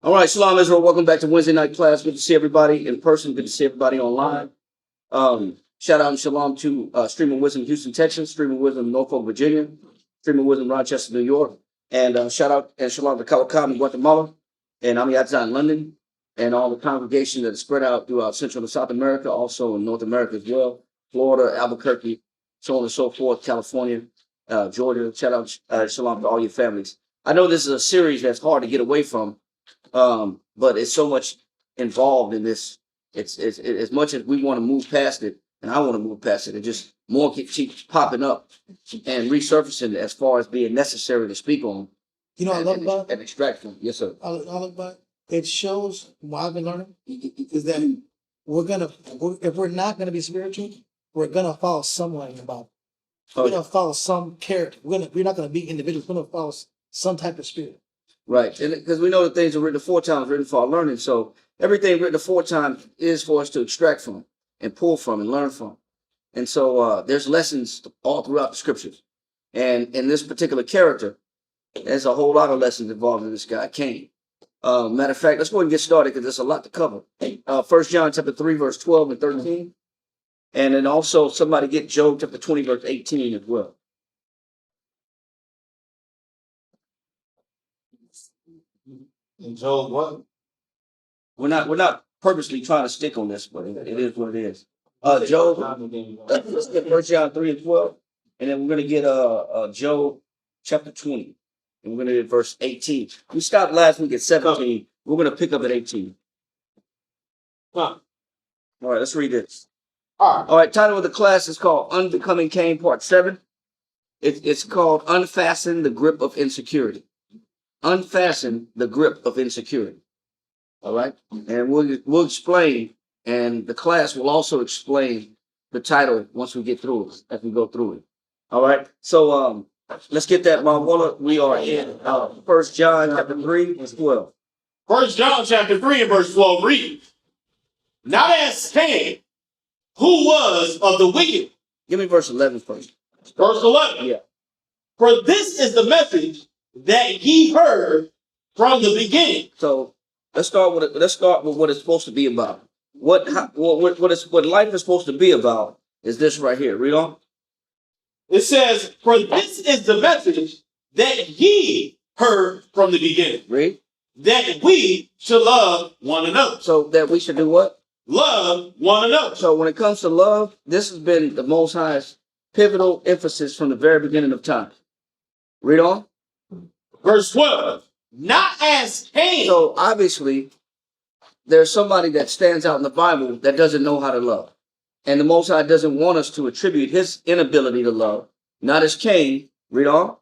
All right, Shalom Israel. Welcome back to Wednesday night class. Good to see everybody in person. Good to see everybody online. Shout out and shalom to Stream of Wisdom, Houston, Texas, Stream of Wisdom, Norfolk, Virginia, Stream of Wisdom, Rochester, New York, and shout out and shalom to Kawakam in Guatemala, and Amiyatza in London, and all the congregation that is spread out throughout Central and South America, also in North America as well, Florida, Albuquerque, so on and so forth, California, Georgia. Shout out, shalom to all your families. I know this is a series that's hard to get away from. But it's so much involved in this. It's as much as we want to move past it, and I want to move past it, and just more keeps popping up and resurfacing as far as being necessary to speak on. You know, I love about and extract from. Yes, sir. I love about it shows what I've been learning is that if we're not gonna be spiritual, we're gonna follow someone in the Bible. We're gonna follow some character. We're not gonna be individuals. We're gonna follow some type of spirit. Right, and because we know that things are written aforetime, written for our learning. So everything written aforetime is for us to extract from and pull from and learn from. And so there's lessons all throughout the scriptures. And in this particular character, there's a whole lot of lessons involved in this guy, Cain. Matter of fact, let's go ahead and get started because there's a lot to cover. 1 John chapter 3, verse 12 and 13. And then also somebody get Job chapter 20, verse 18 as well. And Job, what? We're not purposely trying to stick on this, but it is what it is. Job, let's get 1 John 3 and 12, and then we're gonna get Job chapter 20, and we're gonna get verse 18. We stopped last week at 17. We're gonna pick up at 18. Huh. All right, let's read this. All right. Title of the class is called Unbecoming Cain, Part 7. It's called Unfasten the Grip of Insecurity. Unfasten the grip of insecurity. All right, and we'll explain, and the class will also explain the title once we get through it, as we go through it. All right, so let's get that, Mawala. We are in 1 John chapter 3, verse 12. 1 John chapter 3 and verse 12 reads, not as Cain, who was of the wicked. Give me verse 11 first. Verse 11. Yeah. For this is the message that ye heard from the beginning. So let's start with what it's supposed to be about. What life is supposed to be about is this right here. Read on. It says, for this is the message that ye heard from the beginning. Read. That we should love one another. So that we should do what? Love one another. So when it comes to love, this has been the Most High's pivotal emphasis from the very beginning of time. Read on. Verse 12, not as Cain. So obviously, there's somebody that stands out in the Bible that doesn't know how to love. And the Most High doesn't want us to attribute his inability to love, not as Cain. Read on.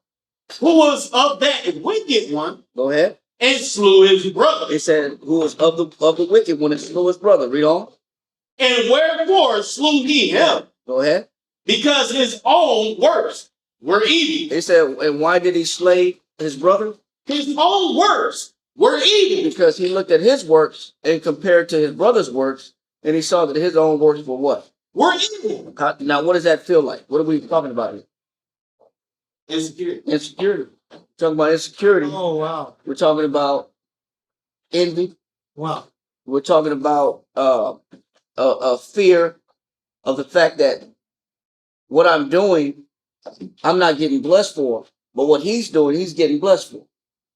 Who was of that wicked one. Go ahead. And slew his brother. It said, who was of the wicked one and slew his brother. Read on. And wherefore slew he him? Go ahead. Because his own works were evil. It said, and why did he slay his brother? His own works were evil. Because he looked at his works and compared to his brother's works, and he saw that his own works were what? Were evil. Now, what does that feel like? What are we talking about here? Insecurity. Insecurity. We're talking about insecurity. Oh wow. We're talking about envy. Wow. We're talking about a fear of the fact that what I'm doing, I'm not getting blessed for, but what he's doing, he's getting blessed for.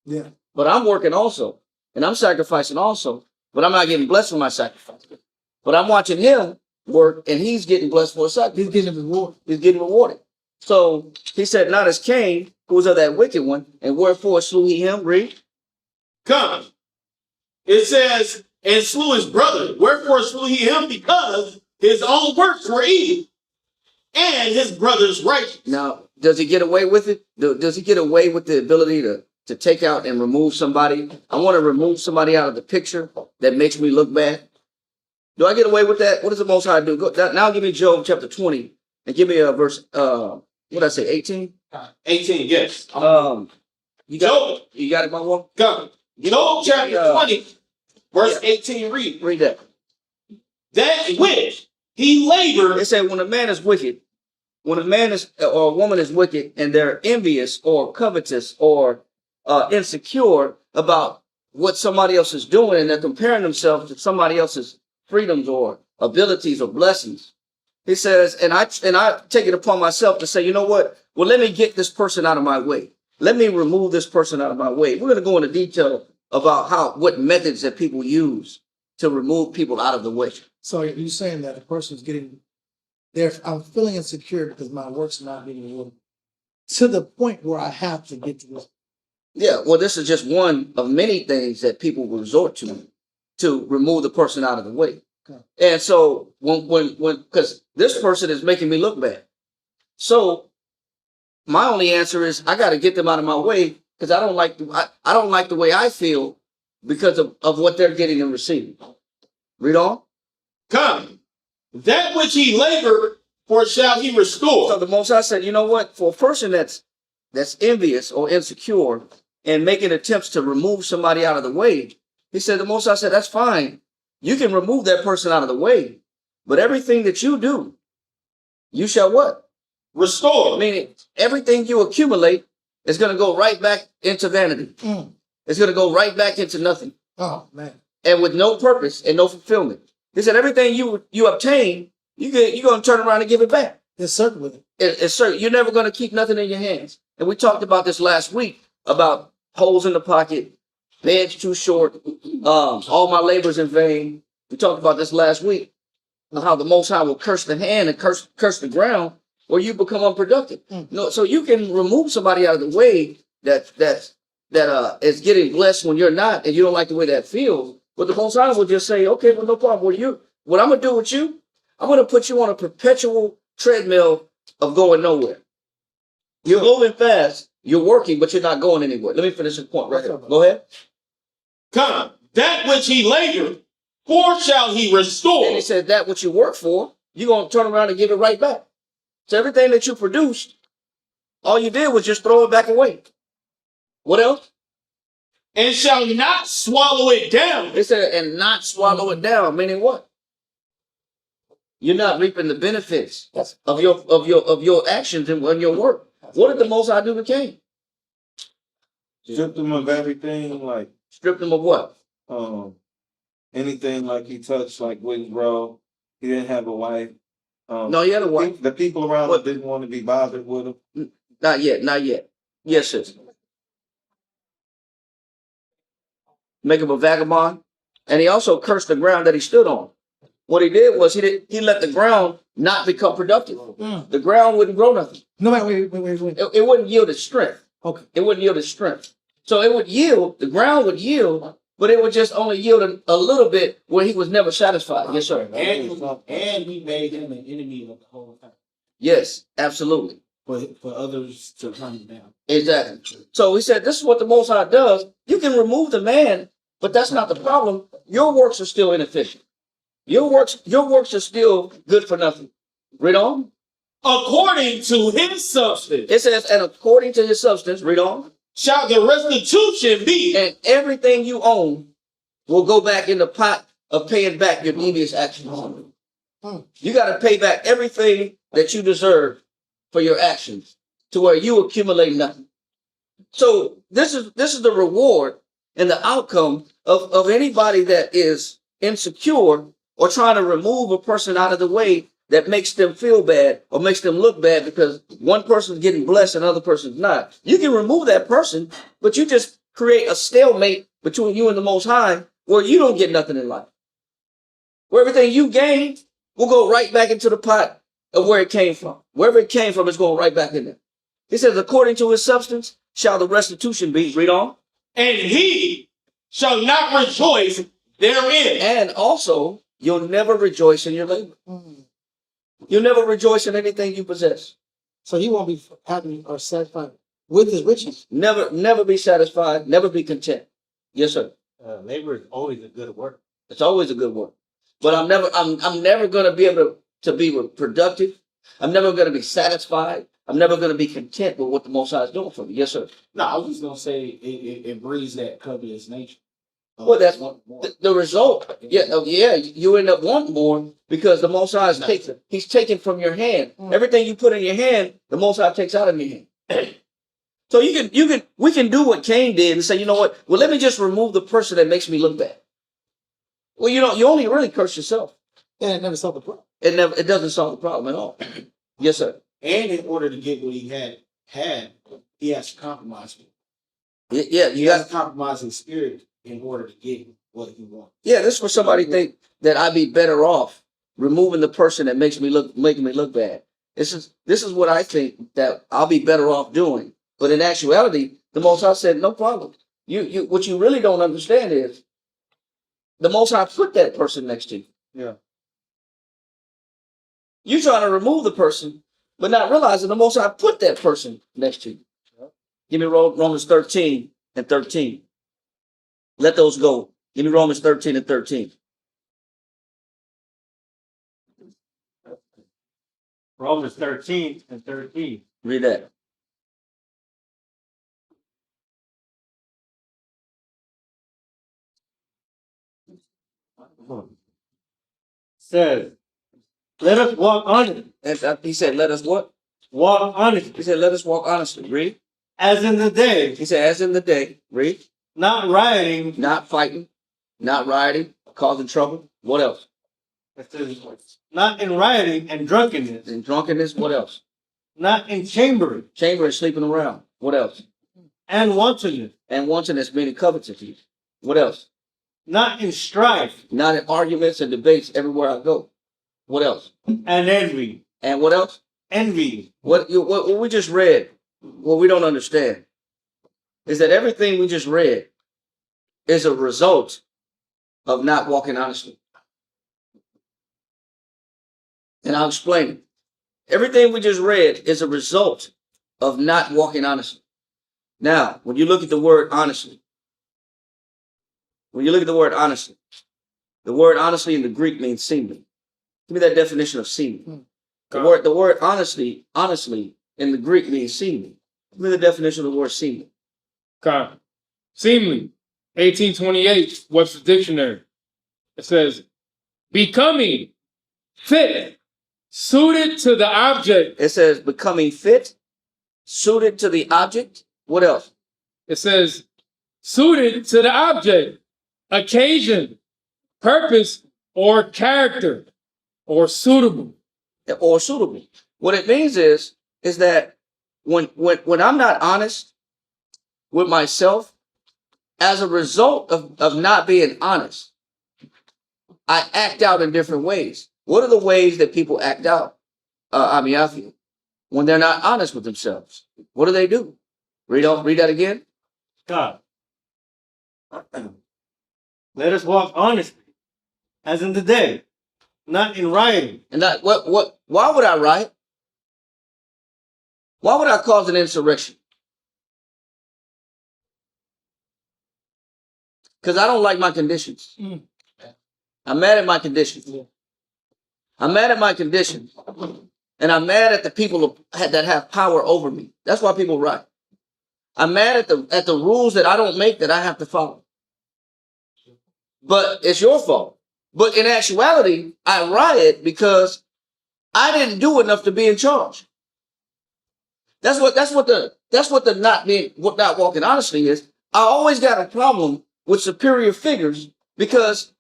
Yeah. But I'm working also, and I'm sacrificing also, but I'm not getting blessed for my sacrifice. But I'm watching him work, and he's getting blessed for a sacrifice. He's getting rewarded. He's getting rewarded. So he said, not as Cain, who was of that wicked one, and wherefore slew he him. Read. Come. It says, and slew his brother. Wherefore slew he him? Because his own works were evil, and his brother's righteous. Now, does he get away with it? Does he get away with the ability to take out and remove somebody? I want to remove somebody out of the picture that makes me look bad. Do I get away with that? What does the Most High do? Now give me Job chapter 20 and give me a verse, what did I say, 18? 18, yes. You got it, my one? Come. Job chapter 20, verse 18, read. Read that. That which he labored. It said when a man is wicked, when a man is or a woman is wicked and they're envious or covetous or insecure about what somebody else is doing and they're comparing themselves to somebody else's freedoms or abilities or blessings. He says, and I take it upon myself to say, you know what? Well, let me get this person out of my way. Let me remove this person out of my way. We're going to go into detail about what methods that people use to remove people out of the way. So you're saying that a person's getting there. I'm feeling insecure because my work's not being rewarded to the point where I have to get to this. Yeah, well, this is just one of many things that people will resort to remove the person out of the way. Okay. And so when because this person is making me look bad. So my only answer is I got to get them out of my way because I don't like the way I feel because of what they're getting and receiving. Read on. Come, that which he labored for shall he restore. So the Most High said, you know what? For a person that's envious or insecure and making attempts to remove somebody out of the way, he said, the Most High said, that's fine. You can remove that person out of the way, but everything that you do, you shall what? Restore. Meaning everything you accumulate is going to go right back into vanity. It's going to go right back into nothing. Oh, man. And with no purpose and no fulfillment. He said everything you obtain, you're going to turn around and give it back. It's certain. It's certain. You're never going to keep nothing in your hands. And we talked about this last week about holes in the pocket, beds too short, all my labor's in vain. We talked about this last week, how the Most High will curse the hand and curse the ground, or you become unproductive. No, so you can remove somebody out of the way that is getting blessed when you're not, and you don't like the way that feels. But the Most High will just say, okay, well, no problem. What I'm gonna do with you, I'm gonna put you on a perpetual treadmill of going nowhere. You're moving fast, you're working, but you're not going anywhere. Let me finish this point right here. Go ahead. Come, that which he labored for shall he restore. And he said that what you work for, you're gonna turn around and give it right back. So everything that you produced, all you did was just throw it back away. What else? And shall not swallow it down. It said, and not swallow it down, meaning what? You're not reaping the benefits of your actions and your work. What did the Most High do to Cain? Stripped him of everything, like Stripped him of what? anything like he touched, like with his bro. He didn't have a wife. No, he had a wife. The people around him didn't want to be bothered with him. Not yet. Yes, sis. Make him a vagabond. And he also cursed the ground that he stood on. What he did was he let the ground not become productive. The ground wouldn't grow nothing. No, wait. It wouldn't yield its strength. Okay. It wouldn't yield its strength. So it would yield, the ground would yield, but it would just only yield a little bit where he was never satisfied. Yes, sir. And we made him an enemy of the whole time. Yes, absolutely. For others to hunt him down. Exactly. So he said, this is what the Most High does. You can remove the man, but that's not the problem. Your works are still inefficient. Your works are still good for nothing. Read on. According to his substance. It says, and according to his substance, read on. Shall the restitution be. And everything you own will go back in the pot of paying back your devious actions. You got to pay back everything that you deserve for your actions to where you accumulate nothing. So this is the reward and the outcome of anybody that is insecure or trying to remove a person out of the way that makes them feel bad or makes them look bad because one person's getting blessed and another person's not. You can remove that person, but you just create a stalemate between you and the Most High where you don't get nothing in life. Where everything you gain will go right back into the pot of where it came from. Wherever it came from, it's going right back in there. He says, according to his substance shall the restitution be. Read on. And he shall not rejoice therein. And also, you'll never rejoice in your labor. You'll never rejoice in anything you possess. So he won't be happy or satisfied with his riches. Never be satisfied. Never be content. Yes, sir. Labor is always a good work. It's always a good work. But I'm never going to be able to be productive. I'm never going to be satisfied. I'm never going to be content with what the Most High is doing for me. Yes, sir. No, I was just gonna say it breeds that covetous nature. Well, that's the result. Yeah, you end up wanting more because the Most High he's taken from your hand. Everything you put in your hand, the Most High takes out of your hand. So we can do what Cain did and say, you know what? Well, let me just remove the person that makes me look bad. Well, you only really curse yourself. And it never solved the problem. It doesn't solve the problem at all. Yes, sir. And in order to get what he had, he has to compromise. Yeah, He you has got. to compromise his spirit in order to get what he wants. Yeah, this is for somebody to think that I'd be better off removing the person that making me look bad. This is what I think that I'll be better off doing. But in actuality, the Most High said, no problem. You what you really don't understand is the Most High put that person next to you. Yeah. You trying to remove the person, but not realizing the Most High put that person next to you. Give me Romans 13 and 13. Let those go. Give me Romans 13 and 13. Romans 13 and 13. Read that. Says, let us walk honestly. And he said, let us what? Walk honestly. He said, let us walk honestly. Read. As in the day, He said, as in the day. Read. not rioting. Not fighting, not rioting, causing trouble. What else? It says, not in rioting and drunkenness. In drunkenness. What else? Not in chambering Chambering, sleeping around. What else? and wantonness. And wantonness, meaning covetousness. What else? Not in strife Not in arguments and debates everywhere I go. What else? and envy. And what else? Envy. What we just read, what we don't understand, is that everything we just read is a result of not walking honestly. And I'll explain it. Everything we just read is a result of not walking honestly. Now, when you look at the word honestly, the word honestly in the Greek means seemly. Give me that definition of seemly. The word honestly in the Greek means seemly. Give me the definition of the word seemly. Con. Seemly, 1828, Webster's Dictionary. It says, becoming fit, suited to the object. It says becoming fit, suited to the object. What else? It says, suited to the object, occasion, purpose, or character, or suitable. Or suitable. What it means is that when I'm not honest with myself, as a result of not being honest, I act out in different ways. What are the ways that people act out? I feel when they're not honest with themselves. What do? Read that again. God. Let us walk honestly, as in the day, not in rioting. And that why would I riot? Why would I cause an insurrection? Because I don't like my conditions. I'm mad at my conditions. I'm mad at my conditions. And I'm mad at the people that have power over me. That's why people riot. I'm mad at the rules that I don't make that I have to follow. But it's your fault. But in actuality, I riot because I didn't do enough to be in charge. That's what the not walking honestly is. I always got a problem with superior figures because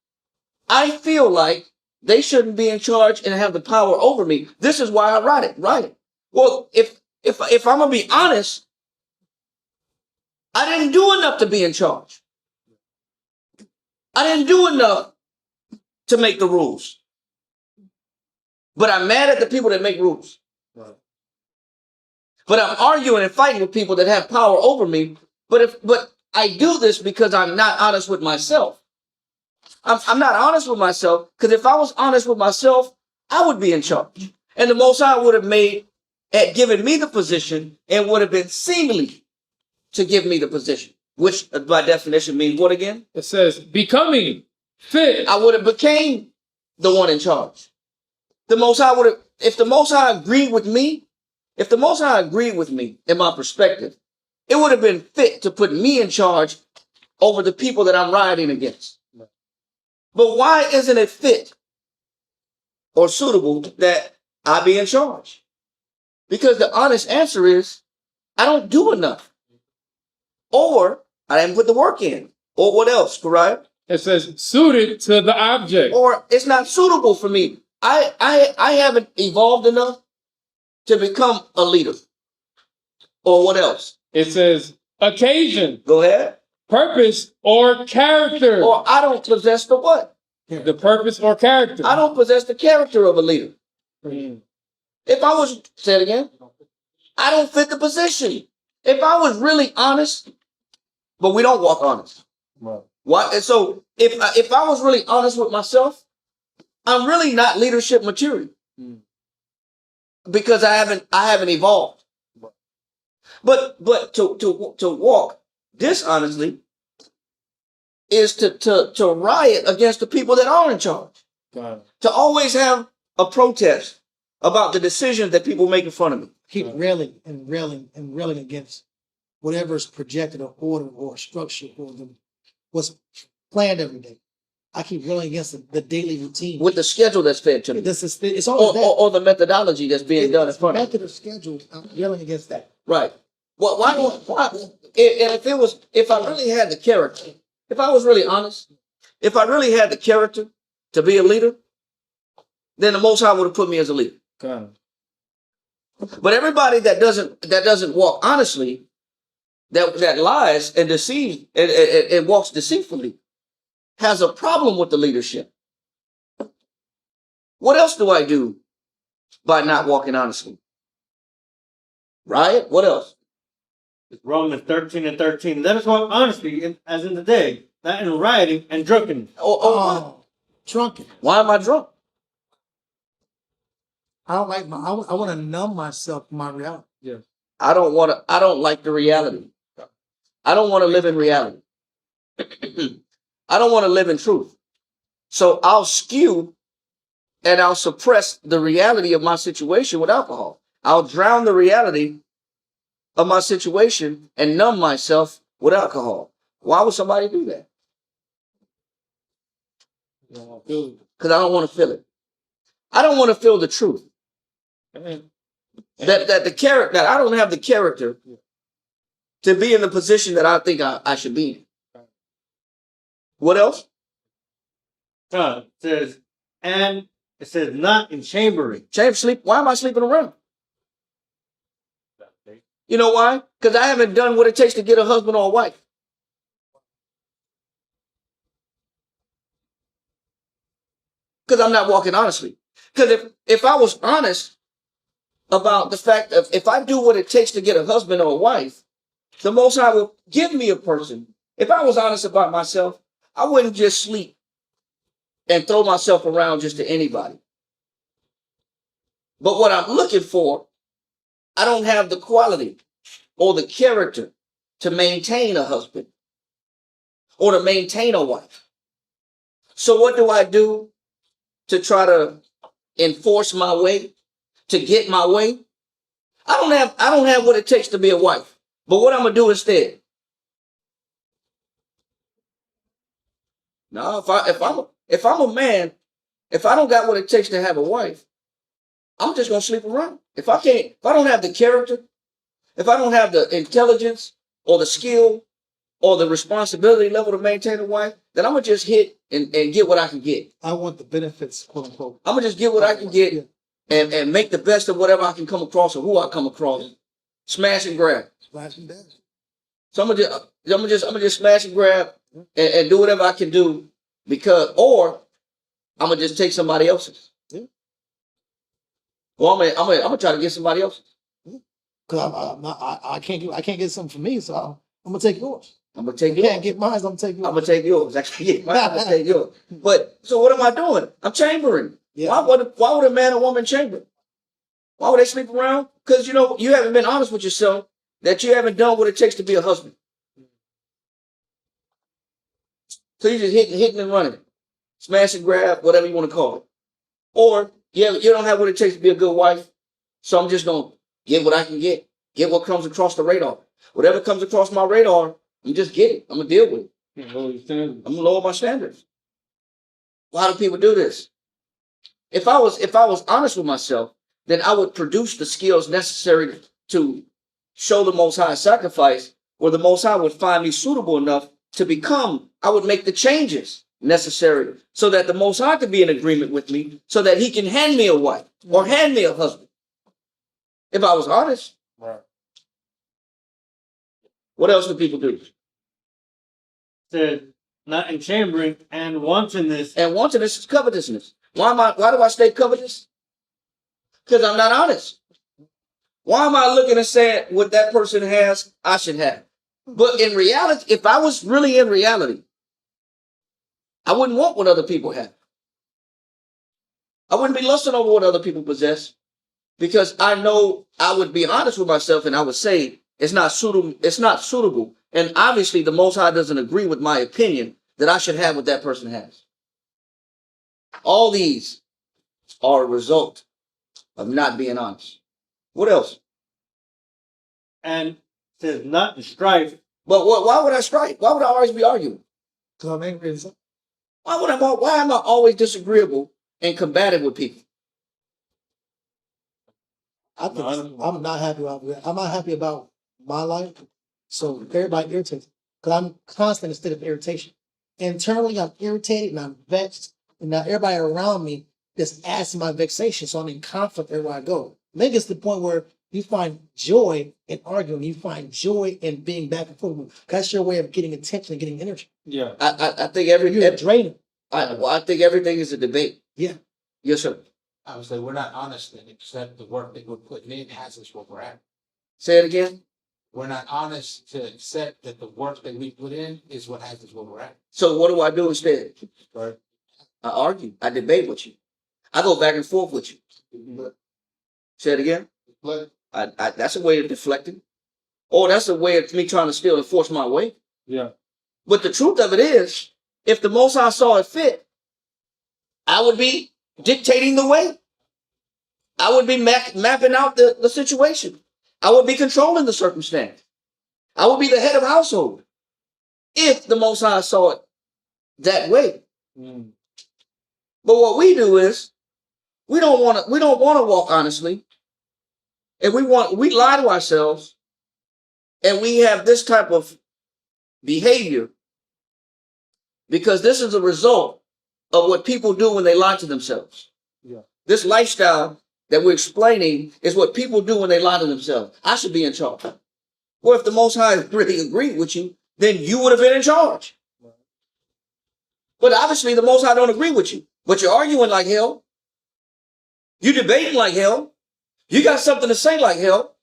I feel like they shouldn't be in charge and have the power over me. This is why I riot. Well, if I'm gonna be honest, I didn't do enough to be in charge. I didn't do enough to make the rules. But I'm mad at the people that make rules. Right. But I'm arguing and fighting with people that have power over me. But I do this because I'm not honest with myself. I'm not honest with myself because if I was honest with myself, I would be in charge. And the Most High would have given me the position and would have been seemly to give me the position, which by definition means what again? It says, becoming fit. I would have became the one in charge. The Most High would have, if the Most High agreed with me in my perspective, it would have been fit to put me in charge over the people that I'm rioting against. But why isn't it fit or suitable that I be in charge? Because the honest answer is, I don't do enough or I didn't put the work in. Or what else, Kariah? It says suited to the object. Or it's not suitable for me. I haven't evolved enough to become a leader. Or what else? It says occasion, Go ahead. purpose, or character. Or I don't possess the what? The purpose or character. I don't possess the character of a leader. Mm. If I was, say it again, I don't fit the position. If I was really honest, but we don't walk honest. Right. Why? And so if I was really honest with myself, I'm really not leadership material because I haven't evolved. But to walk dishonestly is to riot against the people that are in charge. God. To always have a protest about the decisions that people make in front of me. Keep railing and railing and railing against whatever's projected or ordered or structured or what's planned every day. I keep railing against the daily routine. With the schedule that's fed to me. It's always that. Or the methodology that's being done in front of me. Method of schedule. I'm railing against that. Right. Well, why? And if I really had the character, if I was really honest, if I really had the character to be a leader, then the Most High would have put me as a leader. God. But everybody that doesn't walk honestly, that lies and deceives and walks deceitfully, has a problem with the leadership. What else do I do by not walking honestly? Riot? What else? Romans 13:13. Let us walk honestly as in the day, not in rioting and drunkenness. Oh, drunken. Why am I drunk? I don't like I want to numb myself from my reality. Yeah. I don't like the reality. I don't want to live in reality. I don't want to live in truth. So I'll skew and I'll suppress the reality of my situation with alcohol. I'll drown the reality of my situation and numb myself with alcohol. Why would somebody do that? Because I don't want to feel it. I don't want to feel the truth. That the character, that I don't have the character to be in the position that I think I should be in. What else? It says, and it says not in chambering. Sleep. Why am I sleeping around? You know why? Because I haven't done what it takes to get a husband or a wife. Because I'm not walking honestly. Because if I was honest about the fact of if I do what it takes to get a husband or a wife, the Most High will give me a person. If I was honest about myself, I wouldn't just sleep and throw myself around just to anybody. But what I'm looking for, I don't have the quality or the character to maintain a husband or to maintain a wife. So what do I do to try to enforce my way, to get my way? I don't have what it takes to be a wife. But what I'm gonna do instead? No, if I'm a man, if I don't got what it takes to have a wife, I'm just gonna sleep around. If I don't have the character, if I don't have the intelligence or the skill or the responsibility level to maintain a wife, then I'm gonna just hit and get what I can get. I want the benefits, quote unquote. I'm gonna just get what I can get and make the best of whatever I can come across or who I come across. Smash and grab. Flashing dash. So I'm gonna just smash and grab and do whatever I can do or I'm gonna just take somebody else's. Yeah. Well, I'm gonna try to get somebody else's. Because I can't get something for me, so I'm gonna take yours. I'm gonna take You yours. can't get mine, so I'm gonna take yours. I'm gonna take yours. Actually, yeah, I'm gonna take yours. But so what am I doing? I'm chambering. Yeah. Why would a man or woman chamber? Why would they sleep around? Because you haven't been honest with yourself that you haven't done what it takes to be a husband. So you're just hitting and running, smash and grab, whatever you want to call it. Or you don't have what it takes to be a good wife. So I'm just gonna get what I can get what comes across the radar. Whatever comes across my radar, I'm just get it. I'm gonna deal with it. I'm gonna lower my standards. Why do people do this? If I was honest with myself, then I would produce the skills necessary to show the Most High sacrifice where the Most High would find me suitable enough to become, I would make the changes necessary so that the Most High could be in agreement with me so that he can hand me a wife or hand me a husband. If I was honest. Right. What else do people do? Said not enchambering and wantonness. And wantonness is covetousness. Why do I stay covetous? Because I'm not honest. Why am I looking and saying what that person has, I should have? But in reality, if I was really in reality, I wouldn't want what other people have. I wouldn't be lusting over what other people possess because I know I would be honest with myself and I would say it's not suitable. It's not suitable. And obviously the Most High doesn't agree with my opinion that I should have what that person has. All these are a result of not being honest. What else? And says not in strife. But why would I strife? Why would I always be arguing? Because I'm angry. At something. Why am I always disagreeable and combative with people? I think I'm not happy about that. I'm not happy about my life. So everybody irritates. Because I'm constantly in a state of irritation. Internally, I'm irritated and I'm vexed. And now everybody around me just adds to my vexation. So I'm in conflict everywhere I go. Maybe it's the point where you find joy in arguing. You find joy in being back and forth. That's your way of getting attention and getting energy. Yeah. I think You're a drainer. I think everything is a debate. Yeah. Yes, sir. I would say we're not honest and accept the work that we're putting in has us where we're at. Say it again. We're not honest to accept that the work that we put in is what has us where we're at. So what do I do instead? Right. I argue. I debate with you. I go back and forth with you. Say it again. That's a way of deflecting. Or that's a way of me trying to still enforce my way. Yeah. But the truth of it is, if the Most High saw it fit, I would be dictating the way. I would be mapping out the situation. I would be controlling the circumstance. I would be the head of household if the Most High saw it that way. Mm. But what we do is we don't want to walk honestly. And we lie to ourselves and we have this type of behavior because this is a result of what people do when they lie to themselves. Yeah. This lifestyle that we're explaining is what people do when they lie to themselves. I should be in charge. Well, if the Most High really agreed with you, then you would have been in charge. Right. But obviously the Most High don't agree with you. But you're arguing like hell. You're debating like hell. You got something to say like hell.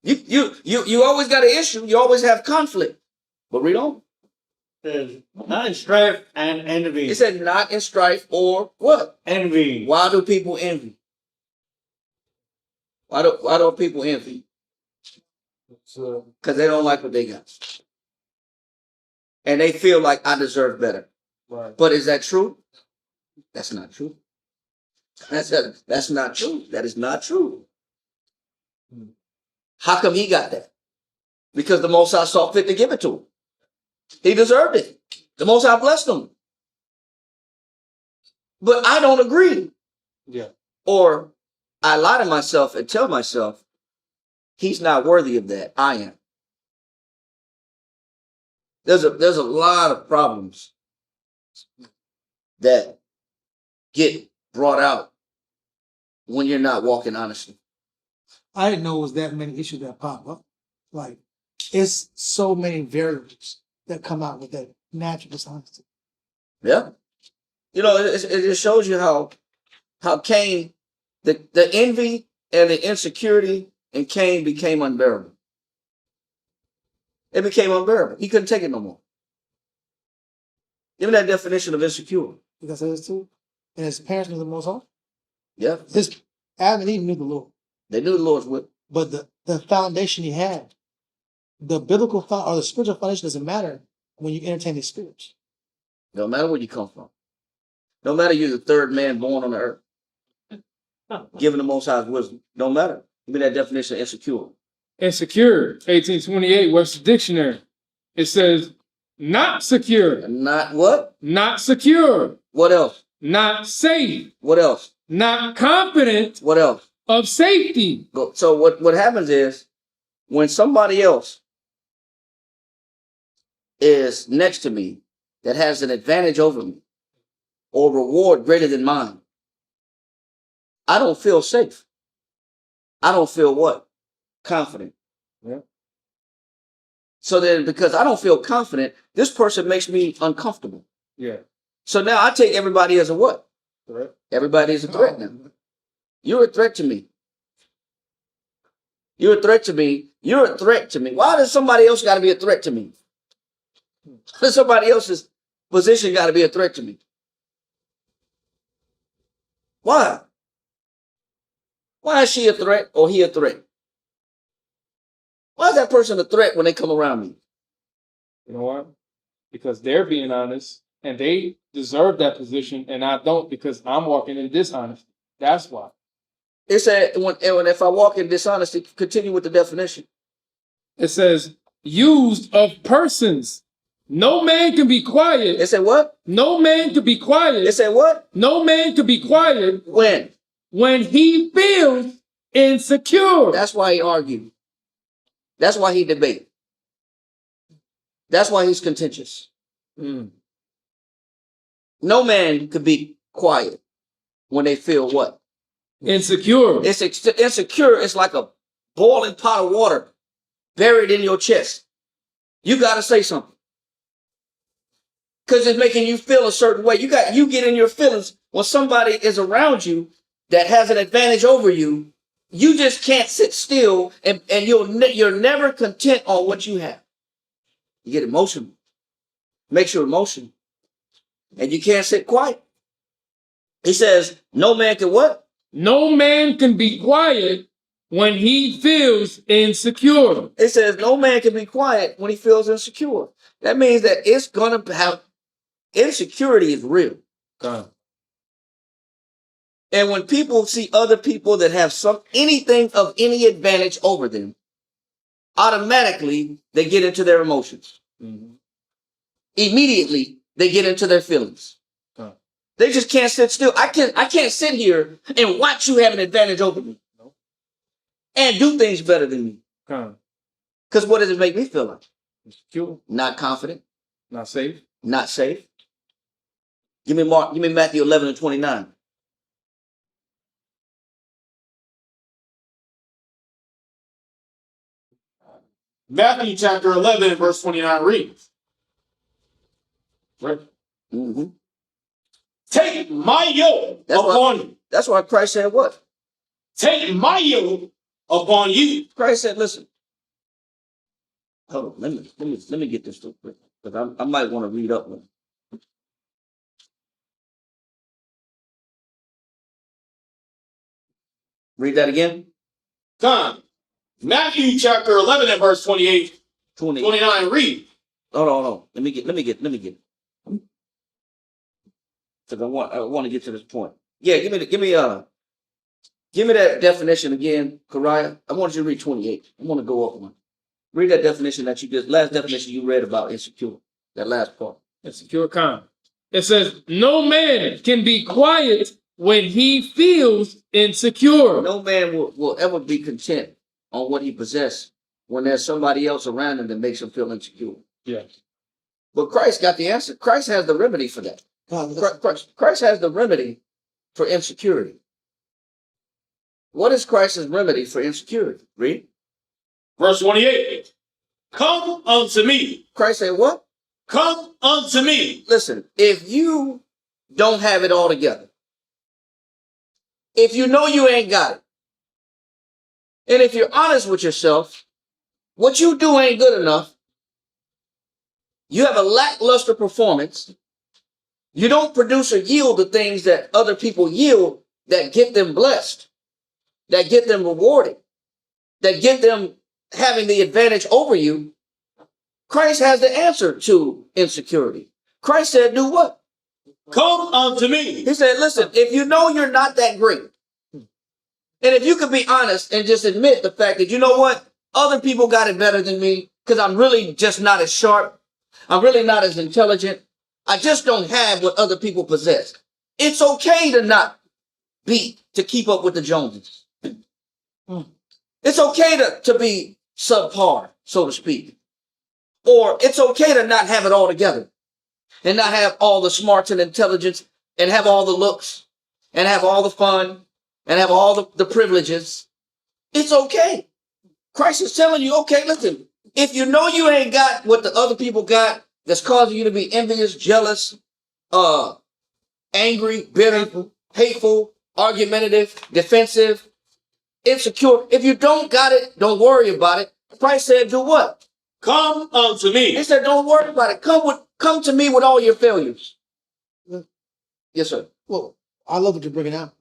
You always got an issue. You always have conflict. But read on. Says not in strife and envy. It said not in strife or what? Envy. Why do people envy? Why do people envy? Because they don't like what they got. And they feel like I deserve better. Right. But is that true? That's not true. That's not true. That is not true. How come he got that? Because the Most High saw fit to give it to him. He deserved it. The Most High blessed him. But I don't agree. Yeah. Or I lie to myself and tell myself, he's not worthy of that. I am. There's a lot of problems that get brought out when you're not walking honestly. I didn't know it was that many issues that pop up. Like, it's so many variables that come out with that natural dishonesty. Yeah. You know, it just shows you how Cain, the envy and the insecurity in Cain became unbearable. It became unbearable. He couldn't take it no more. Give me that definition of insecure. Because that's too. And his parents knew the Most High. Yeah. His Adam and Eve knew the Lord. They knew the Lord's will. But the foundation he had, the biblical or the spiritual foundation doesn't matter when you entertain these spirits. No matter where you come from. No matter you're the third man born on the earth. Given the Most High's wisdom. Don't matter. Give me that definition of insecure. Insecure, 1828, Webster Dictionary. It says, not secure. Not what? Not secure. What else? Not safe. What else? Not confident What else? of safety. So what happens is when somebody else is next to me that has an advantage over me or reward greater than mine, I don't feel safe. I don't feel what? Confident. Yeah. So then, because I don't feel confident, this person makes me uncomfortable. Yeah. So now I take everybody as a what? Correct. Everybody is a threat now. You're a threat to me. You're a threat to me. You're a threat to me. Why does somebody else got to be a threat to me? Why does somebody else's position got to be a threat to me? Why? Why is she a threat or he a threat? Why is that person a threat when they come around me? You know what? Because they're being honest and they deserve that position and I don't because I'm walking in dishonesty. That's why. It said, if I walk in dishonesty, continue with the definition. It says, used of persons. No man can be quiet. It said what? No man can be quiet. It said what? No man can be quiet When he feels insecure. That's why he argued. That's why he debated. That's why he's contentious. No man could be quiet when they feel what? Insecure. It's insecure. It's like a boiling pot of water buried in your chest. You got to say something because it's making you feel a certain way. You get in your feelings when somebody is around you that has an advantage over you. You just can't sit still, and you're never content on what you have. You get emotional. Makes you emotional, and you can't sit quiet. He says, "No man can what? No man can be quiet when he feels insecure." It says no man can be quiet when he feels insecure. That means that it's gonna have insecurity is real. And when people see other people that have anything of any advantage over them, automatically they get into their emotions. Immediately they get into their feelings. They just can't sit still. I can't sit here and watch you have an advantage over me and do things better than me. Because what does it make me feel like? Insecure. Not confident. Not safe. Not safe. Give me Matthew 11:29. Matthew chapter 11, verse 29 reads. Right. Mm-hmm. Take my yoke upon you. That's why Christ said what? Take my yoke upon you. Christ said, listen. Hold on, let me get this real quick. Because I might want to read up one. Read that again. Come. Matthew chapter 11 and verse 28, 29 read. Hold on. Let me get it. Because I want to get to this point. Yeah, give me that definition again, Kariah. I want you to read 28. I want to go up one. Read that definition last definition you read about insecure. That last part. Insecure calm. It says, no man can be quiet when he feels insecure. No man will ever be content on what he possesses when there's somebody else around him that makes him feel insecure. Yes. But Christ got the answer. Christ has the remedy for that. Christ has the remedy for insecurity. What is Christ's remedy for insecurity? Read. Verse 28. Come unto me. Christ said what? Come unto me. Listen, if you don't have it all together, if you know you ain't got it, and if you're honest with yourself, what you do ain't good enough, you have a lackluster performance, you don't produce or yield the things that other people yield that get them blessed, that get them rewarded, that get them having the advantage over you, Christ has the answer to insecurity. Christ said, do what? Come unto me. He said, listen, if you know you're not that great, and if you could be honest and just admit the fact that, you know what, other people got it better than me because I'm really just not as sharp. I'm really not as intelligent. I just don't have what other people possess. It's okay to not to keep up with the Joneses. It's okay to be subpar, so to speak. Or it's okay to not have it all together and not have all the smarts and intelligence and have all the looks and have all the fun and have all the privileges. It's okay. Christ is telling you, okay, listen, if you know you ain't got what the other people got that's causing you to be envious, jealous, angry, bitter, hateful, argumentative, defensive, insecure. If you don't got it, don't worry about it. Christ said, do what? Come unto me. He said, don't worry about it. Come to me with all your failures. Yes, sir. Well, I love what you're bringing out.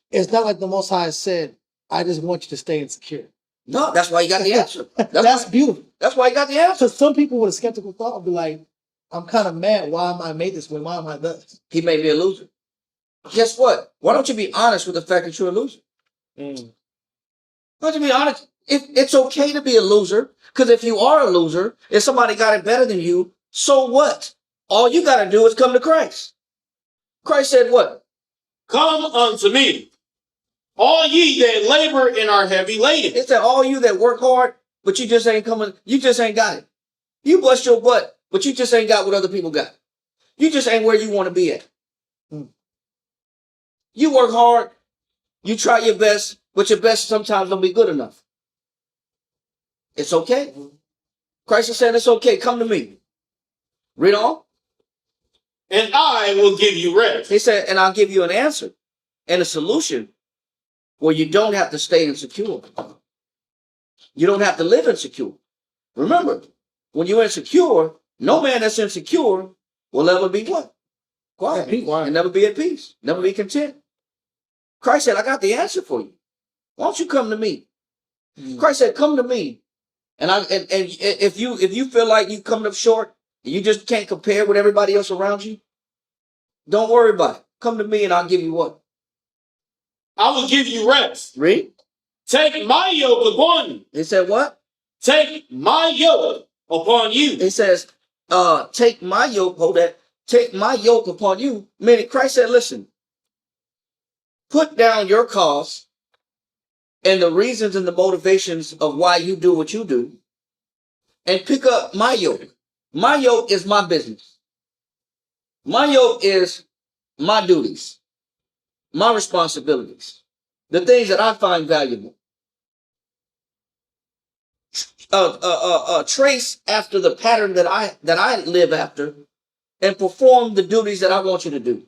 It's not like the Most High said, I just want you to stay insecure. No, that's why you got the answer. That's beautiful. That's why you got the answer. So some people with a skeptical thought will be like, I'm kind of mad. Why am I made this way? Why am I this? He made me a loser. Guess what? Why don't you be honest with the fact that you're a loser? Why don't you be honest? If it's okay to be a loser, because if you are a loser, if somebody got it better than you, so what? All you got to do is come to Christ. Christ said what? Come unto me, all ye that labor and are heavy laden. It said all you that work hard, but you just ain't coming, you just ain't got it. You bust your butt, but you just ain't got what other people got. You just ain't where you want to be at. You work hard, you try your best, but your best sometimes don't be good enough. It's okay. Christ is saying it's okay. Come to me. Read on. And I will give you rest. He said, and I'll give you an answer and a solution where you don't have to stay insecure. You don't have to live insecure. Remember, when you're insecure, no man that's insecure will ever be what? Quiet. And never be at peace. Never be content. Christ said, I got the answer for you. Why don't you come to me? Christ said, come to me. And if you feel like you coming up short, and you just can't compare with everybody else around you, don't worry about it. Come to me and I'll give you what? I will give you rest. Read. Take my yoke upon you. He said what? Take my yoke upon you. He says, take my yoke, hold that. Take my yoke upon you. Meaning Christ said, listen, put down your cause and the reasons and the motivations of why you do what you do and pick up my yoke. My yoke is my business. My yoke is my duties, my responsibilities, the things that I find valuable. Trace after the pattern that I live after and perform the duties that I want you to do.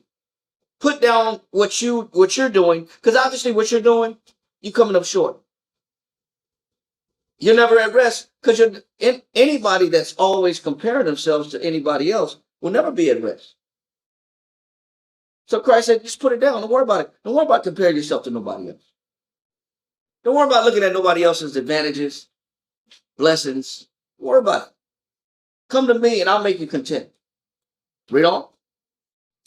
Put down what you're doing, because obviously what you're doing, you're coming up short. You're never at rest, because anybody that's always comparing themselves to anybody else will never be at rest. So Christ said, just put it down. Don't worry about it. Don't worry about comparing yourself to nobody else. Don't worry about looking at nobody else's advantages, blessings. Don't worry about it. Come to me and I'll make you content. Read on.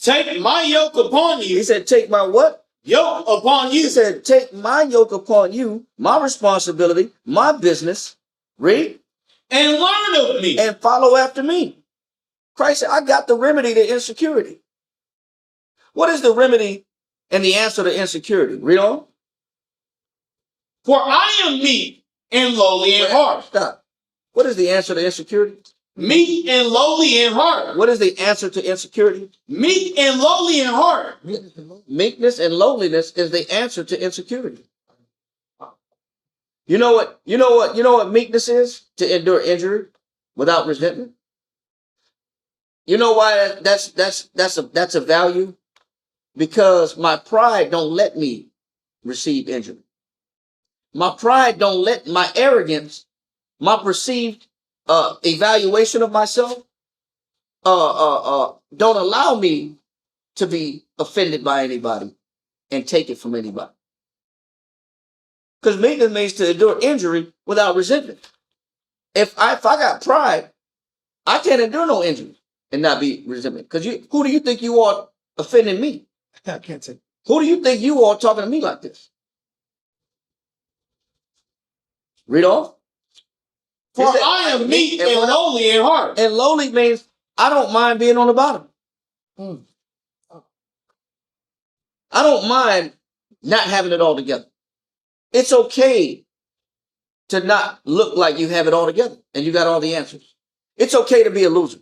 Take my yoke upon you. He said, take my what? Yoke upon you. He said, take my yoke upon you, my responsibility, my business. Read. And learn of me. And follow after me. Christ said, I got the remedy to insecurity. What is the remedy and the answer to insecurity? Read on. For I am meek and lowly in heart. Stop. What is the answer to insecurity? Meek and lowly in heart. What is the answer to insecurity? Meek and lowly in heart. Meekness and lowliness is the answer to insecurity. You know what meekness is? To endure injury without resentment. You know why that's a value? Because my pride don't let me receive injury. My pride don't let my arrogance, my perceived evaluation of myself, don't allow me to be offended by anybody and take it from anybody. Because meekness means to endure injury without resentment. If I got pride, I can't endure no injury and not be resentment. Because who do you think you are offending me? I can't say. Who do you think you are talking to me like this? Read on. For I am meek and lowly in heart. And lowly means I don't mind being on the bottom. I don't mind not having it all together. It's okay to not look like you have it all together and you got all the answers. It's okay to be a loser.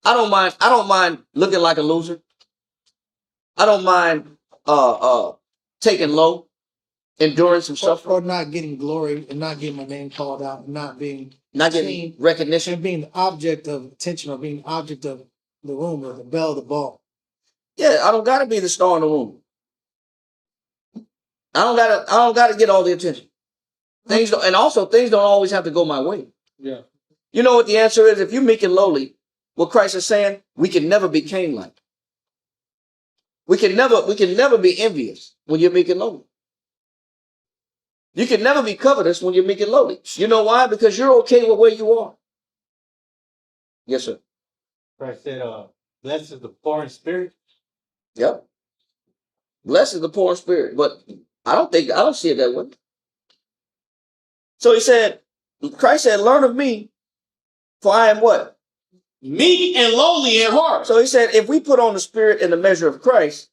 I don't mind looking like a loser. I don't mind taking low, enduring some Or, suffering, or not getting glory and not getting my name called out, and not being not getting seen, recognition. and being the object of attention or being the object of the room or the belle of the ball. Yeah, I don't gotta be the star in the room. I don't gotta get all the attention. Things don't always have to go my way. Yeah. You know what the answer is? If you're meek and lowly, what Christ is saying, we can never be Cain like. We can never be envious when you're meek and lowly. You can never be covetous when you're meek and lowly. You know why? Because you're okay with where you are. Yes, sir. Christ said, blessed is the poor in spirit. Yep. Blessed is the poor in spirit. But I don't see it that way. So Christ said, learn of me, for I am what? Meek and lowly in heart. So he said, if we put on the spirit in the measure of Christ,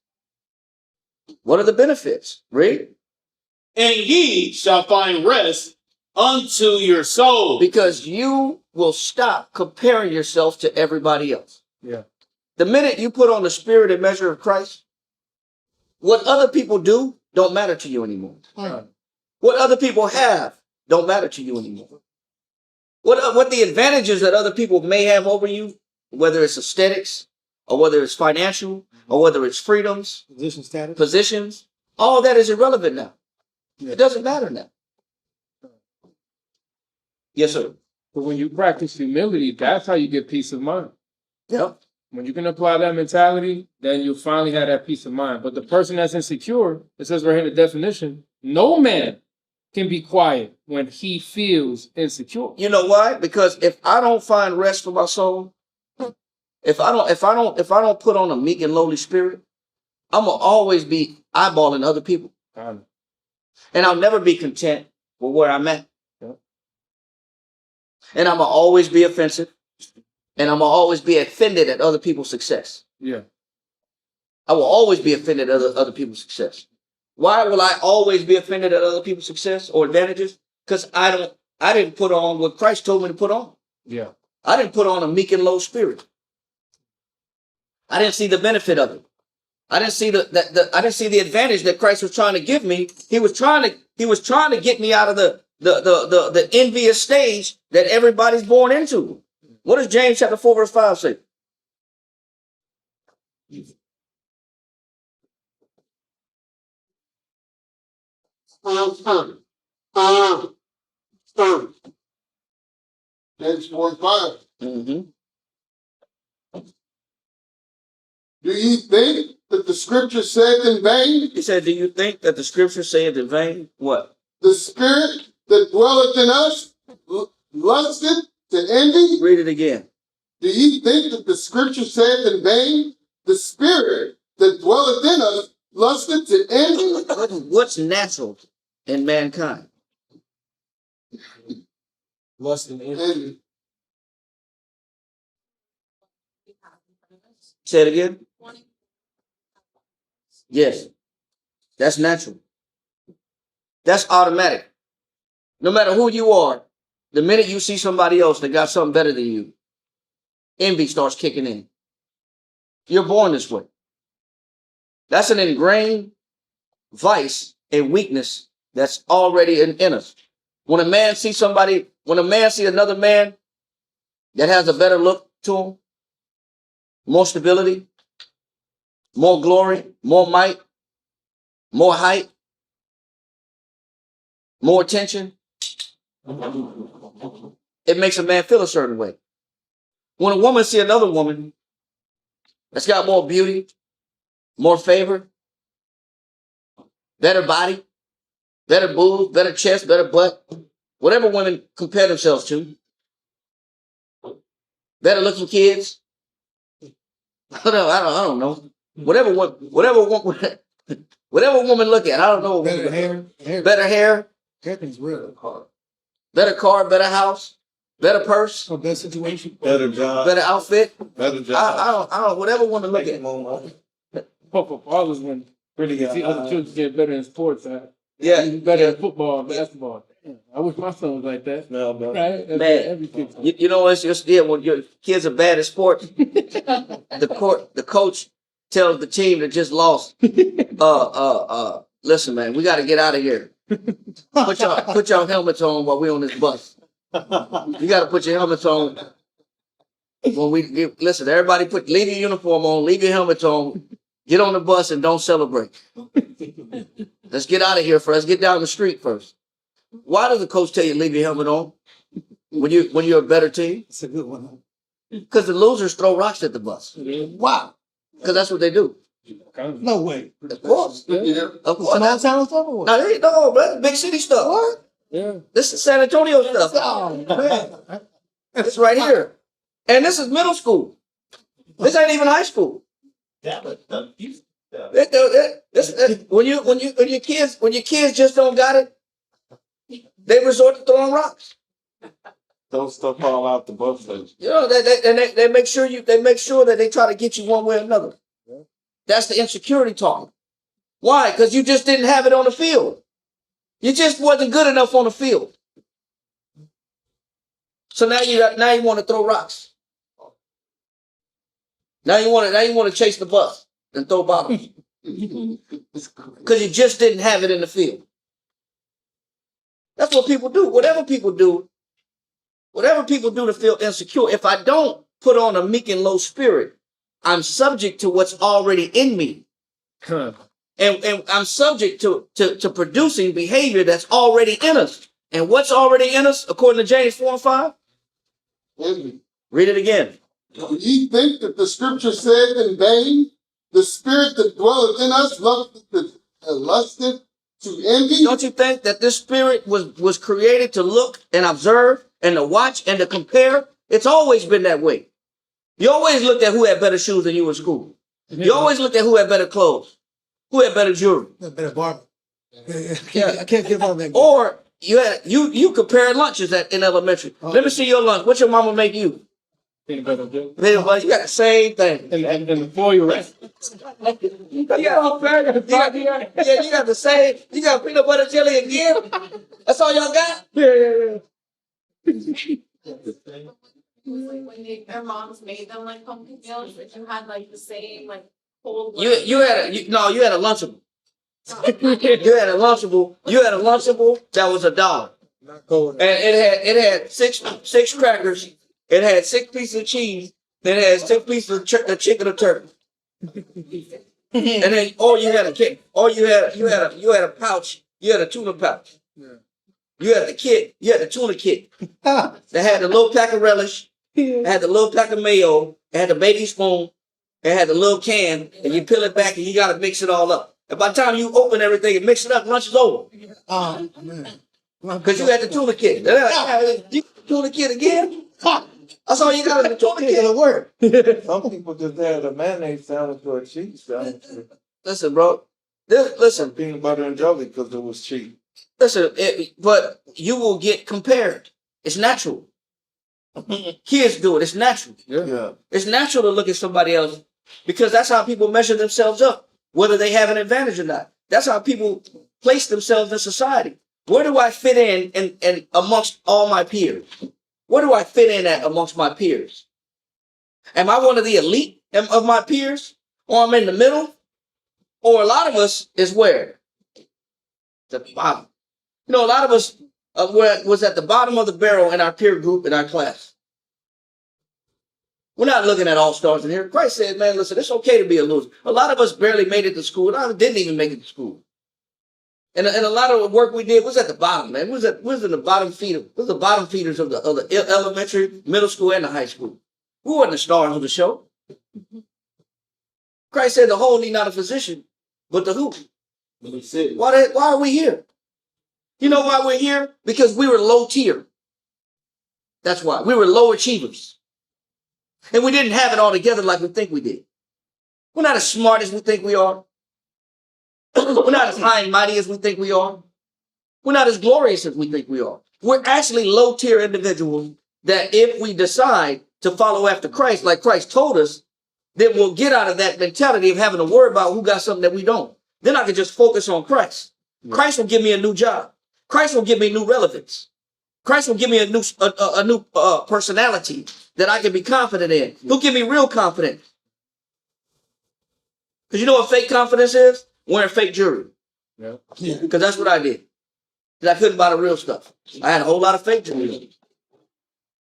what are the benefits? Read. And ye shall find rest unto your soul. Because you will stop comparing yourself to everybody else. Yeah. The minute you put on the spirit and measure of Christ, what other people do don't matter to you anymore. What other people have don't matter to you anymore. What the advantages that other people may have over you, whether it's aesthetics or whether it's financial or whether it's freedoms, Position status. positions, all that is irrelevant now. It doesn't matter now. Yes, sir. But when you practice humility, that's how you get peace of mind. Yep. When you can apply that mentality, then you'll finally have that peace of mind. But the person that's insecure, it says right here in the definition, no man can be quiet when he feels insecure. You know why? Because if I don't find rest for my soul, if I don't put on a meek and lowly spirit, I'm gonna always be eyeballing other people. And I'll never be content with where I'm at. Yeah. And I'm gonna always be offensive. And I'm gonna always be offended at other people's success. Yeah. I will always be offended at other people's success. Why will I always be offended at other people's success or advantages? Because I didn't put on what Christ told me to put on. Yeah. I didn't put on a meek and low spirit. I didn't see the benefit of it. I didn't see the advantage that Christ was trying to give me. He was trying to get me out of the envious stage that everybody's born into. What does James chapter 4 verse 5 say? James 4:5. Mm-hmm. Do ye think that the scripture saith in vain? He said, do you think that the scripture saith in vain? What? The spirit that dwelleth in us lusteth to envy? Read it again. Do ye think that the scripture saith in vain? The spirit that dwelleth in us lusteth to envy? What's natural in mankind? Lust and envy. Envy. Say it again. Yes. That's natural. That's automatic. No matter who you are, the minute you see somebody else that got something better than you, envy starts kicking in. You're born this way. That's an ingrained vice and weakness that's already in us. When a man sees another man that has a better look to him, more stability, more glory, more might, more height, more attention, it makes a man feel a certain way. When a woman sees another woman that's got more beauty, more favor, better body, better boobs, better chest, better butt, whatever women compare themselves to, better looking kids, I don't know. Whatever woman look at, I don't know. Better hair. Better hair, Everything's real. better car, better house, better purse, Better situation. Better job. better outfit. Better job. I don't whatever woman look at. For fathers when Pretty you see other children get better in sports, Yeah. better in football and basketball. I wish my son was like that. No, but Right? That's Man, every kid. you know, it's just, yeah, when your kids are bad at sports, the coach tells the team that just lost, listen, man, we got to get out of here. Put your helmets on while we're on this bus. You got to put your helmets on. Listen, everybody leave your uniform on, leave your helmets on, get on the bus and don't celebrate. Let's get out of here first. Let's get down the street first. Why does the coach tell you to leave your helmet on when you're a better team? It's a good one. Because the losers throw rocks at the bus. Wow. Because that's what they do. No way. Of course. Yeah. Of course. Small town stuff or what? No, bro. Big city stuff. What? Yeah. This is San Antonio stuff. Oh, man. It's right here. And this is middle school. This ain't even high school. When your kids just don't got it, they resort to throwing rocks. those stuff all out the bus. You know, they make sure that they try to get you one way or another. That's the insecurity talking. Why? Because you just didn't have it on the field. You just wasn't good enough on the field. So now you want to throw rocks. Now you want to chase the bus and throw bottles. Because you just didn't have it in the field. That's what people do. Whatever people do to feel insecure, if I don't put on a meek and low spirit, I'm subject to what's already in me. Huh. And I'm subject to producing behavior that's already in us. And what's already in us, according to James 4 and 5? Envy. Read it again. Ye think that the scripture said in vain, the spirit that dwelleth in us lusteth to envy? Don't you think that this spirit was created to look and observe and to watch and to compare? It's always been that way. You always looked at who had better shoes than you in school. You always looked at who had better clothes, who had better jewelry. Better barber. I can't give on that. Or you compared lunches in elementary. Let me see your lunch. What your mama make you? Peanut butter and jelly. You got the same thing. And the foil, right? You got the same. You got peanut butter jelly again. That's all y'all got. Yeah. When their moms made them like pumpkin meals, but you had like the same like whole. You had a Lunchable. You had a Lunchable that was $1. And it had six crackers. It had 6 pieces of cheese. Then it had 6 pieces of chicken or turkey. And then you had a cake. You had a pouch. You had a tuna pouch. Yeah. You had the kit. You had the tuna kit. That had the little pack of relish. It had the little pack of mayo. It had the baby spoon. It had the little can. And you peel it back and you got to mix it all up. And by the time you open everything and mix it up, lunch is over. Oh, man. Because you had the tuna kit. You tuna kit again? That's all you got is the tuna kit. It'll work. Some people just add a mayonnaise sandwich or a cheese sandwich. Listen, bro. Listen. Peanut butter and jelly because it was cheap. Listen, but you will get compared. It's natural. Kids do it. It's natural. Yeah. It's natural to look at somebody else because that's how people measure themselves up, whether they have an advantage or not. That's how people place themselves in society. Where do I fit in amongst all my peers? Where do I fit in at amongst my peers? Am I one of the elite of my peers? Or I'm in the middle? Or a lot of us is where? The bottom. You know, a lot of us was at the bottom of the barrel in our peer group, in our class. We're not looking at all stars in here. Christ said, man, listen, it's okay to be a loser. A lot of us barely made it to school. I didn't even make it to school. And a lot of the work we did was at the bottom, man. Was in the bottom feeder. Was the bottom feeders of the elementary, middle school, and the high school. We weren't the stars of the show. Christ said the whole need not a physician, but the who. Why are we here? You know why we're here? Because we were low tier. That's why. We were low achievers. And we didn't have it all together like we think we did. We're not as smart as we think we are. We're not as high and mighty as we think we are. We're not as glorious as we think we are. We're actually low-tier individuals that if we decide to follow after Christ, like Christ told us, then we'll get out of that mentality of having to worry about who got something that we don't. Then I can just focus on Christ. Christ will give me a new job. Christ will give me new relevance. Christ will give me a new personality that I can be confident in. He'll give me real confidence. Because you know what fake confidence is? Wearing fake jewelry. Yeah. Because that's what I did. Because I couldn't buy the real stuff. I had a whole lot of fake jewelry.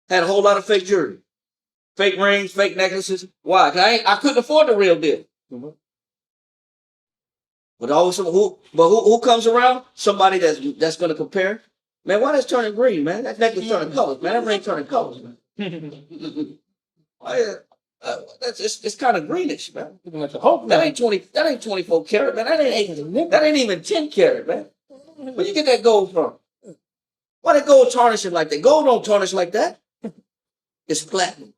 Had a whole lot of fake jewelry. Fake rings, fake necklaces. Why? Because I couldn't afford the real deal. But always who comes around? Somebody that's going to compare. Man, why that's turning green, man? That necklace turning colors, man. That ring turning colors, man. It's kind of greenish, man. That ain't 24 karat, man. That ain't even 10 karat, man. Where you get that gold from? Why that gold tarnishing like that? Gold don't tarnish like that. It's platinum.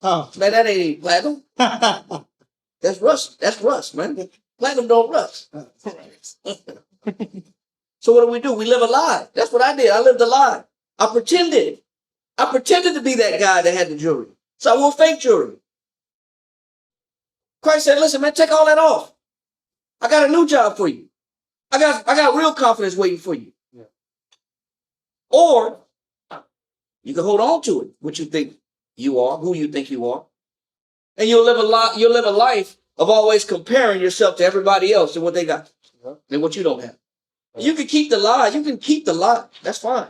Oh. Man, that ain't platinum. That's rust. That's rust, man. Platinum don't rust. So what do? We live a lie. That's what I did. I lived a lie. I pretended. I pretended to be that guy that had the jewelry. So I wore fake jewelry. Christ said, listen, man, take all that off. I got a new job for you. I got real confidence waiting for you. Yeah. Or you can hold on to it, what you think you are, who you think you are. And you'll live a life of always comparing yourself to everybody else and what they got and what you don't have. You can keep the lie. You can keep the lie. That's fine.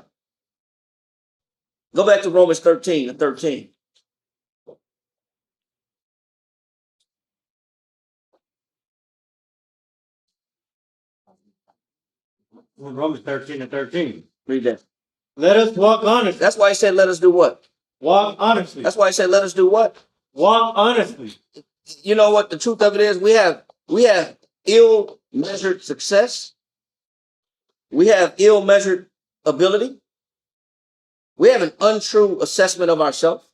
Go back to Romans 13 and 13. Romans 13 and 13. Read that. Let us walk honestly. That's why he said, let us do what? Walk honestly. That's why he said, let us do what? Walk honestly. You know what the truth of it is? We have ill-measured success. We have ill-measured ability. We have an untrue assessment of ourselves.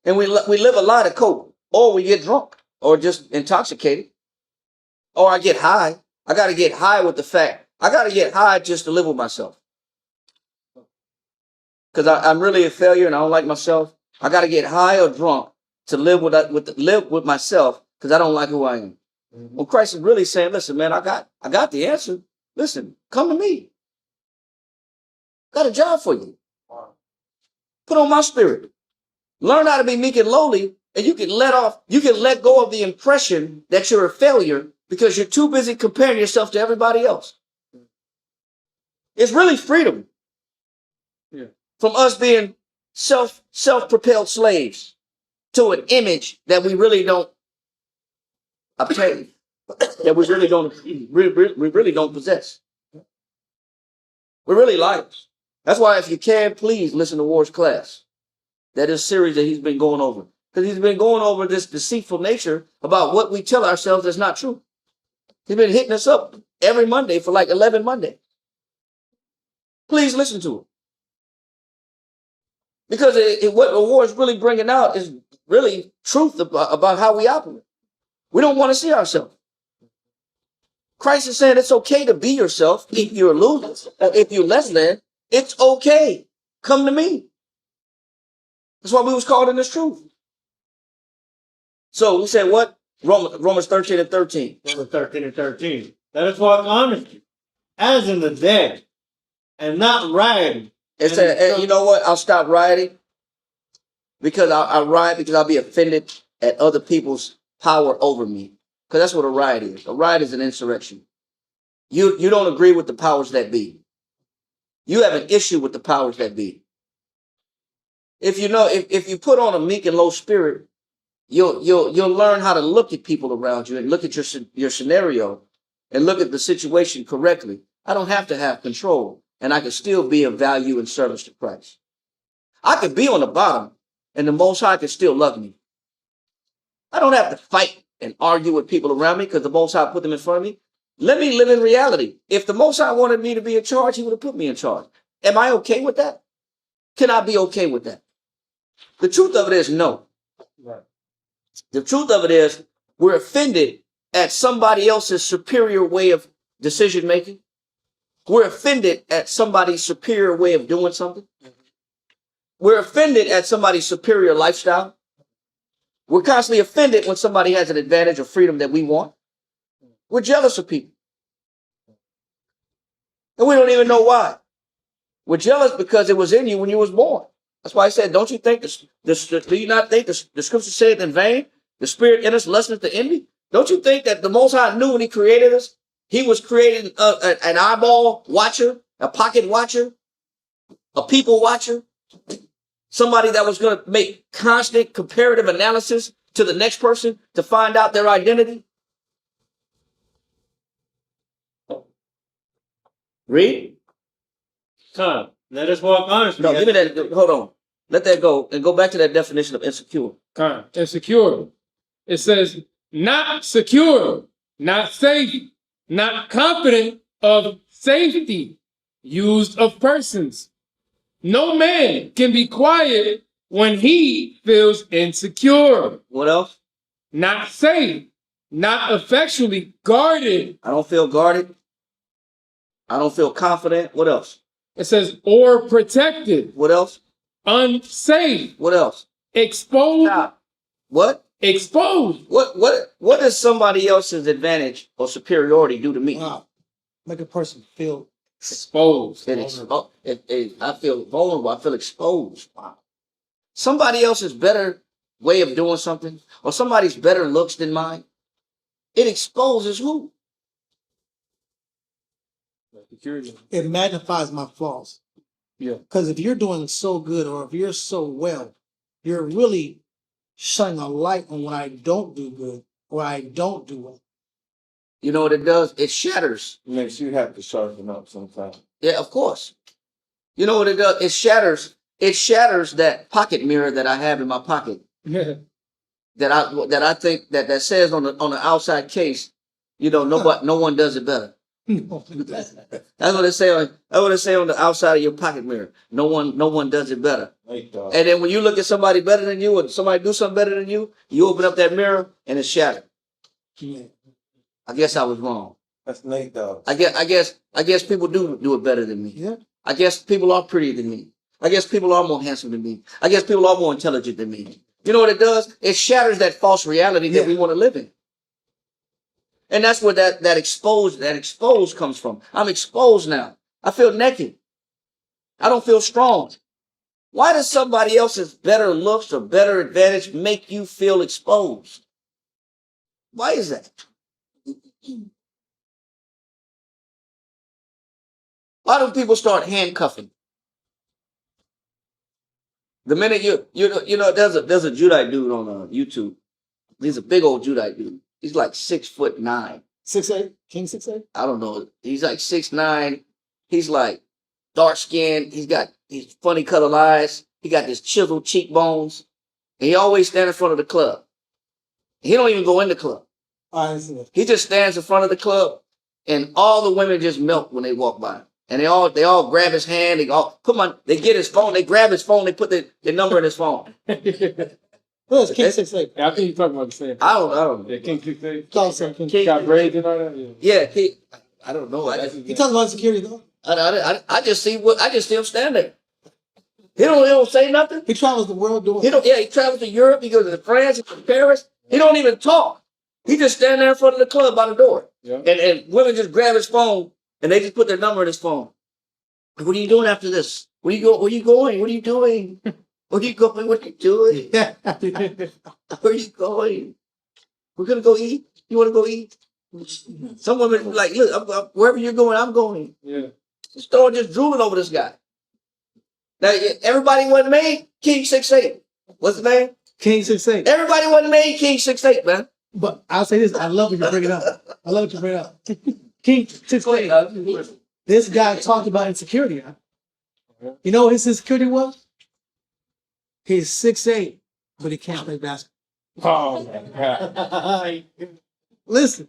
And we live a lie to cope. Or we get drunk. Or just intoxicated. Or I get high. I got to get high with the fact. I got to get high just to live with myself. Because I'm really a failure and I don't like myself. I got to get high or drunk to live with myself because I don't like who I am. Mm-hmm. Well, Christ is really saying, listen, man, I got the answer. Listen, come to me. Got a job for you. Put on my spirit. Learn how to be meek and lowly, and you can let go of the impression that you're a failure because you're too busy comparing yourself to everybody else. It's really freedom. Yeah. From us being self-propelled slaves to an image that we really don't obtain, that we really don't possess. We're really liars. That's why if you can, please listen to Ward's class. That is a series that he's been going over. Because he's been going over this deceitful nature about what we tell ourselves that's not true. He's been hitting us up every Monday for like 11 Mondays. Please listen to him. Because what Ward's really bringing out is really truth about how we operate. We don't want to see ourselves. Christ is saying it's okay to be yourself if you're a loser or if you're less than. It's okay. Come to me. That's why we was called in this truth. So we said what? Romans 13 and 13. Romans 13 and 13. Let us walk honestly, as in the day, and not rioting. It said, you know what? I'll stop rioting because I riot because I'll be offended at other people's power over me. Because that's what a riot is. A riot is an insurrection. You don't agree with the powers that be. You have an issue with the powers that be. If you put on a meek and low spirit, you'll learn how to look at people around you and look at your scenario and look at the situation correctly. I don't have to have control, and I can still be of value and service to Christ. I could be on the bottom, and the Most High can still love me. I don't have to fight and argue with people around me because the Most High put them in front of me. Let me live in reality. If the Most High wanted me to be in charge, he would have put me in charge. Am I okay with that? Can I be okay with that? The truth of it is no. Right. The truth of it is we're offended at somebody else's superior way of decision making. We're offended at somebody's superior way of doing something. We're offended at somebody's superior lifestyle. We're constantly offended when somebody has an advantage or freedom that we want. We're jealous of people. And we don't even know why. We're jealous because it was in you when you was born. That's why I said, don't you think do you not think the scripture said in vain, the spirit in us lusteth to envy? Don't you think that the Most High knew when he created us, he was creating an eyeball watcher, a pocket watcher, a people watcher, somebody that was going to make constant comparative analysis to the next person to find out their identity? Read. Come, let us walk honestly. No, give me that. Hold on. Let that go and go back to that definition of insecure. Insecure. It says, not secure, not safe, not confident of safety, used of persons. No man can be quiet when he feels insecure. What else? Not safe, not effectually guarded. I don't feel guarded. I don't feel confident. What else? It says, or protected. What else? Unsafe. What else? Exposed. Stop. What? Exposed. What does somebody else's advantage or superiority do to me? Wow. Make a person feel Exposed. I feel vulnerable. I feel exposed. Wow. Somebody else's better way of doing something or somebody's better looks than mine, it exposes who? it magnifies my flaws. Yeah. Because if you're doing so good or if you're so well, you're really shining a light on what I don't do good or I don't do well. You know what it does? It shatters. Makes you have to sharpen up sometimes. Yeah, of course. You know what it does? It shatters. It shatters that pocket mirror that I have in my pocket. that I think that says on the outside case, no one does it better. That's what it say on the outside of your pocket mirror. No one does it better. And then when you look at somebody better than you or somebody do something better than you open up that mirror and it's shattered. Yeah. I guess I was wrong. That's Nate Dogg. I guess people do it better than me. Yeah. I guess people are prettier than me. I guess people are more handsome than me. I guess people are more intelligent than me. You know what it does? It shatters that false reality that we want to live in. And that's where that exposed comes from. I'm exposed now. I feel naked. I don't feel strong. Why does somebody else's better looks or better advantage make you feel exposed? Why is that? Why do people start handcuffing? The minute there's a Judite dude on YouTube. He's a big old Judite dude. He's like 6'9". 6'8", King 6'8". I don't know. He's like 6'9". He's like dark skinned. He's got these funny colored eyes. He got this chiseled cheekbones. And he always stands in front of the club. He don't even go in the club. He just stands in front of the club, and all the women just melt when they walk by. And they all grab his hand. They get his phone. They grab his phone. They put the number in his phone. Well, it's King 6'8". I think you're talking about the same. I don't know. Yeah, King 6'8". Also, King got braids and all that. Yeah, I don't know. He talking about security though. I just see him stand there. He don't say nothing. He travels the world doing. He travels to Europe. He goes to France. He goes to Paris. He don't even talk. He just stand there in front of the club by the door. Yeah. And women just grab his phone and they just put their number in his phone. What are you doing after this? Where you going? What are you doing? Where are you going? What are you doing? Where are you going? We're gonna go eat. You want to go eat? Some women are like, look, wherever you're going, I'm going. Yeah. Just drooling over this guy. Now everybody wasn't made King 6'8". What's his name? King 6'8". Everybody wasn't made King 6'8", man. But I'll say this: I love when you bring it up. King 6'8". This guy talked about insecurity. Huh? You know what his insecurity was? He's 6'8", but he can't play basketball. Oh my God. Listen,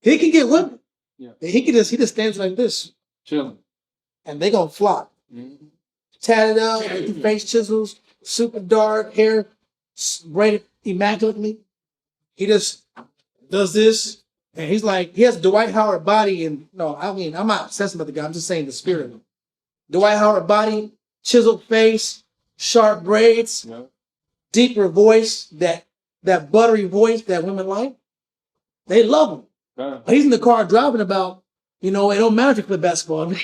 he can get women. Yeah. He just stands like this, Chilling. and they gonna flock. Mm-hmm. Tatted up, face chisels, super dark hair, braided immaculately. He just does this, and he's like, he has Dwight Howard body, and I'm not obsessed about the guy. I'm just saying the spirit. Dwight Howard body, chiseled face, sharp braids, deeper voice, that buttery voice that women like. They love him. He's in the car driving about You know, it don't matter if you play basketball. I mean,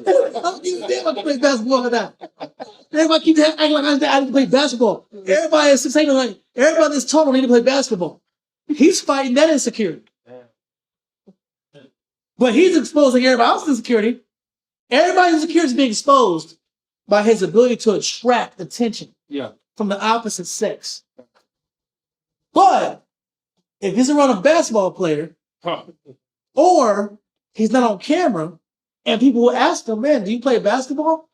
everybody play basketball or not. Everybody keeps acting like I need to play basketball. Everybody is saying like everybody that's total need to play basketball. He's fighting that insecurity. But he's exposing everybody else's insecurity. Everybody's insecurity is being exposed by his ability to attract attention from the opposite sex. But if he's around a basketball player, or he's not on camera, and people will ask him, man, do you play basketball?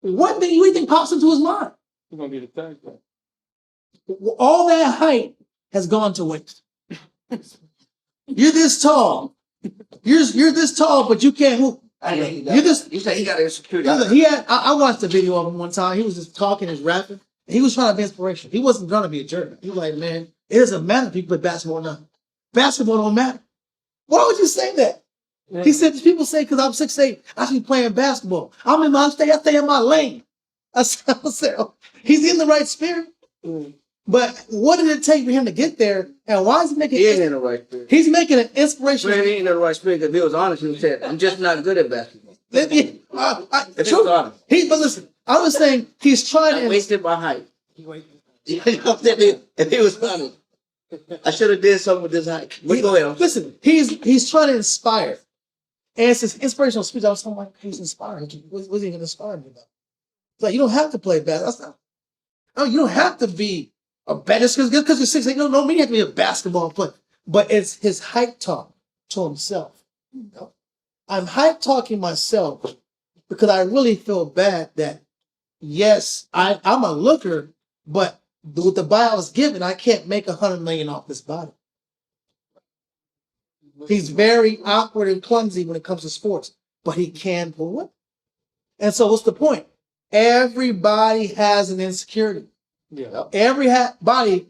What do you think pops into his mind? You're gonna get attacked. All that height has gone to waste. You're this tall. You're this tall, but you can't hoop. You say he got insecurity. I watched a video of him one time. He was just talking and rapping. And he was trying to be inspiration. He wasn't trying to be a jerk. He was like, man, it doesn't matter if you play basketball or not. Basketball don't matter. Why would you say that? Yeah. He said, people say because I'm 6'8", I should be playing basketball. I stay in my lane. I said, he's in the right spirit. But what did it take for him to get there? And why is he making? He ain't in the right spirit. He's making an inspiration. He ain't in the right spirit. If he was honest, he would say, "I'm just not good at basketball." If he was honest. But listen, I was saying he's trying to wasted my height. If he was honest, I should have did something with this height. But go ahead. Listen, he's trying to inspire, and it's this inspirational speech. I was talking like he's inspiring. What's he going to inspire me about? It's like you don't have to play basketball. You don't have to be a better because you're 6'8". No, mean you have to be a basketball player. But it's his hype talk to himself. You know? I'm hype talking myself because I really feel bad that yes, I'm a looker, but with the buy I was given, I can't make $100 million off this body. He's very awkward and clumsy when it comes to sports, but he can pull it. And so what's the point? Everybody has an insecurity. Yeah. Every body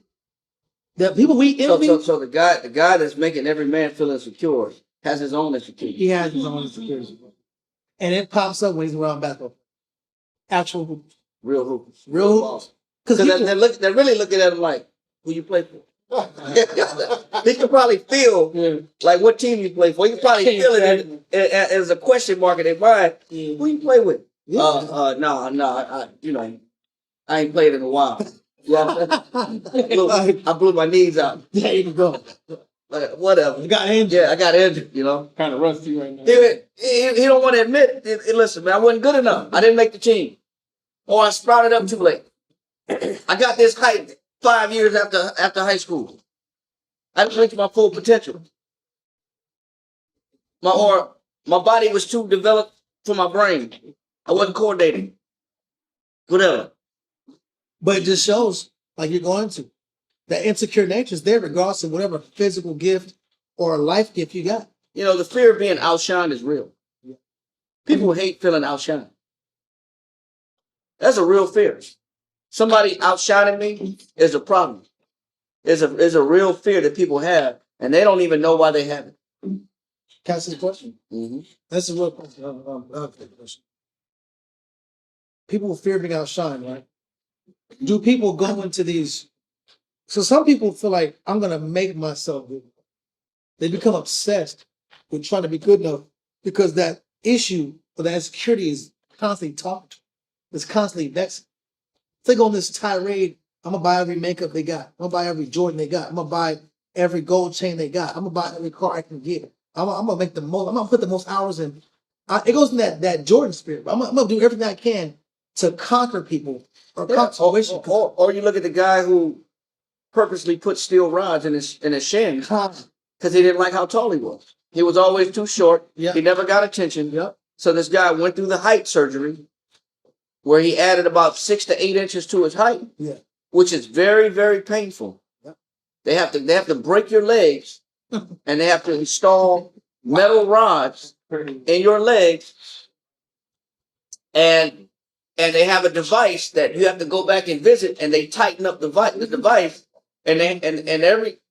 that people we envy. So the guy that's making every man feel insecure has his own insecurity. He has his own insecurity. And it pops up when he's around basketball. Actual hoopers. Real hoopers. Real hoopers. Because they're really looking at him like, who you play for? They can probably feel like what team you play for. You can probably feel it as a question mark in their mind. Who you play with? I ain't played in a while. I blew my knees out. There you go. Whatever. You got injured. Yeah, I got injured, Kind of rusty right now. He don't want to admit it. Listen, man, I wasn't good enough. I didn't make the team. Or I sprouted up too late. I got this height 5 years after high school. I didn't reach my full potential. My body was too developed for my brain. I wasn't coordinating. Whatever. But it just shows, like you're going to, that insecure nature is there regardless of whatever physical gift or life gift you got. The fear of being outshined is real. People hate feeling outshined. That's a real fear. Somebody outshining me is a problem. It's a real fear that people have, and they don't even know why they have it. Can I ask this question? Mm-hmm. That's a real question. People fear being outshined, right? Do people go into these? So some people feel like I'm going to make myself good. They become obsessed with trying to be good enough because that issue or that insecurity is constantly talked to. It's constantly vexing. They go on this tirade. I'm going to buy every makeup they got. I'm going to buy every Jordan they got. I'm going to buy every gold chain they got. I'm going to buy every car I can get. I'm going to make the most. I'm going to put the most hours in. It goes in that Jordan spirit. I'm going to do everything I can to conquer people or or you look at the guy who purposely put steel rods in his shins because he didn't like how tall he was. He was always too short. Yep. He never got attention. Yep. So this guy went through the height surgery where he added about 6 to 8 inches to his height, which is very, very painful. Yep. They have to break your legs and they have to install metal rods in your legs and they have a device that you have to go back and visit, and they tighten up the device, and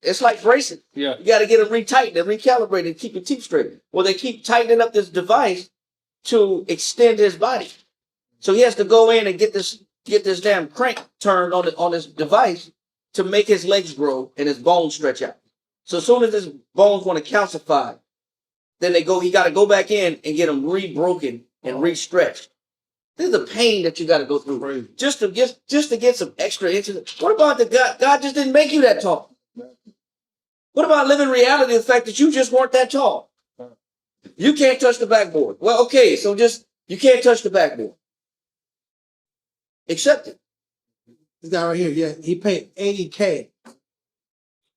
it's like bracing. Yeah, you got to get it retightened and recalibrated and keep your teeth straight. Well, they keep tightening up this device to extend his body, so he has to go in and get this damn crank turned on this device to make his legs grow and his bones stretch out. So as soon as his bones want to calcify, Then he got to go back in and get them re-broken and re-stretched. This is the pain that you got to go through just to get some extra inches. What about God just didn't make you that tall? What about living reality, the fact that you just weren't that tall? You can't touch the backboard. Well, okay, so you can't touch the backboard. Accept it. This guy right here, yeah, he paid $80K.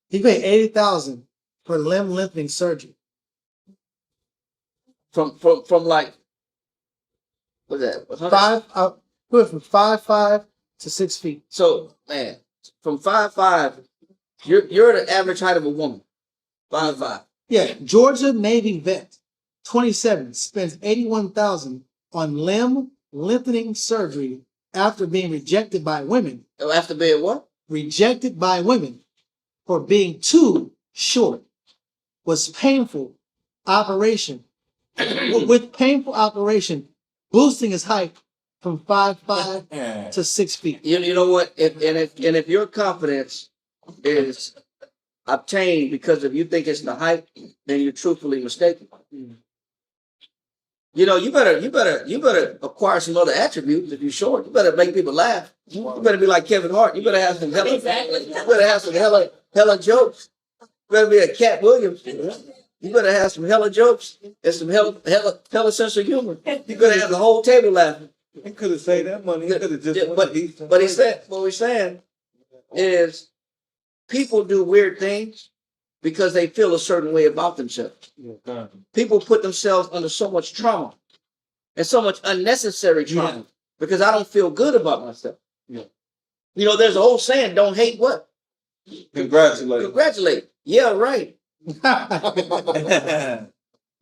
He paid $80,000 for limb lengthening surgery. From like, what's that? 5'5" from 5'5" to 6 feet. So, man, from 5'5", you're the average height of a woman. 5'5". Yeah, Georgia Navy vet, 27, spends $81,000 on limb lengthening surgery after being rejected by women. After being what? Rejected by women for being too short. Was painful operation. With painful operation, boosting his height from 5'5" to 6 feet. You know what? If your confidence is obtained because if you think it's the height, then you're truthfully mistaken. You know, you better acquire some other attributes if you're short. You better make people laugh. You better be like Kevin Hart. You better have some hella, hella jokes. You better be a Cat Williams. You better have some hella jokes and some hella sense of humor. You better have the whole table laughing. He could have saved that money. He could have just. Yeah, but he said, what we're saying is people do weird things because they feel a certain way about themselves. People put themselves under so much trauma and so much unnecessary trauma because I don't feel good about myself. You know, there's an old saying, don't hate what? Congratulate. Congratulate. Yeah, right. You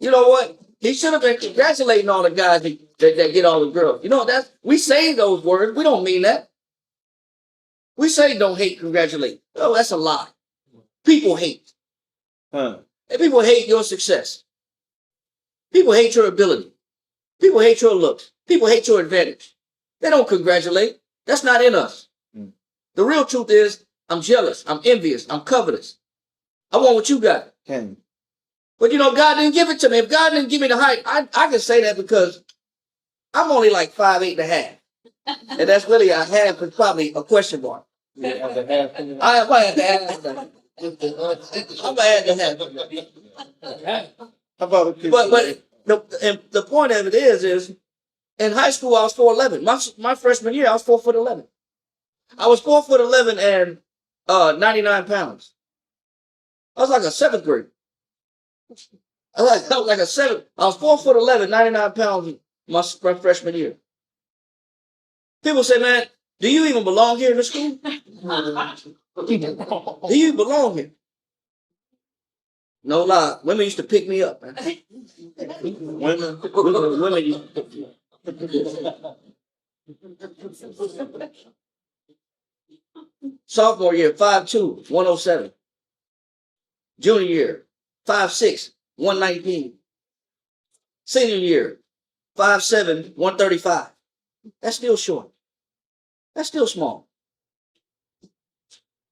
know what? He should have been congratulating all the guys that get all the girls. You know, we say those words. We don't mean that. We say don't hate, congratulate. Oh, that's a lie. People hate. And people hate your success. People hate your ability. People hate your looks. People hate your advantage. They don't congratulate. That's not in us. The real truth is, I'm jealous. I'm envious. I'm covetous. I want what you got. But you know, God didn't give it to me. If God didn't give me the height, I can say that because I'm only like 5'8.5". And that's really a half is probably a question mark. I might have to have that. I might have to have. How about the point of it is in high school I was 4'11". My freshman year I was 4'11". I was 4'11" and 99 pounds. I was like a seventh grade. I was like a seventh. I was 4'11", 99 pounds my freshman year. People say, man, do you even belong here in the school? Do you belong here? No lie. Women used to pick me up, man. Women used to pick me up. Sophomore year, 5'2", 107. Junior year, 5'6", 119. Senior year, 5'7", 135. That's still short. That's still small.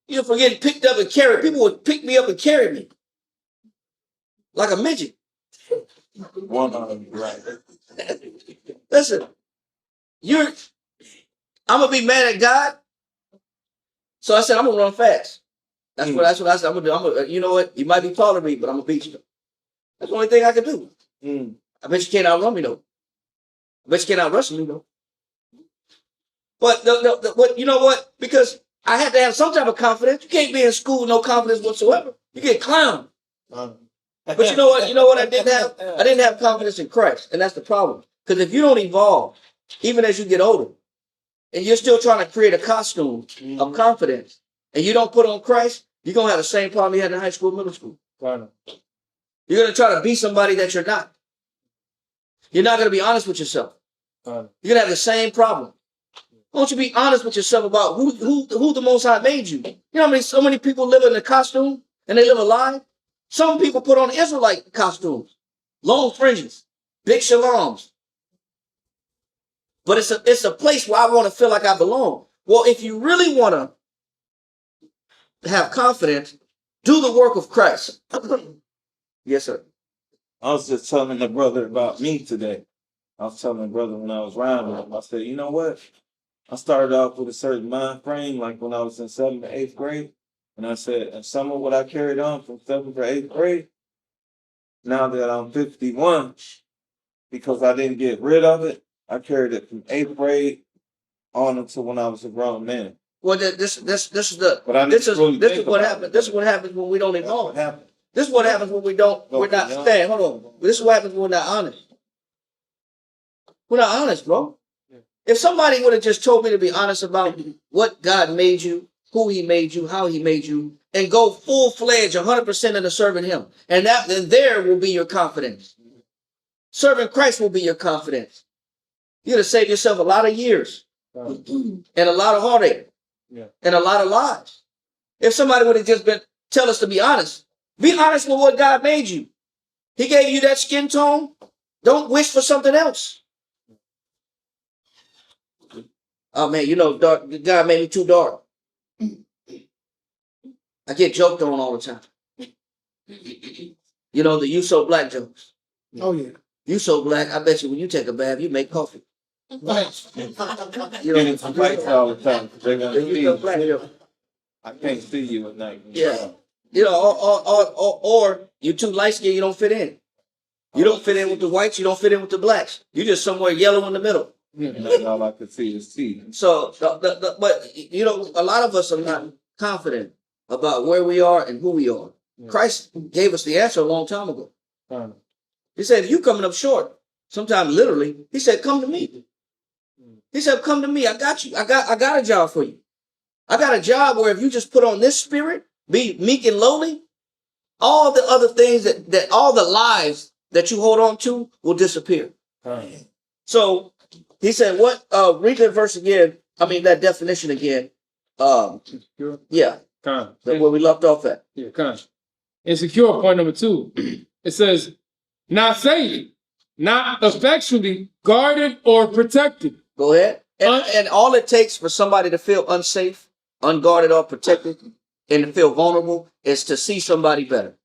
You know, getting picked up and carried. People would pick me up and carry me like a midget. Right. Listen, I'm gonna be mad at God. So I said, I'm gonna run fast. That's what I said. I'm gonna do. You know what? You might be taller than me, but I'm gonna beat you. That's the only thing I can do. I bet you can't outrun me though. I bet you can't outrun me though. But you know what? Because I had to have some type of confidence. You can't be in school with no confidence whatsoever. You get clowned. But you know what? You know what I didn't have? I didn't have confidence in Christ, and that's the problem. Because if you don't evolve, even as you get older, and you're still trying to create a costume of confidence, and you don't put on Christ, you're gonna have the same problem you had in high school, middle school. You're gonna try to be somebody that you're not. You're not gonna be honest with yourself. You're gonna have the same problem. Why don't you be honest with yourself about who the Most High made you? You know how so many people live in a costume and they live a lie? Some people put on Israelite costumes, long fringes, big shalams. But it's a place where I want to feel like I belong. Well, if you really want to have confidence, do the work of Christ. Yes, sir. I was just telling the brother about me today. I was telling the brother when I was around him, I said, you know what? I started off with a certain mind frame, like when I was in 7th or 8th grade. And I said, and some of what I carried on from 7th or 8th grade, now that I'm 51, because I didn't get rid of it, I carried it from 8th grade on until when I was a grown man. Well, this is the But I this is really this think is what about happens. it. This is what happens when we don't That's evolve. what happened. This is what happens when we don't. Go We're not. beyond. Stand. Hold on. This is what happens when we're not honest. We're not honest, bro. If somebody would have just told me to be honest about what God made you, who He made you, how He made you, and go full-fledged, 100% into serving Him, and then there will be your confidence. Serving Christ will be your confidence. You're gonna save yourself a lot of years and a lot of heartache and a lot of lies. If somebody would have just tell us to be honest with what God made you. He gave you that skin tone. Don't wish for something else. Oh man, dark. God made me too dark. I get joked on all the time. The "you so black" jokes. Oh yeah. You so black, I bet you when you take a bath, you make coffee. Get in some fights all the time. They're gonna The "you see so you. black" I can't see you at night. Yeah. Or you're too light skinned, you don't fit in. You don't fit in with the whites, you don't fit in with the blacks. You're just somewhere yellow in the middle. And all I could see is teeth. So, but a lot of us are not confident about where we are and who we are. Christ gave us the answer a long time ago. He said, if you coming up short, sometimes literally, he said, come to me. He said, come to me. I got you. I got a job for you. I got a job where if you just put on this spirit, be meek and lowly, all the other things that all the lies that you hold on to will disappear. So he said, what, read that verse again. I mean, that definition again. Yeah. Where we left off at. Yeah, Insecure, point number 2. It says, not safe, not effectually guarded or protected. Go ahead. And all it takes for somebody to feel unsafe, unguarded, or protected, and to feel vulnerable is to see somebody better.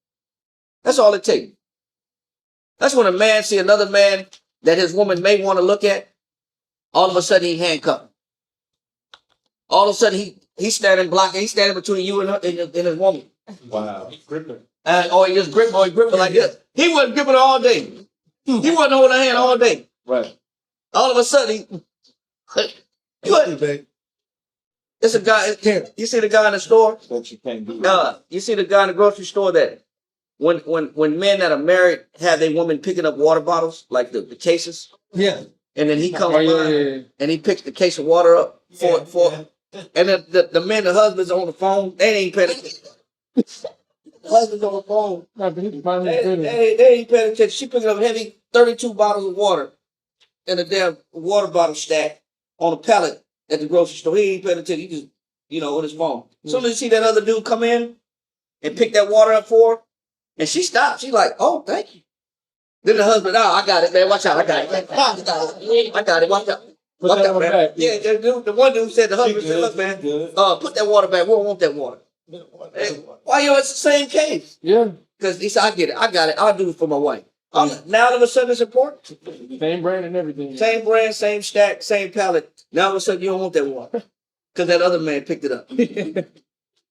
That's all it takes. That's when a man see another man that his woman may want to look at. All of a sudden he handcuffed. All of a sudden he's standing blocking. He's standing between you and his woman. Wow. Or he just grip her like this. He wasn't gripping her all day. He wasn't holding her hand all day. Right. All of a sudden it's a guy. You see the guy in the store? But you can't do that. You see the guy in the grocery store that when men that are married have their woman picking up water bottles, like the cases. Yeah. And then he comes by and he picks the case of water up for and then the men, the husbands on the phone, they ain't paying attention. The husband's on the phone. They ain't paying attention. She picking up heavy 32 bottles of water in a damn water bottle stack on a pallet at the grocery store. He ain't paying attention. He just, on his phone. As soon as you see that other dude come in and pick that water up for her, and she stops. She's like, oh, thank you. Then the husband, I got it, man. Watch out. I got it. I got it. Watch out. Watch out, man. Yeah, the one dude said, the husband said, look, man, put that water back. We don't want that water. Hey, why it's the same case? Yeah. Because he said, I get it. I got it. I'll do it for my wife. Now all of a sudden it's important. Same brand and everything. Same brand, same stack, same pallet. Now all of a sudden you don't want that water. Because that other man picked it up.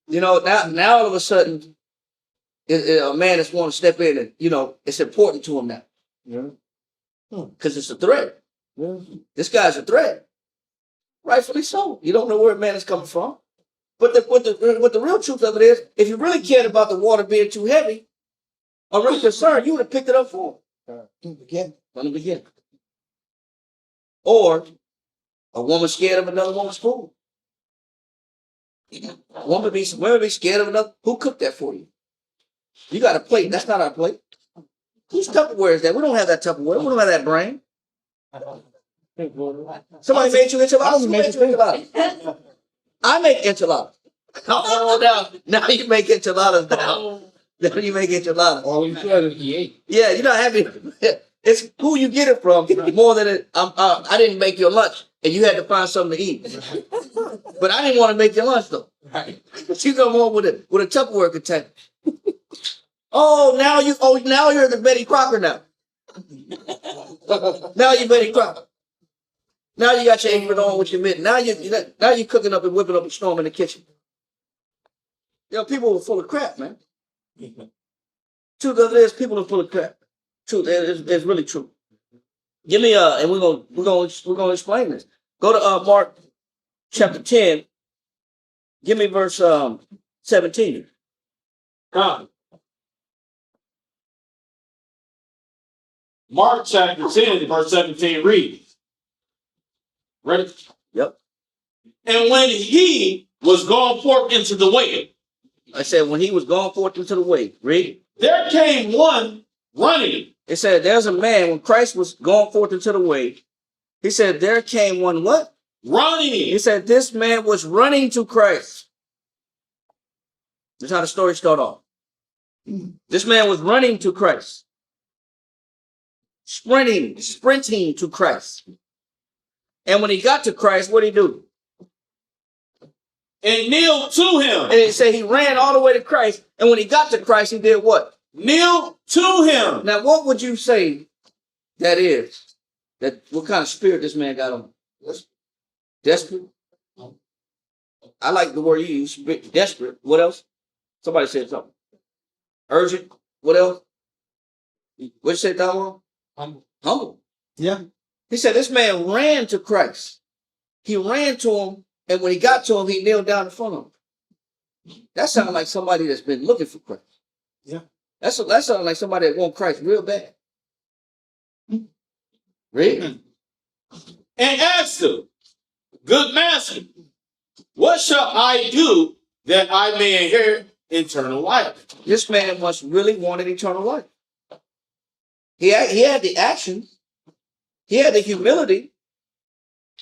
Now all of a sudden, a man is wanting to step in and, it's important to him now. Yeah. Because it's a threat. Yeah. This guy's a threat. Rightfully so. You don't know where a man is coming from. But what the real truth of it is, if you really cared about the water being too heavy, or really concerned, you would have picked it up for him. From the beginning. Or a woman scared of another woman's food. Women be scared of another. Who cooked that for you? You got a plate. That's not our plate. Whose Tupperware is that? We don't have that Tupperware. We don't have that brand. Somebody made you enchiladas. Who made you enchiladas? I make enchiladas. Oh, now you make enchiladas now. Now you make enchiladas. All you said is he ate. Yeah, you're not happy. It's who you get it from more than it. I didn't make your lunch, and you had to find something to eat. But I didn't want to make your lunch though. Right. But you come home with a Tupperware container. now you're the Betty Crocker now. Now you're Betty Crocker. Now you got your apron on with your mitten. Now you're cooking up and whipping up a storm in the kitchen. People are full of crap, man. Truth of it is, people are full of crap. Truth, it's really true. Give me and we're gonna explain this. Go to Mark chapter 10. Give me verse 17. Mark chapter 10, verse 17 reads. Ready? Yep. And when he was gone forth into the way, I said when he was gone forth into the way. Read. there came one running. It said there's a man when Christ was gone forth into the way. He said there came one what? Running. He said this man was running to Christ. That's how the story started off. This man was running to Christ. Sprinting to Christ. And when he got to Christ, what did he do? And kneeled to him. And it said he ran all the way to Christ. And when he got to Christ, he did what? Kneel to him. Now, what would you say that is? What kind of spirit this man got on? Desperate? I like the word you use, desperate. What else? Somebody said something. Urgent. What else? What you said that one? Humble. Yeah. He said this man ran to Christ. He ran to him, and when he got to him, he kneeled down in front of him. That sounded like somebody that's been looking for Christ. Yeah. That sounded like somebody that want Christ real bad. Read. And asked him, good master, what shall I do that I may inherit eternal life? This man must really wanted eternal life. He had the action. He had the humility.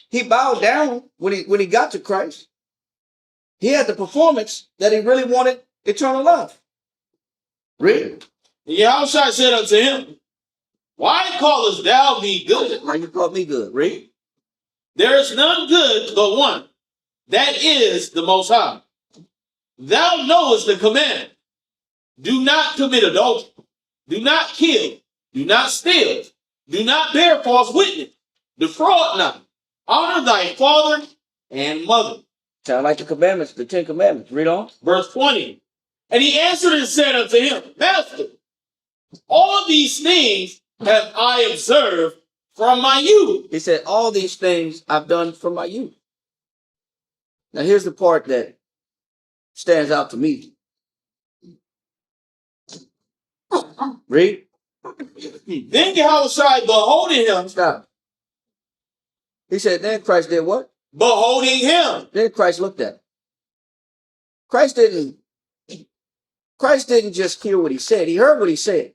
He bowed down when he got to Christ. He had the performance that he really wanted eternal life. Read. Yahushua said unto him, why callest thou me good? Why you call me good? Read. There is none good but one, that is the Most High. Thou knowest the commandment. Do not commit adultery. Do not kill. Do not steal. Do not bear false witness. Defraud not. Honor thy father and mother. Sound like the commandments, the 10 commandments. Read on. Verse 20. And he answered and said unto him, Master, all these things have I observed from my youth. He said, all these things I've done from my youth. Now here's the part that stands out to me. Read. Then Yahushua beholding him. Stop. He said, then Christ did what? Beholding him. Then Christ looked at him. Christ didn't just hear what he said. He heard what he said.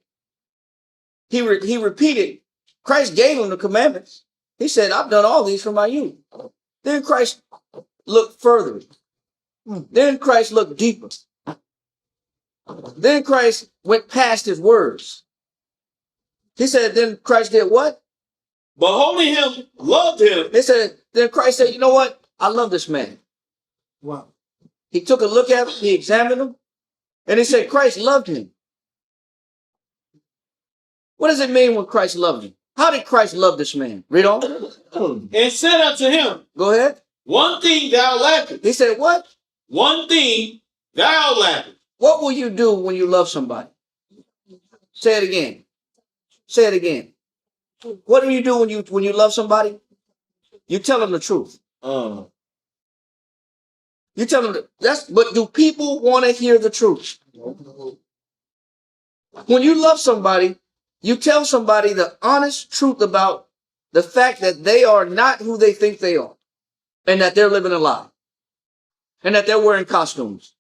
He repeated. Christ gave him the commandments. He said, I've done all these from my youth. Then Christ looked further. Then Christ looked deeper. Then Christ went past his words. He said, then Christ did what? Beholding him, loved him. He said, then Christ said, you know what? I love this man. Wow. He took a look at him, he examined him, and he said, Christ loved him. What does it mean when Christ loved him? How did Christ love this man? Read on. And said unto him, Go ahead. one thing thou lackest. He said, what? One thing thou lackest. What will you do when you love somebody? Say it again. Say it again. What do you do when you love somebody? You tell them the truth. You tell them but do people want to hear the truth? When you love somebody, you tell somebody the honest truth about the fact that they are not who they think they are, and that they're living a lie, and that they're wearing costumes,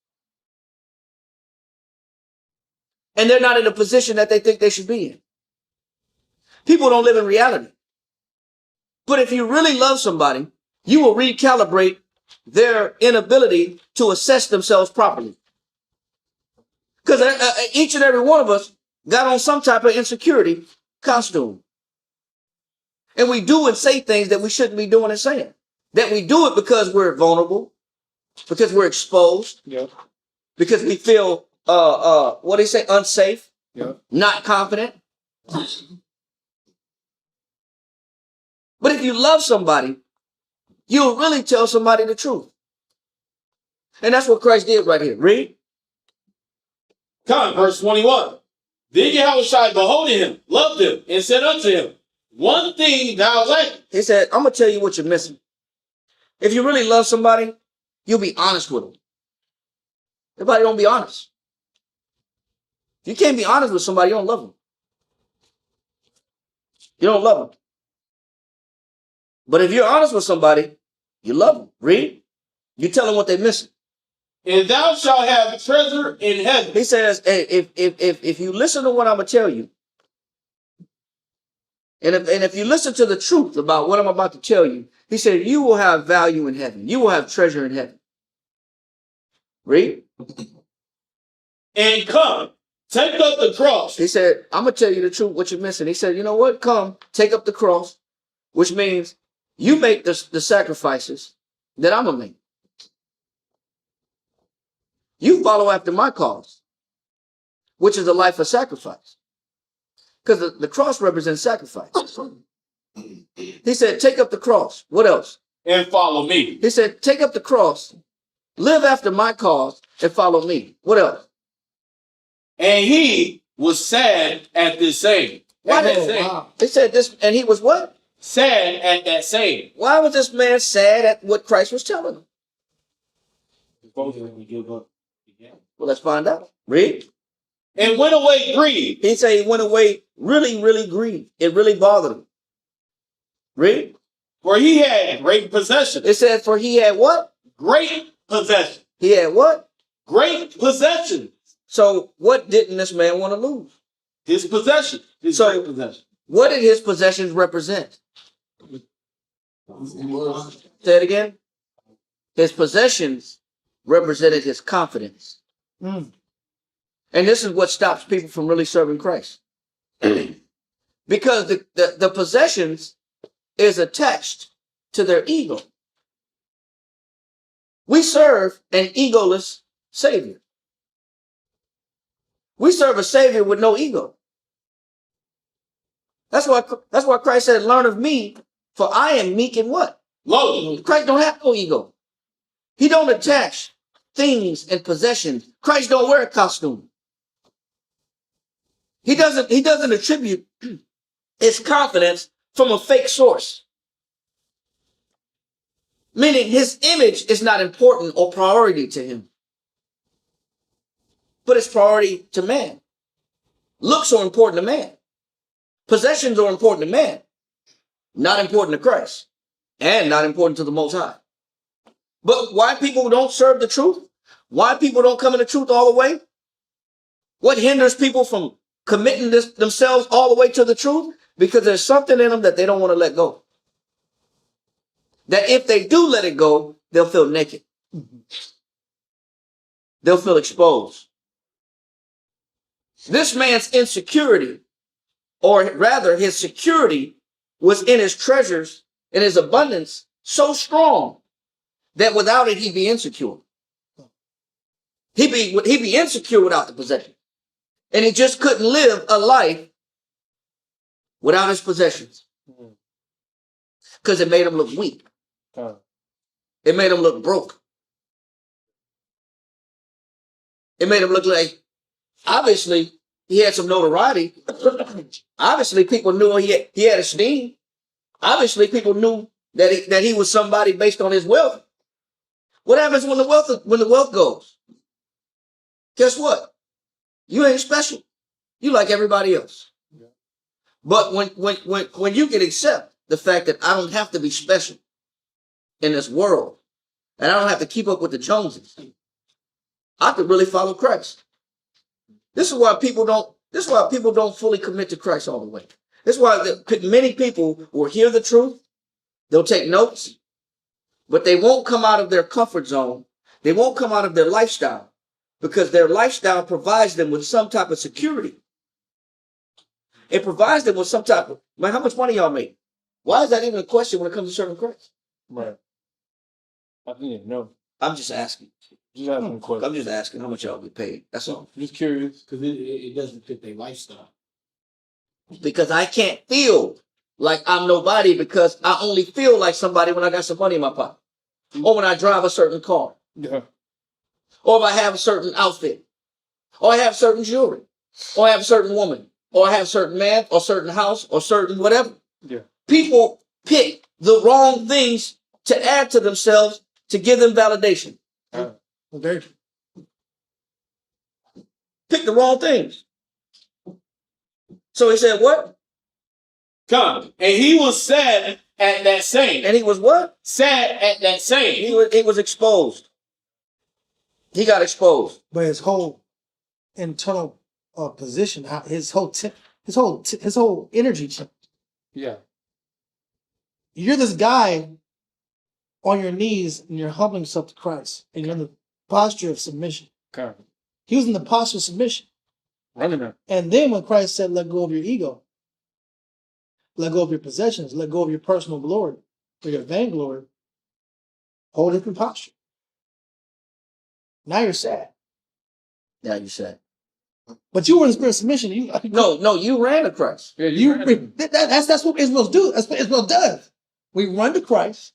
and they're not in a position that they think they should be in. People don't live in reality. But if you really love somebody, you will recalibrate their inability to assess themselves properly. Because each and every one of us got on some type of insecurity costume. And we do and say things that we shouldn't be doing and saying. That we do it because we're vulnerable, because we're exposed, because we feel what do you say? Unsafe, Yeah. not confident. But if you love somebody, you'll really tell somebody the truth. And that's what Christ did right here. Read. Come, verse 21. Then Yahushua beholding him, loved him, and said unto him, one thing thou lackest. He said, I'm going to tell you what you're missing. If you really love somebody, you'll be honest with them. Everybody don't be honest. If you can't be honest with somebody, you don't love them. You don't love them. But if you're honest with somebody, you love them. Read. You tell them what they're missing. And thou shalt have treasure in heaven. He says, hey, if you listen to what I'm going to tell you, and if you listen to the truth about what I'm about to tell you, he said, you will have value in heaven. You will have treasure in heaven. Read. And come, take up the cross. He said, I'm going to tell you the truth, what you're missing. He said, you know what? Come, take up the cross, which means you make the sacrifices that I'm going to make. You follow after my cause, which is a life of sacrifice. Because the cross represents sacrifice. He said, take up the cross. What else? And follow me. He said, take up the cross, live after my cause, and follow me. What else? And he was sad at this saying. Why At that did- saying. Wow. He said this, and he was what? Sad at that saying. Why was this man sad at what Christ was telling him? Supposedly we give up. Well, let's find out. Read. And went away grieved. He said he went away really, really grieved. It really bothered him. Read. For he had great possession. It said, for he had what? Great possession. He had what? Great possession. So what didn't this man want to lose? His possession. His So- great possession. What did his possessions represent? Say it again. His possessions represented his confidence. Mm. And this is what stops people from really serving Christ. Because the possessions is attached to their ego. We serve an egoless Savior. We serve a Savior with no ego. That's why Christ said, learn of me, for I am meek and what? Lowly. Christ don't have no ego. He don't attach things and possessions. Christ don't wear a costume. He doesn't attribute his confidence from a fake source. Meaning his image is not important or priority to him. But it's priority to man. Looks are important to man. Possessions are important to man. Not important to Christ. And not important to the Most High. But why people don't serve the truth? Why people don't come in the truth all the way? What hinders people from committing themselves all the way to the truth? Because there's something in them that they don't want to let go. That if they do let it go, they'll feel naked. They'll feel exposed. This man's insecurity, or rather his security, was in his treasures and his abundance so strong that without it, he'd be insecure. He'd be insecure without the possession. And he just couldn't live a life without his possessions. Because it made him look weak. It made him look broke. It made him look like, obviously, he had some notoriety. Obviously, people knew he had esteem. Obviously, people knew that he was somebody based on his wealth. What happens when the wealth goes? Guess what? You ain't special. You like everybody else. Yeah. But when you can accept the fact that I don't have to be special in this world, and I don't have to keep up with the Joneses, I could really follow Christ. This is why people don't fully commit to Christ all the way. This is why many people will hear the truth, they'll take notes, but they won't come out of their comfort zone. They won't come out of their lifestyle because their lifestyle provides them with some type of security. It provides them with some type of, man, how much money y'all make? Why is that even a question when it comes to serving Christ? Right. I didn't know. I'm just asking. Just asking a question. I'm just asking how much y'all get paid. That's all. Just curious. Because it doesn't fit their lifestyle. Because I can't feel like I'm nobody because I only feel like somebody when I got some money in my pocket. Or when I drive a certain car. Yeah. Or if I have a certain outfit. Or I have certain jewelry. Or I have a certain woman. Or I have certain man. Or certain house. Or certain whatever. Yeah. People pick the wrong things to add to themselves to give them validation. Okay. Pick the wrong things. So he said what? Come. And he was sad at that saying. And he was what? Sad at that saying. He was exposed. He got exposed. But his whole internal position, his whole energy change. Yeah. You're this guy on your knees and you're humbling yourself to Christ and you're in the posture of submission. Okay. He was in the posture of submission. Running that. And then when Christ said, let go of your ego, let go of your possessions, let go of your personal glory or your vainglory, whole different posture. Now you're sad. Now you said. But you were in the spirit of submission. No, you ran to Christ. Yeah, That's what Israel do. That's what Israel does. We run to Christ.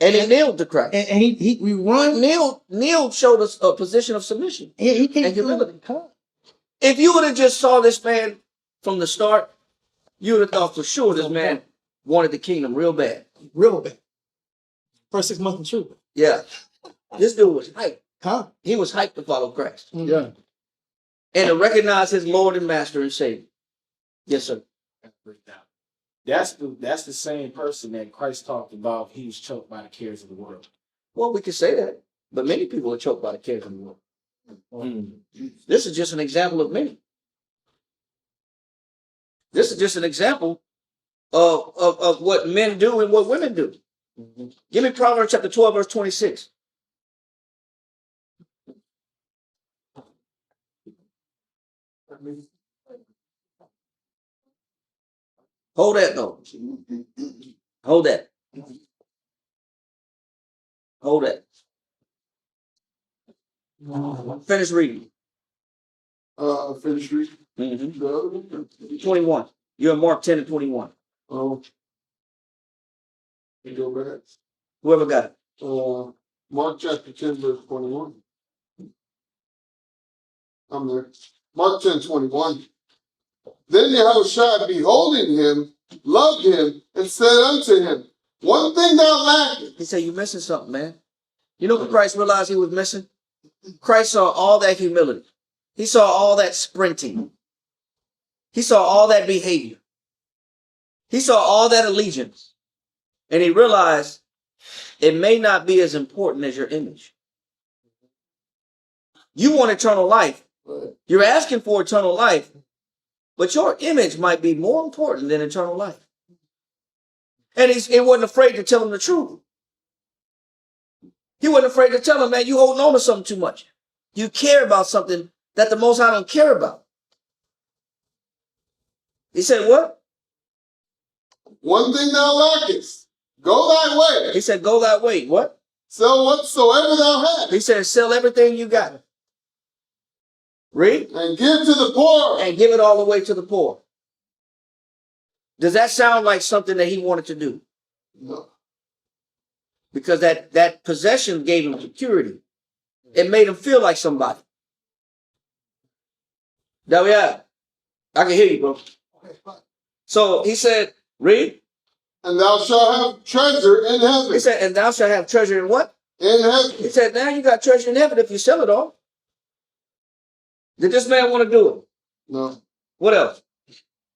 And he kneeled to Christ. And we run. Neil showed us a position of submission. He can't and humility. Come. If you would have just saw this man from the start, you would have thought for sure this man wanted the kingdom real bad. Real bad. First 6 months in truth. Yeah. This dude was hyped. Huh? He was hyped to follow Christ. Yeah. And to recognize his Lord and Master and Savior. Yes, sir. That's the same person that Christ talked about. He was choked by the cares of the world. Well, we could say that. But many people are choked by the cares of the world. This is just an example of many. This is just an example of what men do and what women do. Give me Proverbs chapter 12, verse 26. Hold that though. Hold that. Hold that. Finish reading. Finish reading. Mm-hmm. The other one? 21. You're in Mark 10 and 21. You go back. Whoever got it. Mark chapter 10, verse 21. I'm there. Mark 10, 21. Then Yahushua, beholding him, loved him, and said unto him, one thing thou lackest. He said, you're missing something, man. You know what Christ realized he was missing? Christ saw all that humility. He saw all that sprinting. He saw all that behavior. He saw all that allegiance. And he realized it may not be as important as your image. You want eternal life. You're asking for eternal life, but your image might be more important than eternal life. And he wasn't afraid to tell him the truth. He wasn't afraid to tell him, man, you holding on to something too much. You care about something that the Most High don't care about. He said, what? One thing thou lackest. Go thy way. He said, go that way. What? Sell whatsoever thou hast. He said, sell everything you got. Read. And give to the poor. And give it all away to the poor. Does that sound like something that he wanted to do? No. Because that possession gave him security. It made him feel like somebody. Now, yeah, I can hear you, bro. So he said, read. And thou shalt have treasure in heaven. He said, and thou shalt have treasure in what? In heaven. He said, now you got treasure in heaven if you sell it all. Did this man want to do it? No. What else?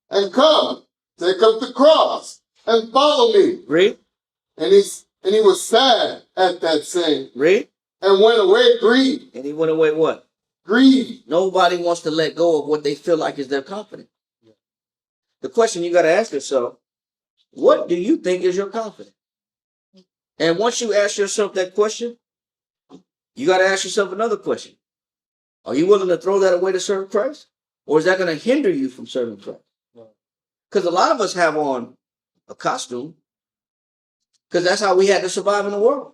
And come, take up the cross, and follow me. Read. And he was sad at that saying. Read. And went away grieved. And he went away what? Grieved. Nobody wants to let go of what they feel like is their confidence. The question you got to ask yourself, what do you think is your confidence? And once you ask yourself that question, you got to ask yourself another question. Are you willing to throw that away to serve Christ? Or is that going to hinder you from serving Christ? Because a lot of us have on a costume because that's how we had to survive in the world.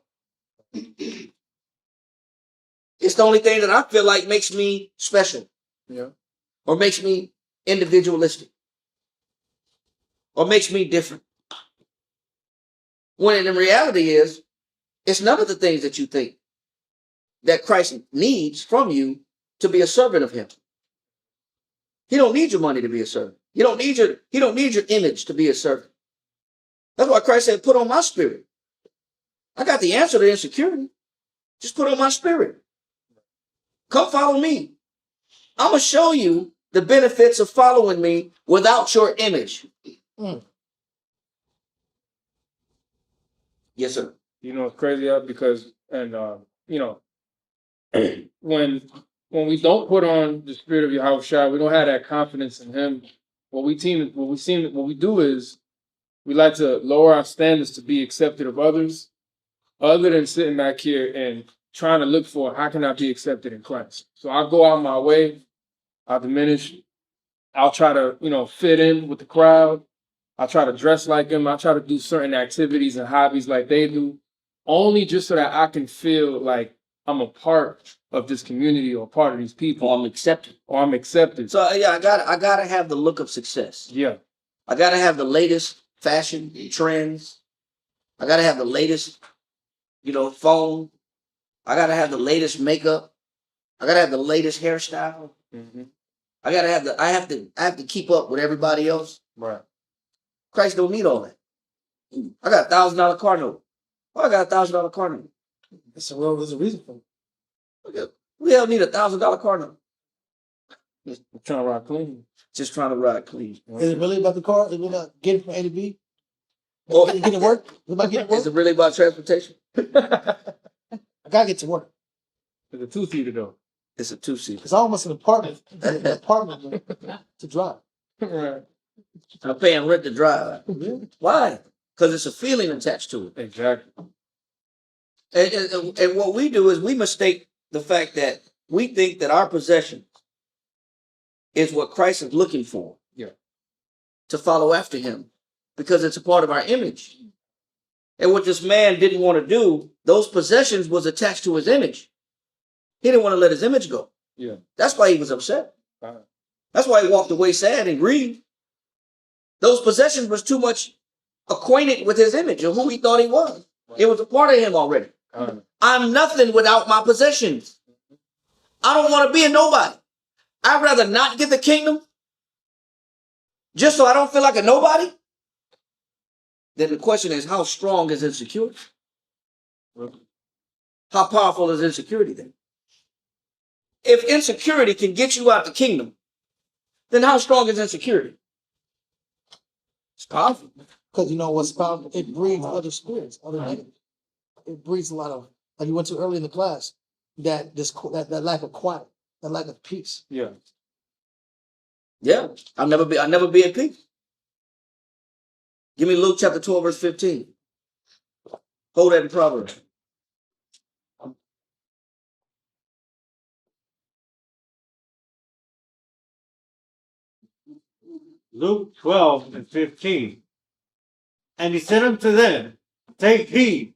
If It's the only thing that I feel like makes me special. Yeah. Or makes me individualistic. Or makes me different. When in reality is, it's none of the things that you think that Christ needs from you to be a servant of him. He don't need your money to be a servant. He don't need your image to be a servant. That's why Christ said, put on my spirit. I got the answer to insecurity. Just put on my spirit. Come follow me. I'm going to show you the benefits of following me without your image. Yes, sir. You know, it's crazy because, and you know, when we don't put on the spirit of Yahushua, we don't have that confidence in him. What we do is we like to lower our standards to be accepted of others, other than sitting back here and trying to look for how can I be accepted in Christ. So I'll go out my way, I'll diminish, I'll try to, fit in with the crowd. I'll try to dress like them. I'll try to do certain activities and hobbies like they do, only just so that I can feel like I'm a part of this community or part of these people. Or I'm accepted. So yeah, I gotta have the look of success. Yeah. I gotta have the latest fashion trends. I gotta have the latest, phone. I gotta have the latest makeup. I gotta have the latest hairstyle. Mm-hmm. I have to keep up with everybody else. Right. Christ don't need all that. I got $1,000 car note. Well, I got $1,000 car note. There's a reason for it. We don't need $1,000 car note. I'm trying to ride clean. Just trying to ride clean. Is it really about the car? Is it about getting from A to B? Or Getting to work? Is it about getting to work? is it really about transportation? I gotta get to work. It's a 2-seater though. It's a 2-seater. It's almost an apartment. An apartment to drive. Right. I'm paying rent to drive. Why? Because it's a feeling attached to it. Exactly. And what we do is we mistake the fact that we think that our possession is what Christ is looking for. Yeah. To follow after him, because it's a part of our image. And what this man didn't want to do, those possessions was attached to his image. He didn't want to let his image go. Yeah. That's why he was upset. Uh-huh. That's why he walked away sad and grieved. Those possessions was too much acquainted with his image and who he thought he was. Right. It was a part of him already. Uh-huh. I'm nothing without my possessions. I don't want to be a nobody. I'd rather not get the kingdom just so I don't feel like a nobody. Then the question is, how strong is insecurity? How powerful is insecurity then? If insecurity can get you out the kingdom, then how strong is insecurity? It's powerful. Because you know what's powerful? It breeds other spirits, other energy. It breeds a lot of, like you went to early in the class, that lack of quiet, that lack of peace. Yeah. Yeah. I'll never be at peace. Give me Luke chapter 12, verse 15. Hold that in Proverbs. Luke 12:15. And he said unto them, take heed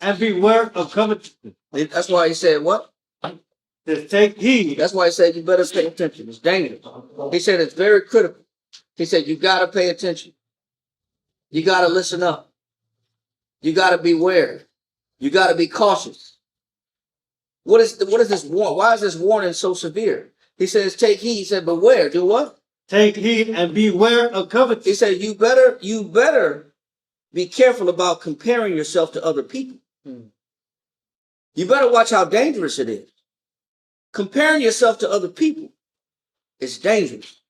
and beware of covetousness. That's why he said what? Says, take heed. That's why he said you better pay attention. It's dangerous. He said it's very critical. He said you got to pay attention. You got to listen up. You got to beware. You got to be cautious. What is this warning? Why is this warning so severe? He says take heed. He said beware. Do what? Take heed and beware of covetousness. He said you better be careful about comparing yourself to other people. You better watch how dangerous it is. Comparing yourself to other people is dangerous.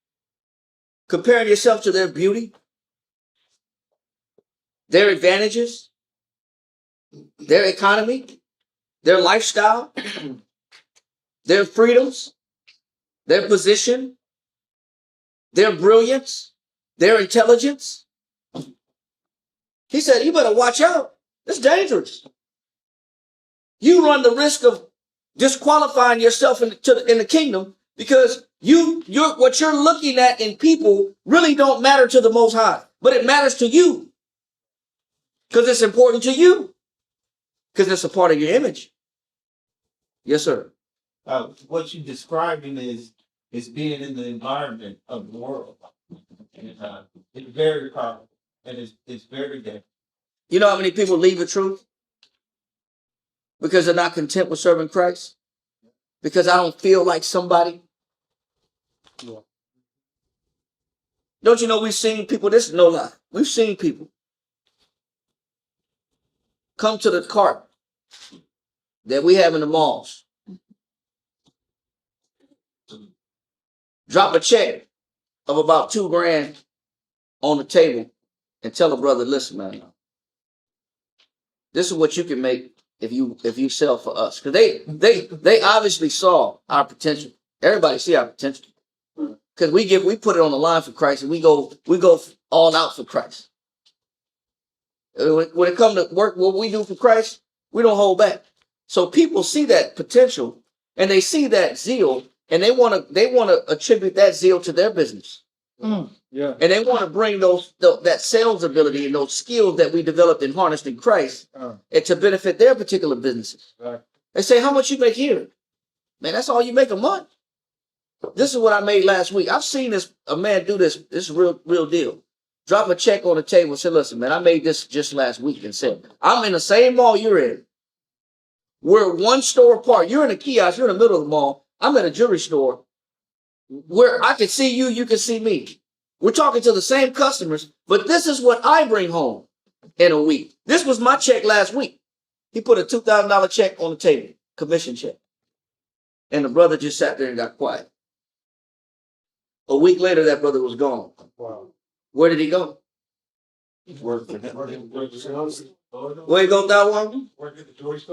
Comparing yourself to their beauty, their advantages, their economy, their lifestyle, their freedoms, their position, their brilliance, their intelligence. He said, you better watch out. It's dangerous. You run the risk of disqualifying yourself in the kingdom because what you're looking at in people really don't matter to the Most High, but it matters to you because it's important to you because it's a part of your image. Yes, sir. What you're describing is being in the environment of the world. And it's very powerful and it's very dangerous. You know how many people leave the truth? Because they're not content with serving Christ? Because I don't feel like somebody? Yeah. Don't you know we've seen people, this is no lie, we've seen people come to the cart that we have in the malls, drop a check of about $2,000 on the table and tell a brother, listen, man, this is what you can make if you sell for us. Because they obviously saw our potential. Everybody see our potential. Because we put it on the line for Christ, and we go all out for Christ. When it comes to work, what we do for Christ, we don't hold back. So people see that potential, and they see that zeal, and they want to attribute that zeal to their business. Yeah. And they want to bring that sales ability and those skills that we developed and harnessed in Christ and to benefit their particular businesses. Right. They say, how much you make here? Man, that's all you make a month. This is what I made last week. I've seen a man do this. This is real deal. Drop a check on the table and say, listen, man, I made this just last week, and said, I'm in the same mall you're in. We're one store apart. You're in a kiosk. You're in the middle of the mall. I'm at a jewelry store where I can see you. You can see me. We're talking to the same customers, but this is what I bring home in a week. This was my check last week. He put a $2,000 check on the table, commission check. And the brother just sat there and got quiet. A week later, that brother was gone. Wow. Where did he go? Work for him. Where he go, that one?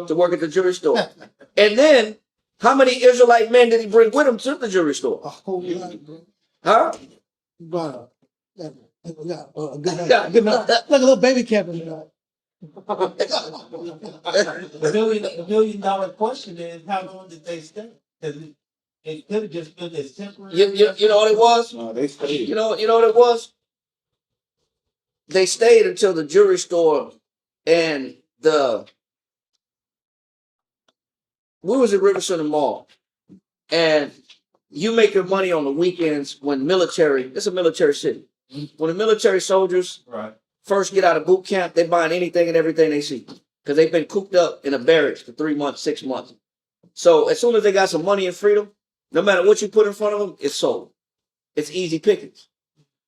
To work at the jewelry store. And then, how many Israelite men did he bring with him to the jewelry store? A whole lot, bro. Huh? Bro, a good night. Like a little baby cabin. The million dollar question is, how long did they stay? Because it could have just been this temporary. You know what it was? No, they stayed. You know what it was? They stayed until the jewelry store and we was at River Center Mall. And you make your money on the weekends when it's a military city. When the military soldiers first get out of boot camp, they buying anything and everything they see. Because they've been cooped up in a barracks for 3 months, 6 months. So as soon as they got some money and freedom, no matter what you put in front of them, it's sold. It's easy pickings.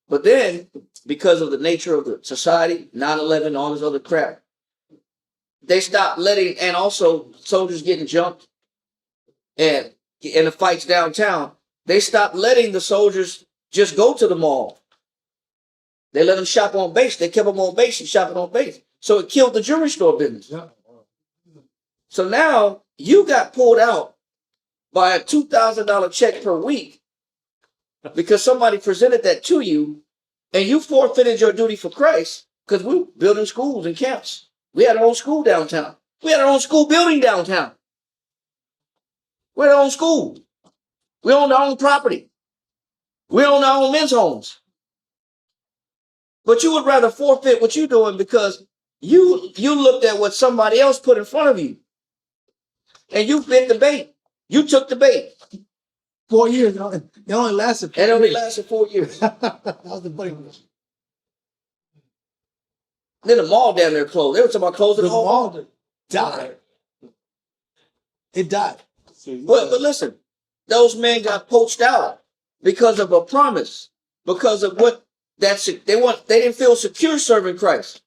But then, because of the nature of the society, 9/11, all this other crap, they stopped letting, and also soldiers getting jumped and in the fights downtown, they stopped letting the soldiers just go to the mall. They let them shop on base. They kept them on base and shopping on base. So it killed the jewelry store business. Yeah. So now you got pulled out by a $2,000 check per week because somebody presented that to you, and you forfeited your duty for Christ because we were building schools and camps. We had our own school downtown. We had our own school building downtown. We had our own school. We owned our own property. We owned our own men's homes. But you would rather forfeit what you're doing because you looked at what somebody else put in front of you. And you bit the bait. You took the bait. 4 years. It only lasted 4 And it only years. lasted 4 years. That was the funny one. Then the mall down there closed. They were talking about closing The the whole mall. mall died. It died. But listen, those men got poached out because of a promise, because of what they didn't feel secure serving Christ.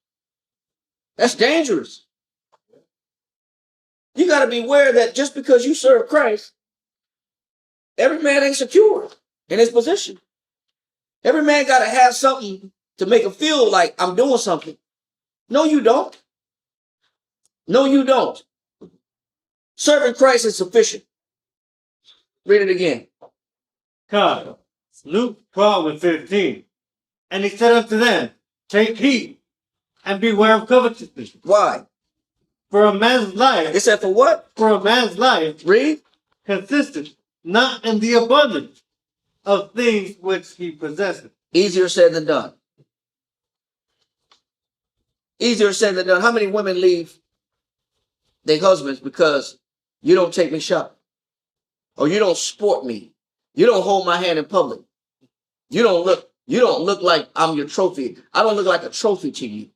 That's dangerous. You got to be aware that just because you serve Christ, every man ain't secure in his position. Every man got to have something to make him feel like I'm doing something. No, you don't. No, you don't. Serving Christ is sufficient. Read it again. God, Luke 12:15. And he said unto them, take heed and beware of covetousness. Why? For a man's life, It said for what? for a man's life Read. consisteth not in the abundance of things which he possesseth. Easier said than done. Easier said than done. How many women leave their husbands because You don't take me shopping. Or you don't sport me. You don't hold my hand in public. You don't look like I'm your trophy. I don't look like a trophy to you.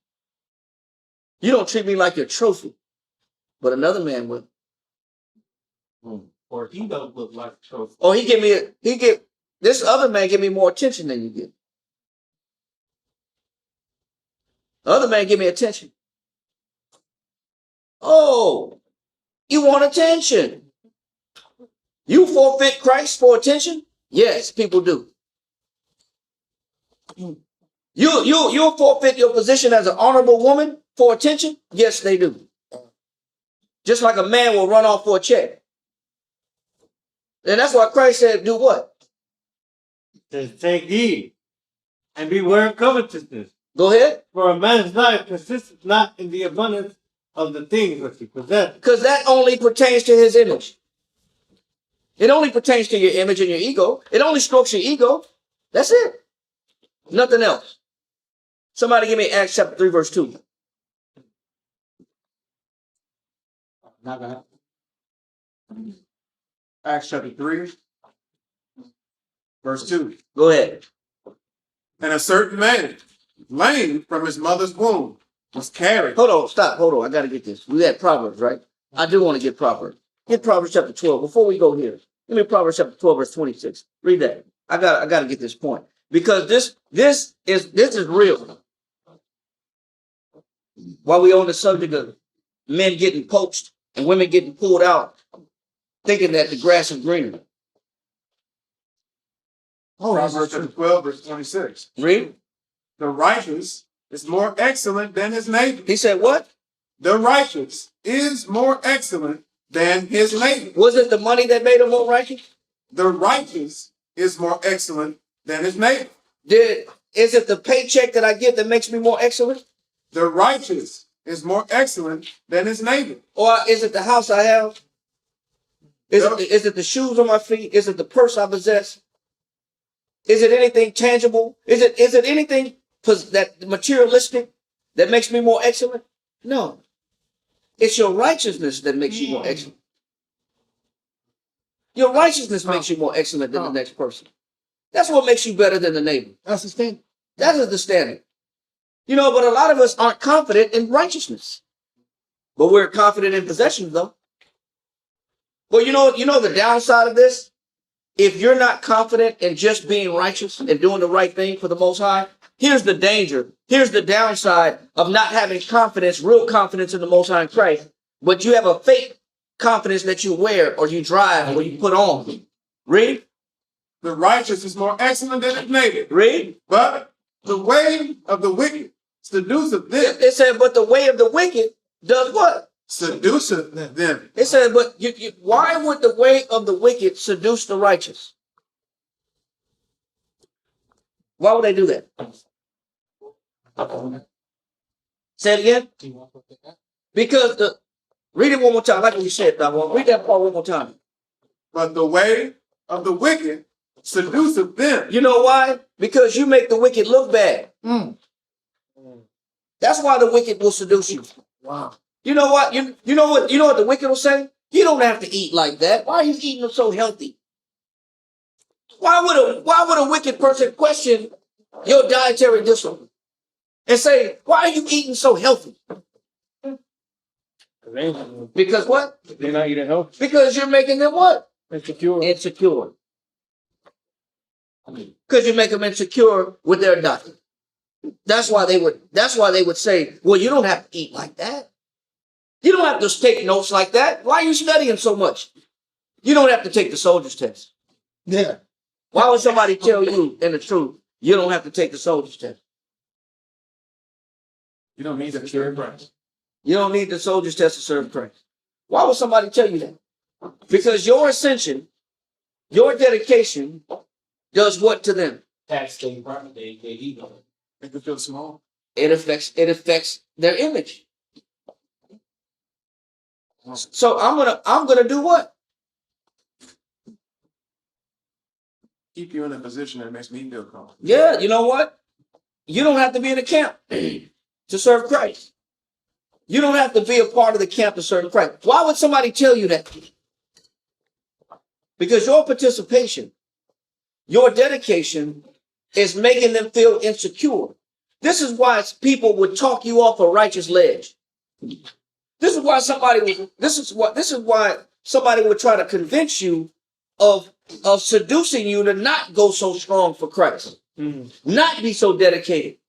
You don't treat me like your trophy. But another man will. Or he don't look like a trophy. Or this other man give me more attention than you give. The other man give me attention. Oh, you want attention. You forfeit Christ for attention? Yes, people do. You'll forfeit your position as an honorable woman for attention? Yes, they do. Just like a man will run off for a check. And that's why Christ said, do what? Says, take heed and beware of covetousness. Go ahead. For a man's life consists not in the abundance of the things which he possesses. Because that only pertains to his image. It only pertains to your image and your ego. It only strokes your ego. That's it. Nothing else. Somebody give me Acts chapter 3, verse 2. Not gonna. Acts chapter 3, verse 2. Go ahead. And a certain man, lame from his mother's womb, was carried. Hold on, stop. Hold on. I got to get this. We had Proverbs, right? I do want to get Proverbs. Get Proverbs chapter 12. Before we go here, give me Proverbs chapter 12, verse 26. Read that. I got to get this point. Because this is real. While we on the subject of men getting poached and women getting pulled out, thinking that the grass is greener. Proverbs chapter 12, verse 26. Read. The righteous is more excellent than his neighbor. He said what? The righteous is more excellent than his neighbor. Was it the money that made him more righteous? The righteous is more excellent than his neighbor. Is it the paycheck that I get that makes me more excellent? The righteous is more excellent than his neighbor. Or is it the house I have? Is it the shoes on my feet? Is it the purse I possess? Is it anything tangible? Is it anything that materialistic that makes me more excellent? No. It's your righteousness that makes you more excellent. Your righteousness makes you more excellent than the next person. That's what makes you better than the neighbor. That's the standard. That is the standard. You know, but a lot of us aren't confident in righteousness. But we're confident in possessions, though. Well, you know the downside of this? If you're not confident in just being righteous and doing the right thing for the Most High, here's the danger. Here's the downside of not having confidence, real confidence in the Most High in Christ, but you have a fake confidence that you wear or you drive or you put on. Read. The righteous is more excellent than his neighbor. Read. But the way of the wicked seduceth them. It said, but the way of the wicked does what? Seduceth them. It said, but why would the way of the wicked seduce the righteous? Why would they do that? Say it again. Because read it one more time, like we said. Read that part one more time. But the way of the wicked seduceth them. You know why? Because you make the wicked look bad. That's why the wicked will seduce you. Wow. You know what? You know what the wicked will say? You don't have to eat like that. Why are you eating so healthy? Why would a wicked person question your dietary discipline and say, why are you eating so healthy? Because what? They're not eating healthy. Because you're making them what? Insecure. Insecure. Because you make them insecure with their diet. That's why they would say, well, you don't have to eat like that. You don't have to take notes like that. Why are you studying so much? You don't have to take the soldier's test. Yeah. Why would somebody tell you in the truth, you don't have to take the soldier's test? You don't need to serve Christ. You don't need the soldier's test to serve Christ. Why would somebody tell you that? Because your ascension, your dedication does what to them? Tax their property, their ego. Make them feel small. It affects their image. So I'm gonna do what? Keep you in a position that makes me feel comfortable. Yeah, you know what? You don't have to be in a camp to serve Christ. You don't have to be a part of the camp to serve Christ. Why would somebody tell you that? Because your participation, your dedication is making them feel insecure. This is why people would talk you off a righteous ledge. This is why somebody would try to convince you of seducing you to not go so strong for Christ, not be so dedicated.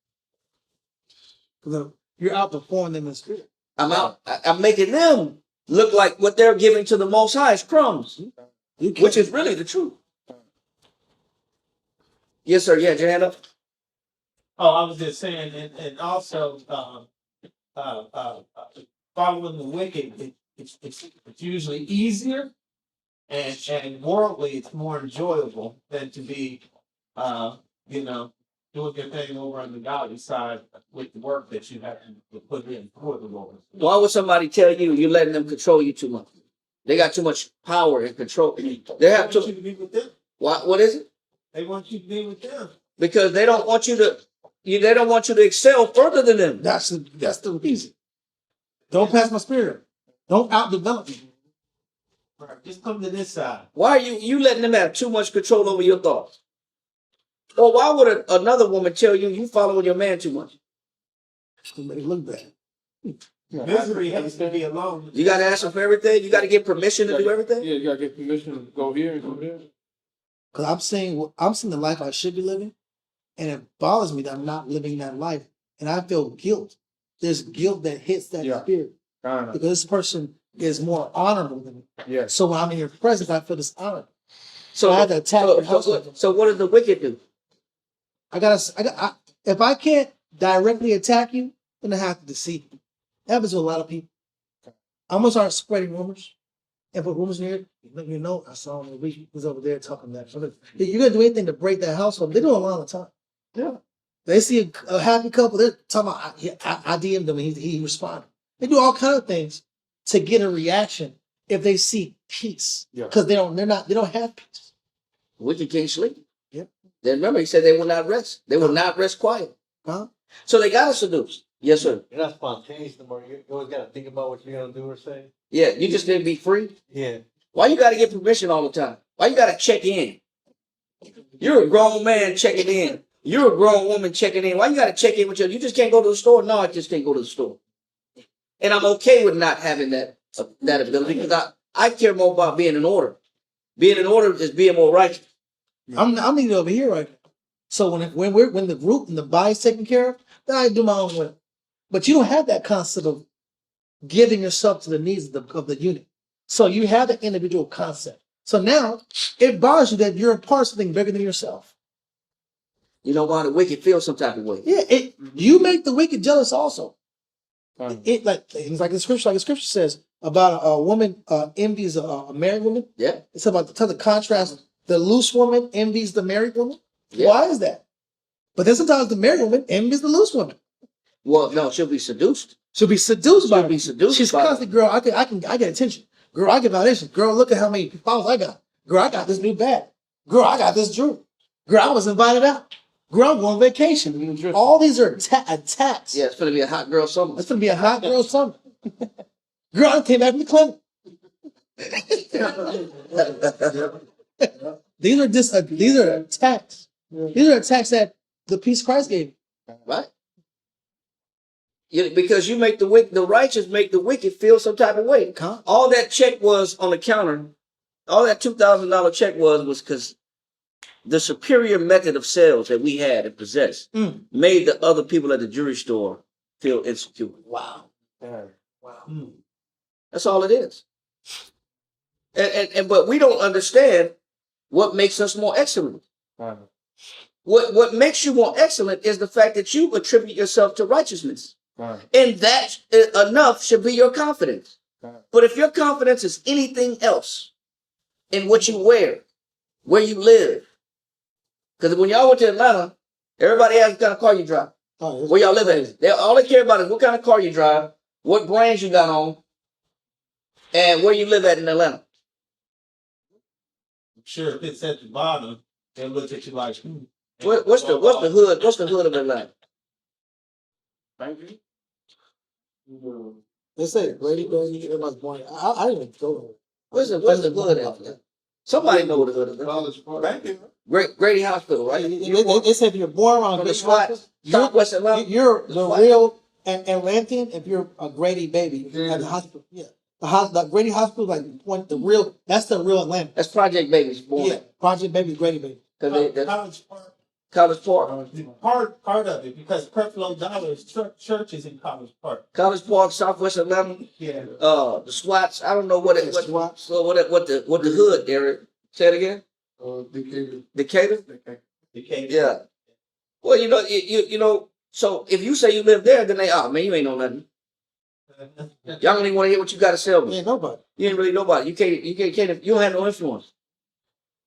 Look, you're outperforming them in spirit. I'm making them look like what they're giving to the Most High is crumbs, which is really the truth. Yes, sir. Yeah, your hand up. Oh, I was just saying, and also following the wicked, it's usually easier and worldly. It's more enjoyable than to be, doing your thing over on the godly side with the work that you have to put in for the Lord. Why would somebody tell you you're letting them control you too much? They got too much power and control. They have want you to be with them. What is it? They want you to be with them. Because they don't want you to. They don't want you to excel further than them. That's the reason. Don't pass my spirit. Don't outdevelop me. Right. Just come to this side. Why are you letting them have too much control over your thoughts? Or why would another woman tell you following your man too much? It may look bad. Misery has to be alone. You got to ask her for everything. You got to get permission to do everything. Yeah, you gotta get permission to go here and go there. Because I'm seeing the life I should be living, and it bothers me that I'm not living that life, and I feel guilt. There's guilt that hits that spirit because this person is more honorable than me. Yeah. So when I'm in your presence, I feel dishonored. So I have to attack your household. So what does the wicked do? If I can't directly attack you, then I have to deceive you. That happens to a lot of people. I'm gonna start spreading rumors. And put rumors in here, let me know. I saw him the week. He was over there talking that. So you're gonna do anything to break that household. They do it a lot of the time. Yeah. They see a happy couple. They're talking about. I DM'd him and he responded. They do all kinds of things to get a reaction if they see peace. Yeah. Because they don't have peace. Wicked can't sleep. Yep. Then remember, he said they will not rest. They will not rest quiet. Huh? So they got to seduce. Yes, sir. You're not spontaneous no more. You always got to think about what you're gonna do or say. Yeah, you just need to be free. Yeah. Why you got to get permission all the time? Why you got to check in? You're a grown man checking in. You're a grown woman checking in. Why you got to check in with you? You just can't go to the store? No, I just can't go to the store. And I'm okay with not having that ability because I care more about being in order. Being in order is being more righteous. I'm needed over here right now. So when the root and the body's taken care of, then I do my own way. But you don't have that concept of giving yourself to the needs of the unit. So you have the individual concept. So now it bothers you that you're a part of something bigger than yourself. You know why the wicked feel some type of way? Yeah, you make the wicked jealous also. Like the scripture says about a woman envies a married woman. Yeah. It's about the contrast. The loose woman envies the married woman. Yeah. Why is that? But then sometimes the married woman envies the loose woman. Well, no, she'll be seduced. She'll be seduced by She'll be seduced. She's constantly, girl, I get attention. Girl, I get validation. Girl, look at how many followers I got. Girl, I got this new bag. Girl, I got this jewelry. Girl, I was invited out. Girl, I'm going on vacation. All these are attacks. Yeah, it's going to be a hot girl summer. It's going to be a hot girl summer. Girl, I came back from the clinic. These are attacks. These are attacks that the peace Christ gave. Right? Because you make the righteous make the wicked feel some type of way. All that check was on the counter. All that $2,000 check was because the superior method of sales that we had and possessed made the other people at the jewelry store feel insecure. Wow. Wow. That's all it is. But we don't understand what makes us more excellent. What makes you more excellent is the fact that you attribute yourself to righteousness. And that enough should be your confidence. But if your confidence is anything else in what you wear, where you live, because when y'all went to Atlanta, everybody asked what kind of car you drive. Where y'all live at? All they care about is what kind of car you drive, what brands you got on, and where you live at in Atlanta. I'm sure if it's at the bottom, they'll look at you like, What's the hood? What's the hood of Atlanta? They say Grady, everybody's born. I didn't even go there. Where's the hood at? Somebody know what the hood is. College Park. Thank you. Grady Hospital, right? They said if you're born around From the Grady SWAT, Hospital, Southwest Atlanta. you're the SWAT. real Atlantean if you're a Grady baby at the hospital. Yeah. The Grady Hospital, that's the real Atlanta. That's Project Babies born. Yeah. Project Baby, Grady baby. Because College Park, College Park. part of it, because Creflo Dollar's church is in College Park. College Park, Southwest Atlanta. Yeah. The SWATs. I don't know what it what SWAT. so what the hood, Eric. Say it again. Decatur. Okay. Yeah. Well, you know. So if you say you live there, then man, you ain't know nothing. Y'all don't even want to hear what you got to sell me. Yeah, nobody. You ain't really nobody. You can't. You don't have no influence.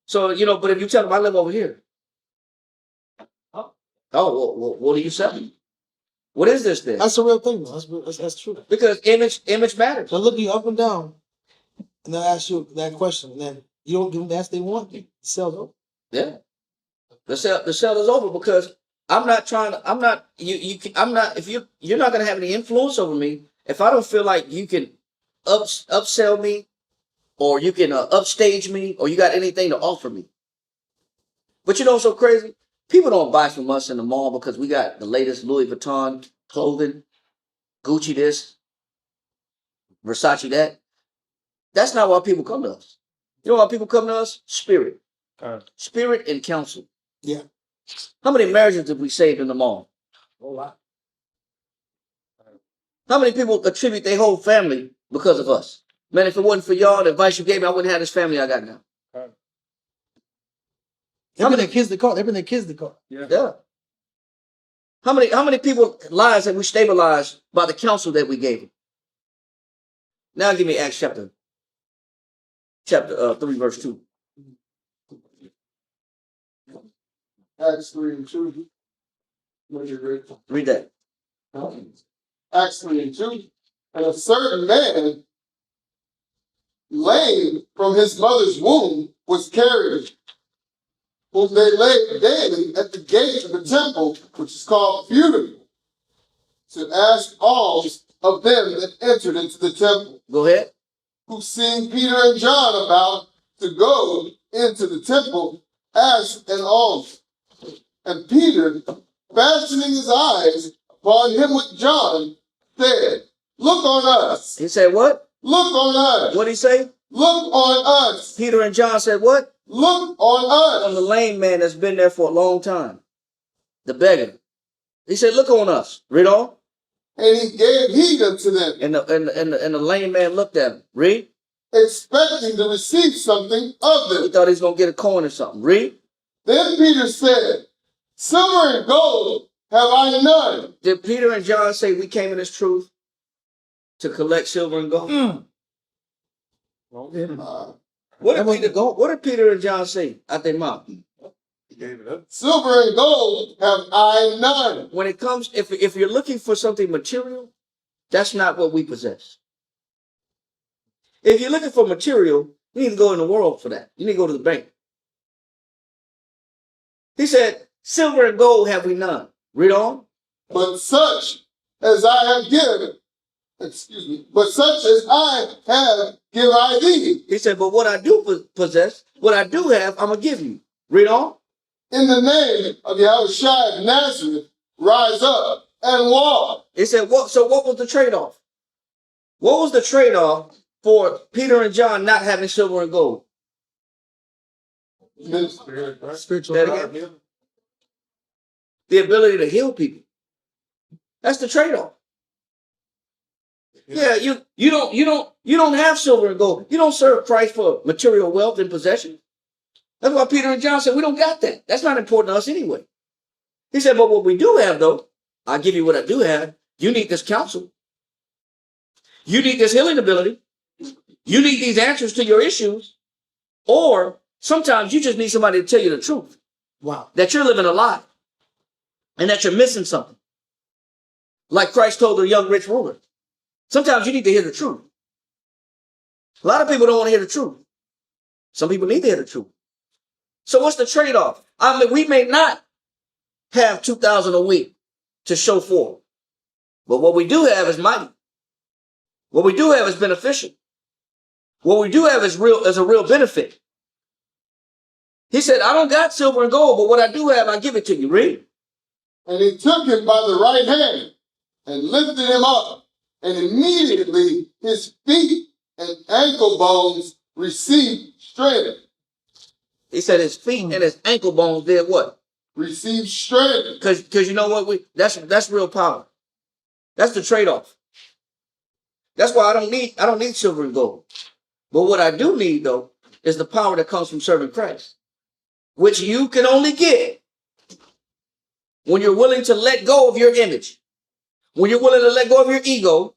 So but if you tell them I live over here. Oh, well, what are you selling? What is this then? That's the real thing, though. That's true. Because image matters. They'll look you up and down, and they'll ask you that question, and then you don't give them the answer they want. You sell them. Yeah. The sell is over because I'm not if you're not gonna have any influence over me if I don't feel like you can upsell me or you can upstage me or you got anything to offer me. But you know what's so crazy? People don't buy from us in the mall because we got the latest Louis Vuitton clothing, Gucci this, Versace that. That's not why people come to us. You know why people come to us? Spirit. Spirit and counsel. Yeah. How many marriages have we saved in the mall? A whole lot. How many people attribute their whole family because of us? Man, if it wasn't for y'all, the advice you gave me, I wouldn't have this family I got now. They bring their kids the car. Yeah. How many people lives have we stabilized by the counsel that we gave them? Now give me Acts chapter 3, verse 2. Acts 3:2. What you read? Read that. Acts 3:2. And a certain man, lame from his mother's womb, was carried, whom they laid daily at the gate of the temple, which is called Beautiful, to ask alms of them that entered into the temple. Go ahead. Who, seeing Peter and John about to go into the temple, asked an alms. And Peter, fastening his eyes upon him with John, said, "Look on us." He said what? Look on us. What'd he say? Look on us. Peter and John said what? Look on On the us. lame man that's been there for a long time. The beggar. He said, look on us. Read on. And he gave heed unto them, And the lame man looked at him. Read. expecting to receive something of He them. thought he was going to get a coin or something. Read. Then Peter said, "Silver and gold have I none." Did Peter and John say we came in this truth to collect silver and gold? Uh, What did Peter and John say out their mouth? He gave it up. Silver and gold have I none. When it comes, if you're looking for something material, that's not what we possess. If you're looking for material, you need to go in the world for that. You need to go to the bank. He said, silver and gold have we none. Read on. But such as I have given, but such as I have give I thee. He said, but what I do possess, what I do have, I'm going to give you. Read on. In the name of Yahushua of Nazareth, rise up and walk. He said, what? So what was the trade-off? What was the trade-off for Peter and John not having silver and gold? Spiritual. Say that again? The ability to heal people. That's the trade-off. Yeah, you don't have silver and gold. You don't serve Christ for material wealth and possession. That's why Peter and John said, we don't got that. That's not important to us anyway. He said, but what we do have, though, I'll give you what I do have. You need this counsel. You need this healing ability. You need these answers to your issues. Or sometimes you just need somebody to tell you the truth. Wow. That you're living a lie. And that you're missing something. Like Christ told the young rich ruler. Sometimes you need to hear the truth. A lot of people don't want to hear the truth. Some people need to hear the truth. So what's the trade-off? I mean, we may not have 2,000 a week to show for. But what we do have is mighty. What we do have is beneficial. What we do have is a real benefit. He said, I don't got silver and gold, but what I do have, I give it to you. Read. And he took him by the right hand and lifted him up. And immediately his feet and ankle bones received strength. He said his feet and his ankle bones did what? Received strength. Because you know what? That's real power. That's the trade-off. That's why I don't need silver and gold. But what I do need, though, is the power that comes from serving Christ, which you can only get when you're willing to let go of your image, when you're willing to let go of your ego,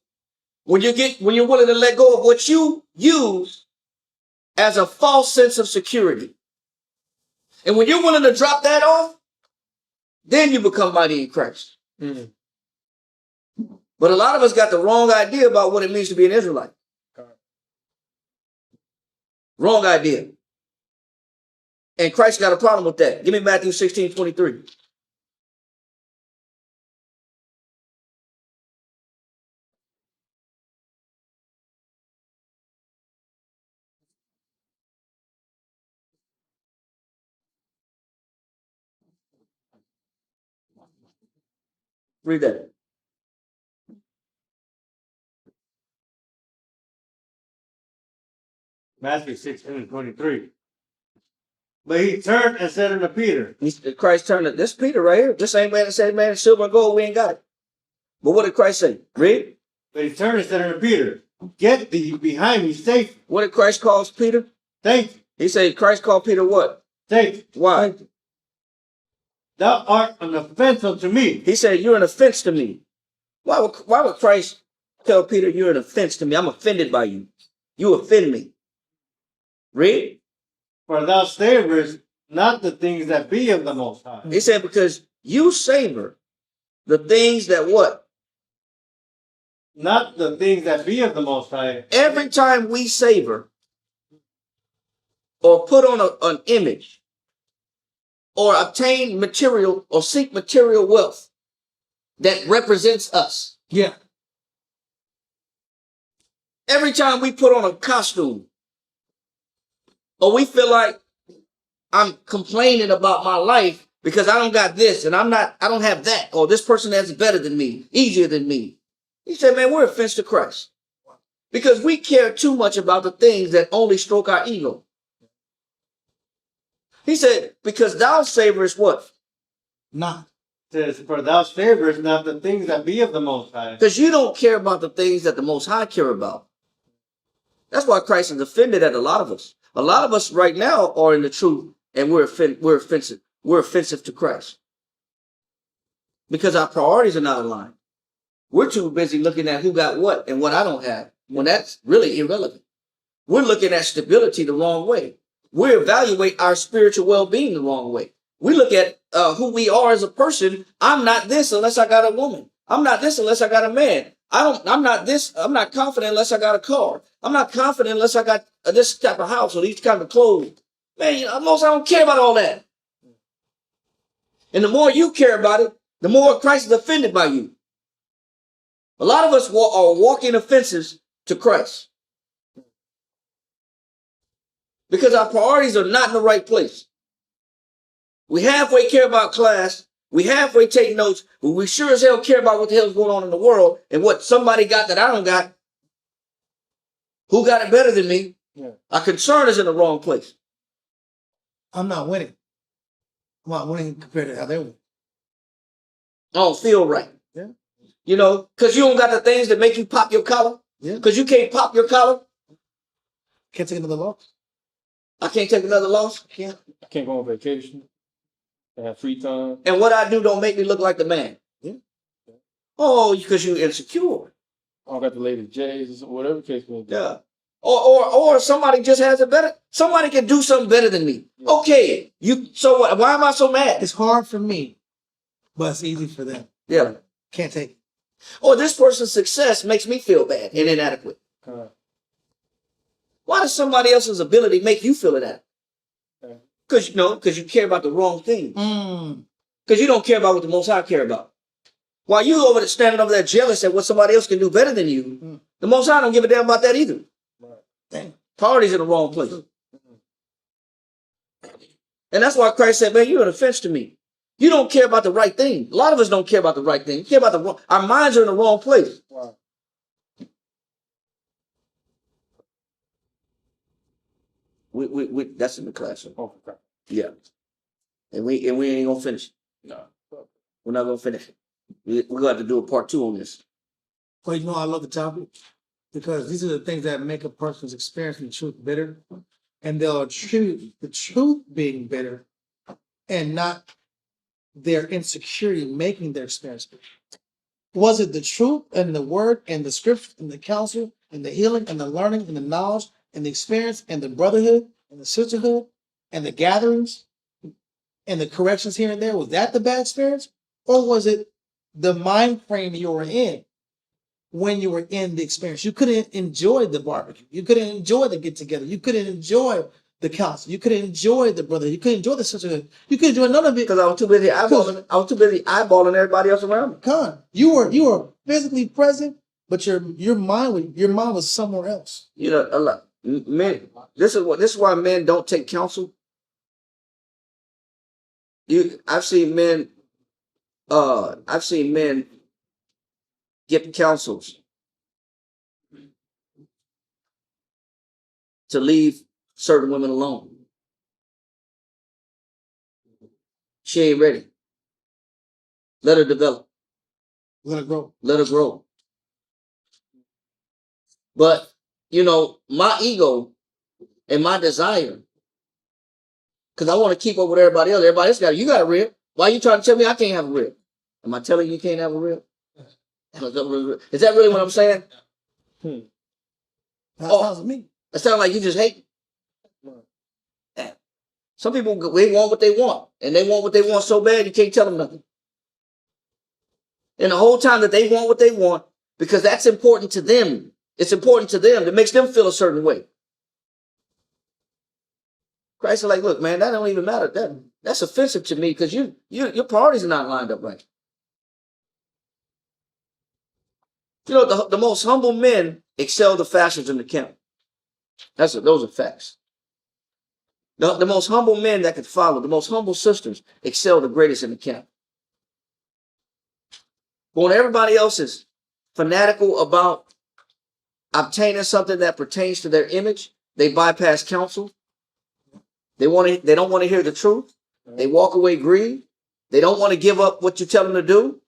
when you're willing to let go of what you use as a false sense of security. And when you're willing to drop that off, then you become mighty in Christ. Mm. But a lot of us got the wrong idea about what it means to be an Israelite. Wrong idea. And Christ got a problem with that. Give me Matthew 16:23. Read that. Matthew 16:23. But he turned and said unto Peter, Christ turned to this Peter right here. This same man that said, man, silver and gold, we ain't got it. But what did Christ say? Read. But he turned and said unto Peter, Get thee behind me, Satan. What did Christ call Peter? Satan. He said Christ called Peter what? Satan. Why? Thou art an offense unto me. He said, you're an offense to me. Why would Christ tell Peter, you're an offense to me? I'm offended by you. You offend me. Read. For thou savorest not the things that be of the Most High. He said, because you savor the things that what? Not the things that be of the Most High. Every time we savor or put on an image or obtain material or seek material wealth that represents us. Yeah. Every time we put on a costume or we feel like I'm complaining about my life because I don't got this and I don't have that, or this person has it better than me, easier than me. He said, man, we're offense to Christ because we care too much about the things that only stroke our ego. He said, because thou savorest what? Not. Says, for thou savorest not the things that be of the Most High. Because you don't care about the things that the Most High care about. That's why Christ is offended at a lot of us. A lot of us right now are in the truth and we're offensive. We're offensive to Christ. Because our priorities are not aligned. We're too busy looking at who got what and what I don't have, when that's really irrelevant. We're looking at stability the wrong way. We evaluate our spiritual well-being the wrong way. We look at who we are as a person. I'm not this unless I got a woman. I'm not this unless I got a man. I'm not this. I'm not confident unless I got a car. I'm not confident unless I got this type of house or these kind of clothes. Man, most I don't care about all that. And the more you care about it, the more Christ is offended by you. A lot of us are walking offenses to Christ because our priorities are not in the right place. We halfway care about class. We halfway take notes, but we sure as hell care about what the hell's going on in the world and what somebody got that I don't got. Who got it better than me? Yeah. Our concern is in the wrong place. I'm not winning. I'm not winning compared to how they win. I don't feel right. Yeah. You know, because you don't got the things that make you pop your collar. Yeah. Because you can't pop your collar. Can't take another loss. I can't take another loss. I can't go on vacation. I have free time. And what I do don't make me look like the man. Yeah. Oh, because you're insecure. I don't got the latest J's, whatever case may be. Yeah. Or somebody just has it better. Somebody can do something better than me. Yeah. Okay. So what? Why am I so mad? It's hard for me, but it's easy for them. Yeah. Can't take it. Or this person's success makes me feel bad and inadequate. Why does somebody else's ability make you feel inadequate? Because you care about the wrong thing. Because you don't care about what the Most High care about. While you over there standing over there jealous at what somebody else can do better than you, the Most High don't give a damn about that either. Dang. Priorities in the wrong place. And that's why Christ said, man, you're an offense to me. You don't care about the right thing. A lot of us don't care about the right thing. We care about the wrong. Our minds are in the wrong place. Wow. We that's in the classroom. Oh, okay. Yeah. And we ain't gonna finish it. No. We're not gonna finish it. We're gonna have to do a part 2 on this. Well, you know, I love the topic because these are the things that make a person's experience in the truth bitter. And they'll attribute the truth being bitter and not their insecurity making their experience bitter. Was it the truth and the word and the scripture and the counsel and the healing and the learning and the knowledge and the experience and the brotherhood and the sisterhood and the gatherings and the corrections here and there? Was that the bad experience? Or was it the mind frame you were in when you were in the experience? You couldn't enjoy the barbecue. You couldn't enjoy the get together. You couldn't enjoy the council. You couldn't enjoy the brother. You couldn't enjoy the sisterhood. You couldn't enjoy none of it Because I was too busy eyeballing. I was too busy eyeballing everybody else around me. Con. You were physically present, but your mind was somewhere else. You know, a lot men. This is why men don't take counsel. I've seen men get counsels to leave certain women alone. She ain't ready. Let her develop. Let it grow. Let her grow. But, you know, my ego and my desire, because I want to keep up with everybody else. Everybody else you got a rib. Why are you trying to tell me I can't have a rib? Am I telling you can't have a rib? Is that really what I'm saying? That sounds me. It sounds like you just hate. Some people, they want what they want. And they want what they want so bad, you can't tell them nothing. And the whole time that they want what they want, because that's important to them. It's important to them. It makes them feel a certain way. Christ is like, look, man, that don't even matter. That's offensive to me because your priorities are not lined up right. You know, the most humble men excel the fastest in the camp. Those are facts. The most humble men that could follow, the most humble sisters excel the greatest in the camp. But when everybody else is fanatical about obtaining something that pertains to their image, they bypass counsel. They don't want to hear the truth. They walk away grieved. They don't want to give up what you tell them to do.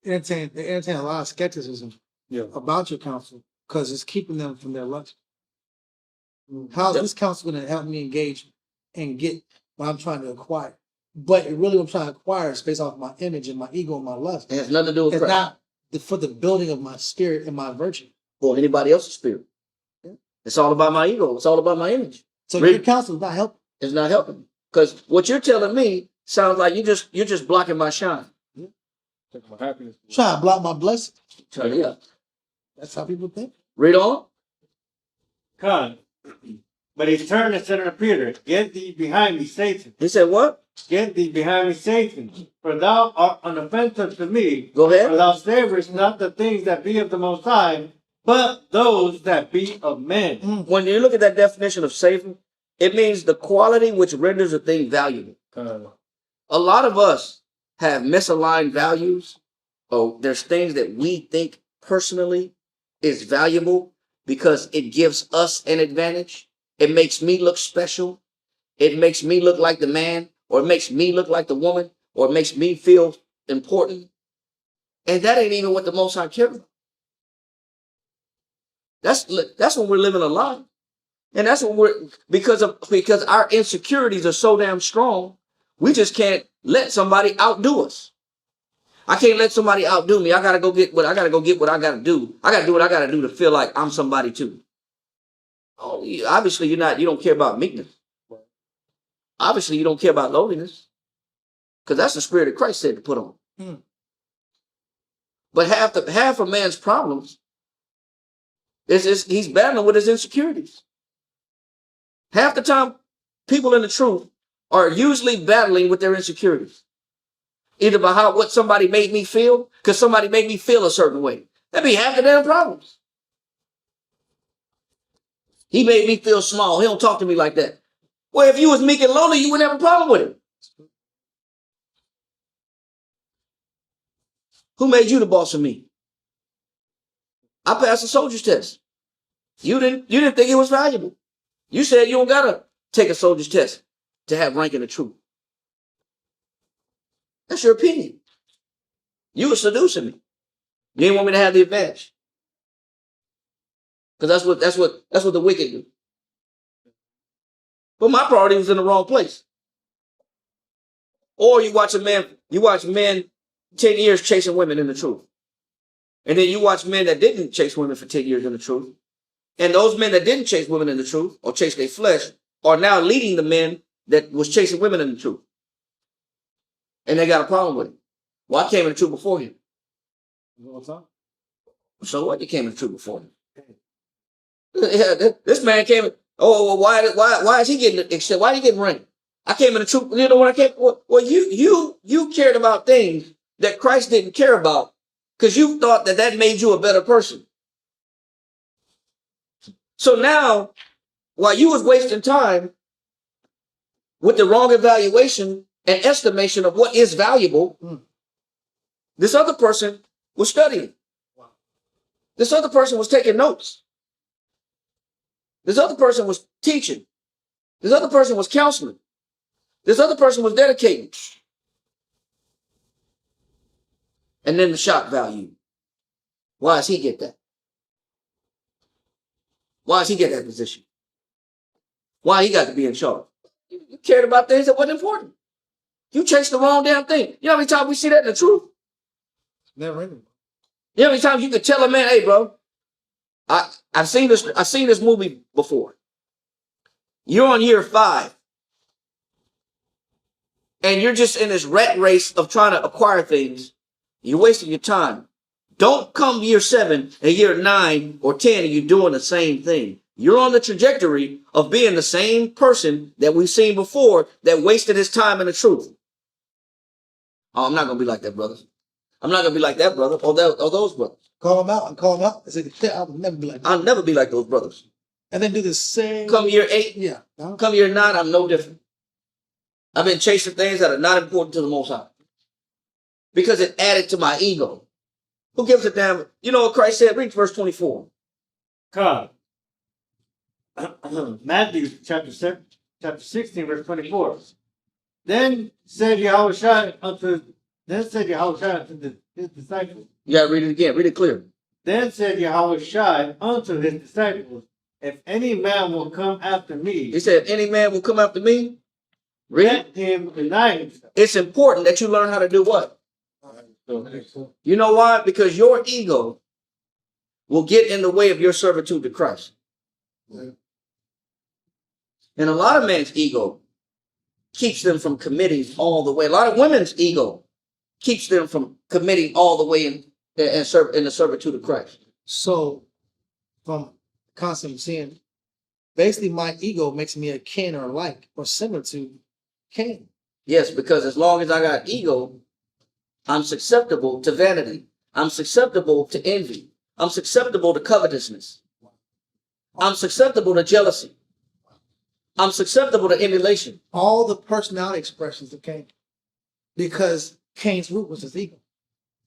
They entertain a lot of skepticism about your counsel because it's keeping them from their lust. How's this counsel going to help me engage and get what I'm trying to acquire? But really what I'm trying to acquire is based off my image and my ego and my lust. It has nothing to do with It's Christ. not for the building of my spirit and my virtue. Or anybody else's spirit. It's all about my ego. It's all about my image. So your counsel is not helping. It's not helping. Because what you're telling me sounds like you're just blocking my shine. Take my happiness. Trying to block my blessing. Yeah. That's how people think. Read on. Con. But he turned and said unto Peter, Get thee behind me, Satan. He said what? Get thee behind me, Satan. For thou art an offense unto me. Go ahead. For thou savorest not the things that be of the Most High, but those that be of men. When you look at that definition of savor, it means the quality which renders a thing valuable. A lot of us have misaligned values. Oh, there's things that we think personally is valuable because it gives us an advantage. It makes me look special. It makes me look like the man, or it makes me look like the woman, or it makes me feel important. And that ain't even what the Most High cares about. That's when we're living a lie. And that's when because our insecurities are so damn strong, we just can't let somebody outdo us. I can't let somebody outdo me. I gotta go get what I gotta do. I gotta do what I gotta do to feel like I'm somebody too. Oh, obviously you don't care about meekness. Obviously you don't care about lowliness. Because that's the spirit of Christ said to put on. But half a man's problems is he's battling with his insecurities. Half the time, people in the truth are usually battling with their insecurities. Either by what somebody made me feel, because somebody made me feel a certain way. That'd be half the damn problems. He made me feel small. He don't talk to me like that. Well, if you was meek and lowly, you wouldn't have a problem with it. Who made you the boss of me? I passed the soldier's test. You didn't think it was valuable. You said you don't gotta take a soldier's test to have rank in the truth. That's your opinion. You were seducing me. You didn't want me to have the advantage. Because that's what the wicked do. But my priority was in the wrong place. Or you watch men 10 years chasing women in the truth. And then you watch men that didn't chase women for 10 years in the truth. And those men that didn't chase women in the truth or chase their flesh are now leading the men that was chasing women in the truth. And they got a problem with it. Well, I came in the truth before him. So what? You came in the truth before him. This man came in. Oh, well, why is he getting accepted? Why are you getting ranked? I came in the truth. You know when I came? Well, you cared about things that Christ didn't care about because you thought that made you a better person. So now, while you was wasting time with the wrong evaluation and estimation of what is valuable, this other person was studying. This other person was taking notes. This other person was teaching. This other person was counseling. This other person was dedicating. And then the shock value. Why does he get that? Why does he get that position? Why he got to be in charge? You cared about things that wasn't important. You chased the wrong damn thing. You know how many times we see that in the truth? Never ending. You know how many times you could tell a man, hey, bro, I've seen this movie before. You're on year 5. And you're just in this rat race of trying to acquire things. You're wasting your time. Don't come year 7 and year 9 or 10 and you're doing the same thing. You're on the trajectory of being the same person that we've seen before that wasted his time in the truth. Oh, I'm not going to be like that, brothers. I'm not going to be like that, brother, or those brothers. Call them out and call them out. I said, I'll never be like that. I'll never be like those brothers. And then do the same. Come year 8, Yeah. come year 9, I'm no different. I've been chasing things that are not important to the Most High. Because it added to my ego. Who gives a damn? You know what Christ said? Read verse 24. God. Matthew chapter 16, verse 24. Then said Yahushua unto his disciples. You gotta read it again. Read it clear. Then said Yahushua unto his disciples, if any man will come after me, He said, if any man will come after me, read. let him deny himself. It's important that you learn how to do what? You know why? Because your ego will get in the way of your servitude to Christ. And a lot of men's ego keeps them from committing all the way. A lot of women's ego keeps them from committing all the way in the servitude of Christ. So, from concept of seeing, basically my ego makes me a Cain or like or similar to Cain. Yes, because as long as I got ego, I'm susceptible to vanity. I'm susceptible to envy. I'm susceptible to covetousness. I'm susceptible to jealousy. I'm susceptible to emulation. All the personality expressions of Cain. Because Cain's root was his ego.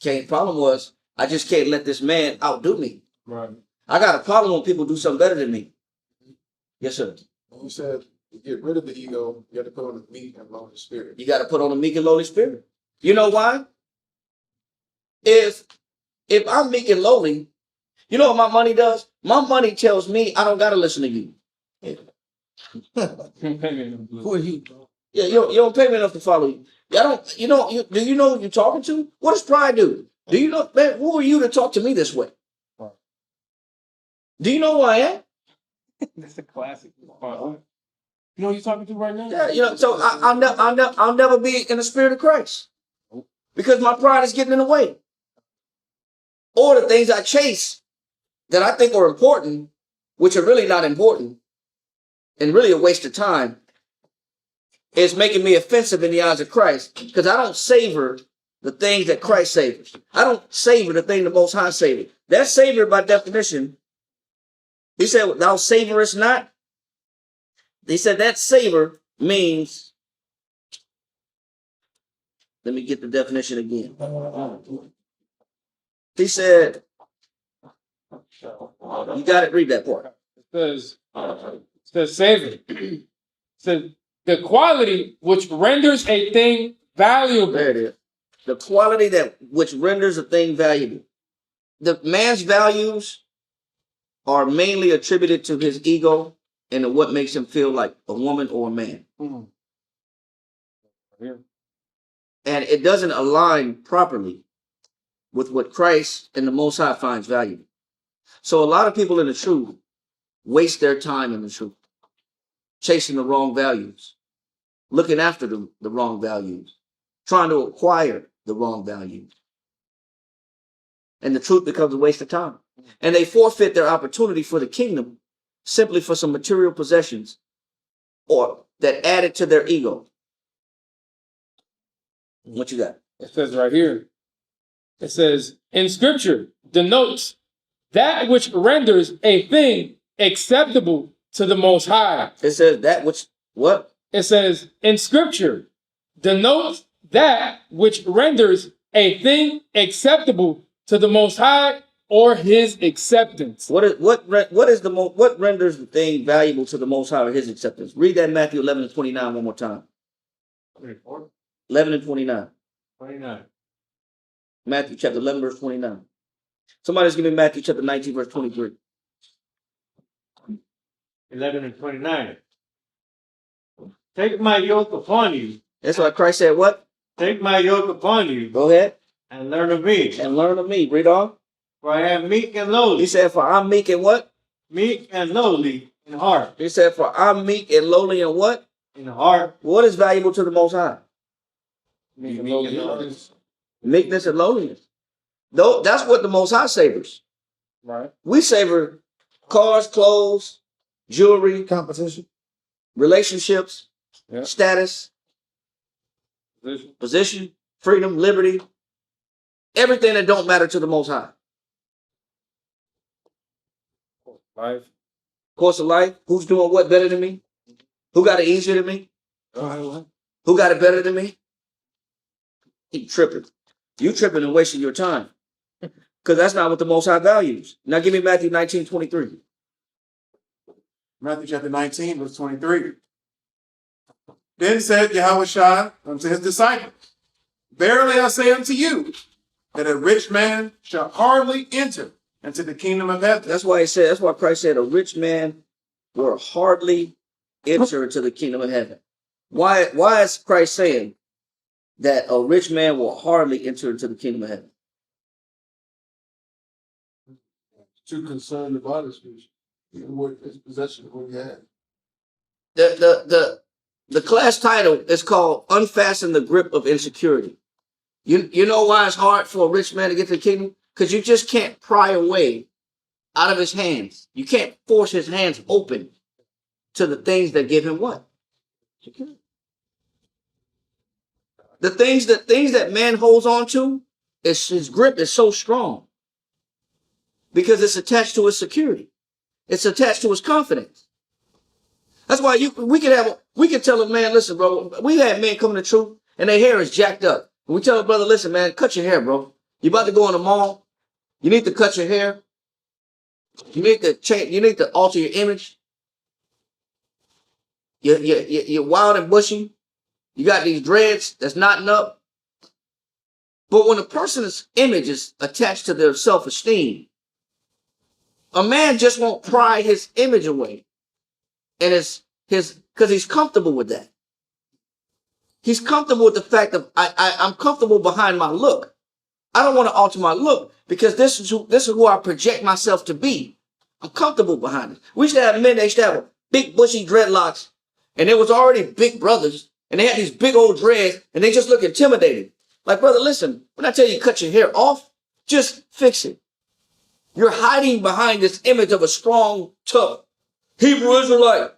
Cain's problem was, I just can't let this man outdo me. Right. I got a problem when people do something better than me. Yes, sir. You said to get rid of the ego, you have to put on the meek and lowly spirit. You got to put on a meek and lowly spirit. You know why? If I'm meek and lowly, you know what my money does? My money tells me I don't got to listen to you. Who are you, bro? Yeah, you don't pay me enough to follow you. I don't. Do you know who you're talking to? What does pride do? Do you know, man? Who are you to talk to me this way? Do you know who I am? That's a classic. You know who you're talking to right now? Yeah, so I'll never be in the spirit of Christ because my pride is getting in the way. Or the things I chase that I think are important, which are really not important and really a waste of time, is making me offensive in the eyes of Christ because I don't savor the things that Christ savors. I don't savor the thing the Most High savors. That savor, by definition, he said, thou savorest not They said that savor means, let me get the definition again. He said, you got it, read that part. It says savor. It says the quality which renders a thing valuable. There it is. The quality that which renders a thing valuable. The man's values are mainly attributed to his ego and to what makes him feel like a woman or a man. Yeah. And it doesn't align properly with what Christ and the Most High finds valuable. So a lot of people in the truth waste their time in the truth, chasing the wrong values, looking after the wrong values, trying to acquire the wrong values. And the truth becomes a waste of time. And they forfeit their opportunity for the kingdom simply for some material possessions or that added to their ego. What you got? It says right here. It says in scripture denotes that which renders a thing acceptable to the Most High. It says that which, what? It says in scripture denotes that which renders a thing acceptable to the Most High or his acceptance. What renders the thing valuable to the Most High or his acceptance? Read that Matthew 11:29 one more time. 11:29. 29. Matthew chapter 11 verse 29. Somebody's giving Matthew chapter 19 verse 23. 11 and 29. Take my yoke upon you. That's why Christ said what? Take my yoke upon you. Go ahead. And learn of me. And learn of me. Read on. For I am meek and lowly. He said, for I'm meek and what? Meek and lowly in heart. He said, for I'm meek and lowly in what? In heart. What is valuable to the Most High? Meek and lowly. Meekness and lowliness. Though that's what the Most High savors. Right. We savor cars, clothes, jewelry, Competition. relationships, Yeah. status, position, freedom, liberty, everything that don't matter to the Most High. Life. Course of life. Who's doing what better than me? Who got it easier than me? Who got it better than me? He tripping. You tripping and wasting your time. Because that's not what the Most High values. Now give me Matthew 19:23. Matthew chapter 19, verse 23. Then said Yahushua unto his disciples, verily I say unto you, that a rich man shall hardly enter into the kingdom of heaven. That's why Christ said a rich man will hardly enter into the kingdom of heaven. Why is Christ saying that a rich man will hardly enter into the kingdom of heaven? Too concerned about his future. What his possession, what he had. The class title is called Unfasten the Grip of Insecurity. You know why it's hard for a rich man to get to the kingdom? Because you just can't pry away out of his hands. You can't force his hands open to the things that give him what? Security. The things that man holds on to, his grip is so strong because it's attached to his security. It's attached to his confidence. That's why we can tell a man, listen, bro, we had men come to truth and their hair is jacked up. And we tell a brother, listen, man, cut your hair, bro. You about to go in the mall. You need to cut your hair. You need to change. You need to alter your image. You're wild and bushy. You got these dreads that's knotting up. But when a person's image is attached to their self-esteem, a man just won't pry his image away. And because he's comfortable with that. He's comfortable with the fact that I'm comfortable behind my look. I don't want to alter my look because this is who I project myself to be. I'm comfortable behind it. We used to have men, they used to have big bushy dreadlocks, and there was already big brothers, and they had these big old dreads, and they just look intimidating. Like, brother, listen, when I tell you cut your hair off, just fix it. You're hiding behind this image of a strong, tough Hebrew Israelite.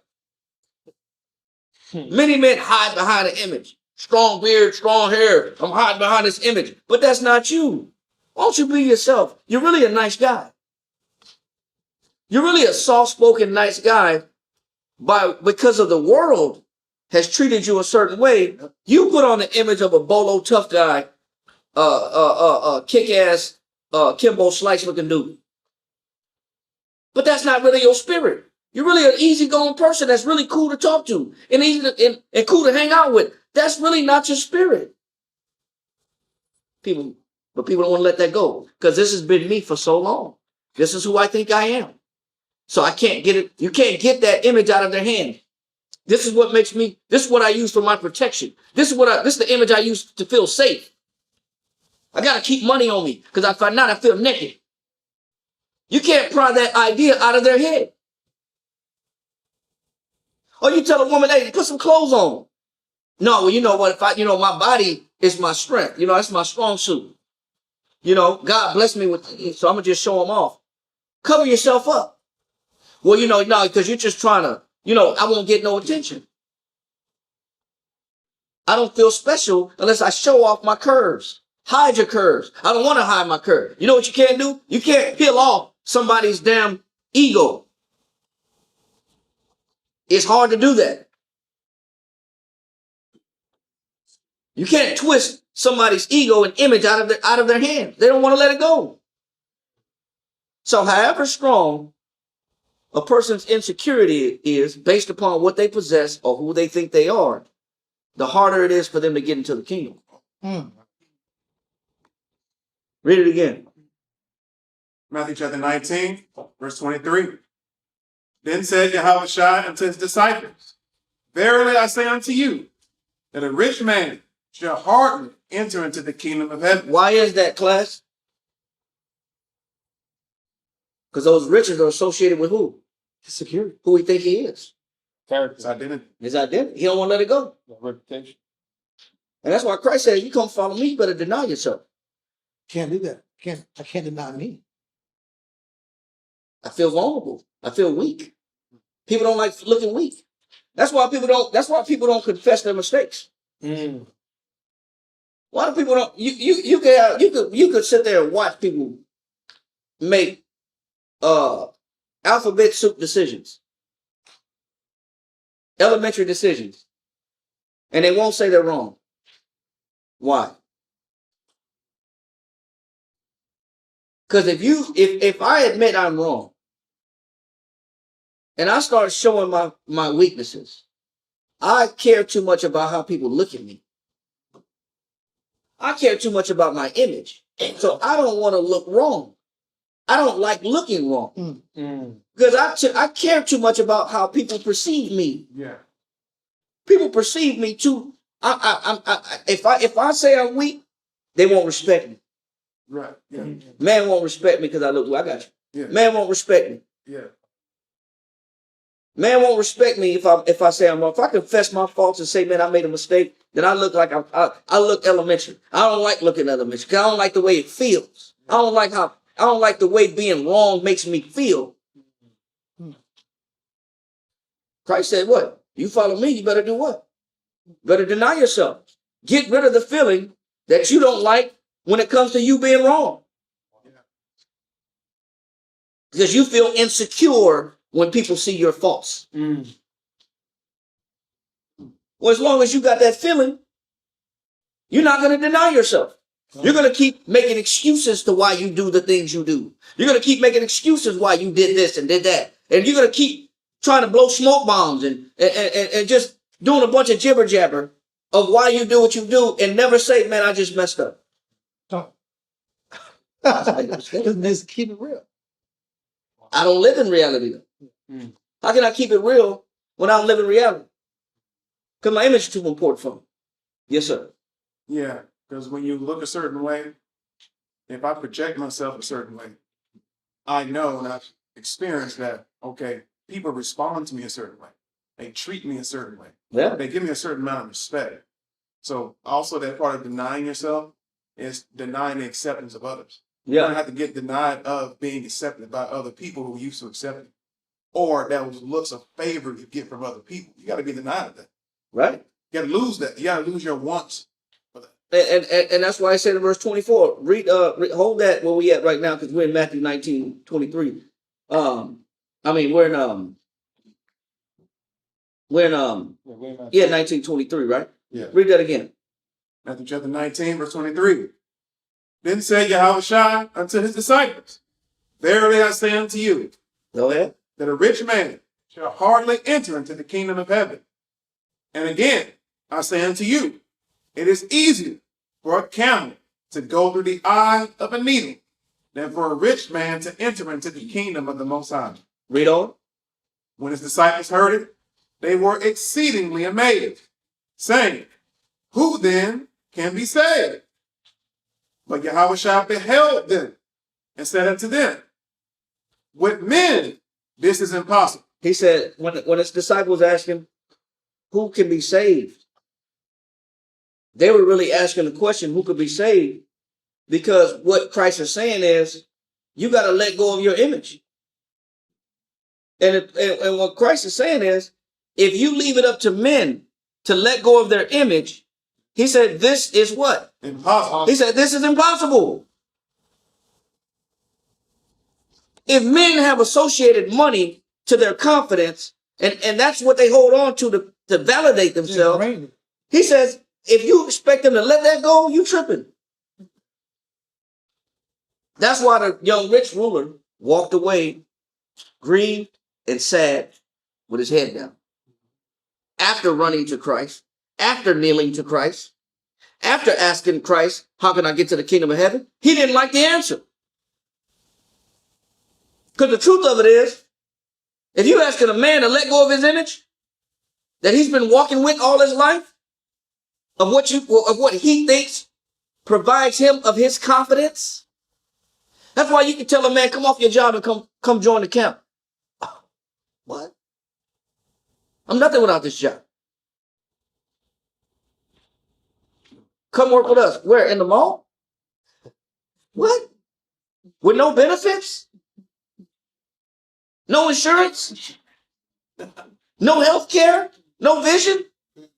Many men hide behind an image. Strong beard, strong hair. I'm hiding behind this image. But that's not you. Why don't you be yourself? You're really a nice guy. You're really a soft-spoken, nice guy. because of the world has treated you a certain way, you put on the image of a bolo tough guy, kick ass, Kimbo Slice looking dude. But that's not really your spirit. You're really an easygoing person that's really cool to talk to and easy to, and cool to hang out with. That's really not your spirit. People don't want to let that go because this has been me for so long. This is who I think I am. So I can't get it. You can't get that image out of their hand. This is what makes me, this is what I use for my protection. This is the image I use to feel safe. I got to keep money on me because if I not, I feel naked. You can't pry that idea out of their head. Or you tell a woman, hey, put some clothes on. No, well, you know what? My body is my strength. That's my strong suit. God bless me with it, so I'm going to just show them off. Cover yourself up. Well, no, because you're just trying to, I won't get no attention. I don't feel special unless I show off my curves. Hide your curves. I don't want to hide my curves. You know what you can't do? You can't peel off somebody's damn ego. It's hard to do that. You can't twist somebody's ego and image out of their hand. They don't want to let it go. So however strong a person's insecurity is based upon what they possess or who they think they are, the harder it is for them to get into the kingdom. Read it again. Matthew chapter 19, verse 23. Then said Yahushua unto his disciples, verily I say unto you, that a rich man shall hardly enter into the kingdom of heaven. Why is that, class? Because those riches are associated with who? His security. Who he think he is. His identity. His identity. He don't want to let it go. Reputation. And that's why Christ said, you come follow me, you better deny yourself. Can't do that. I can't deny me. I feel vulnerable. I feel weak. People don't like looking weak. That's why people don't confess their mistakes. Why do people don't? You could sit there and watch people make alphabet soup decisions, elementary decisions, and they won't say they're wrong. Why? Because if I admit I'm wrong and I start showing my weaknesses, I care too much about how people look at me. I care too much about my image. So I don't want to look wrong. I don't like looking wrong. Because I care too much about how people perceive me. Yeah. People perceive me too. If I say I'm weak, they won't respect me. Right. Yeah. Man won't respect me because I look. I got you. Yeah. Man won't respect me. Yeah. Man won't respect me if I say I'm wrong. If I confess my faults and say, man, I made a mistake, then I look like I look elementary. I don't like looking elementary because I don't like the way it feels. I don't like the way being wrong makes me feel. Christ said, what? You follow me, you better do what? Better deny yourself. Get rid of the feeling that you don't like when it comes to you being wrong. Because you feel insecure when people see your faults. Well, as long as you got that feeling, you're not going to deny yourself. You're going to keep making excuses to why you do the things you do. You're going to keep making excuses why you did this and did that. And you're going to keep trying to blow smoke bombs and just doing a bunch of jibber jabber of why you do what you do and never say, man, I just messed up. Don't. Let's keep it real. I don't live in reality. How can I keep it real when I don't live in reality? Because my image is too important for me. Yes, sir. Yeah. Because when you look a certain way, if I project myself a certain way, I know and I've experienced that, okay, people respond to me a certain way. They treat me a certain way. Yeah. They give me a certain amount of respect. So also that part of denying yourself is denying the acceptance of others. You don't have to get denied of being accepted by other people who used to accept you. Or that was looks of favor you get from other people. You got to be denied of that. Right. You got to lose that. You got to lose your wants. And that's why I said in verse 24, hold that where we at right now, because we're in Matthew 19:23. We're in When 1923, right? Yeah. Read that again. Matthew chapter 19, verse 23. Then said Yahushua unto his disciples, verily I say unto you, Go ahead. that a rich man shall hardly enter into the kingdom of heaven. And again, I say unto you, it is easier for a camel to go through the eye of a needle than for a rich man to enter into the kingdom of the Most High. Read on. When his disciples heard it, they were exceedingly amazed, saying, who then can be saved? But Yahushua beheld them and said unto them, with men this is impossible. He said, when his disciples asked him, who can be saved? They were really asking the question, who could be saved? Because what Christ is saying is, you got to let go of your image. And what Christ is saying is, if you leave it up to men to let go of their image, he said, this is what? Impossible. He said, this is impossible. If men have associated money to their confidence, and that's what they hold on to validate themselves, he says, if you expect them to let that go, you tripping. That's why the young rich ruler walked away, grieved and sad, with his head down. After running to Christ, after kneeling to Christ, after asking Christ, how can I get to the kingdom of heaven? He didn't like the answer. Because the truth of it is, if you're asking a man to let go of his image that he's been walking with all his life, of what he thinks provides him of his confidence, that's why you can tell a man, come off your job and come join the camp. What? I'm nothing without this job. Come work with us. Where? In the mall? What? With no benefits? No insurance? No health care? No vision?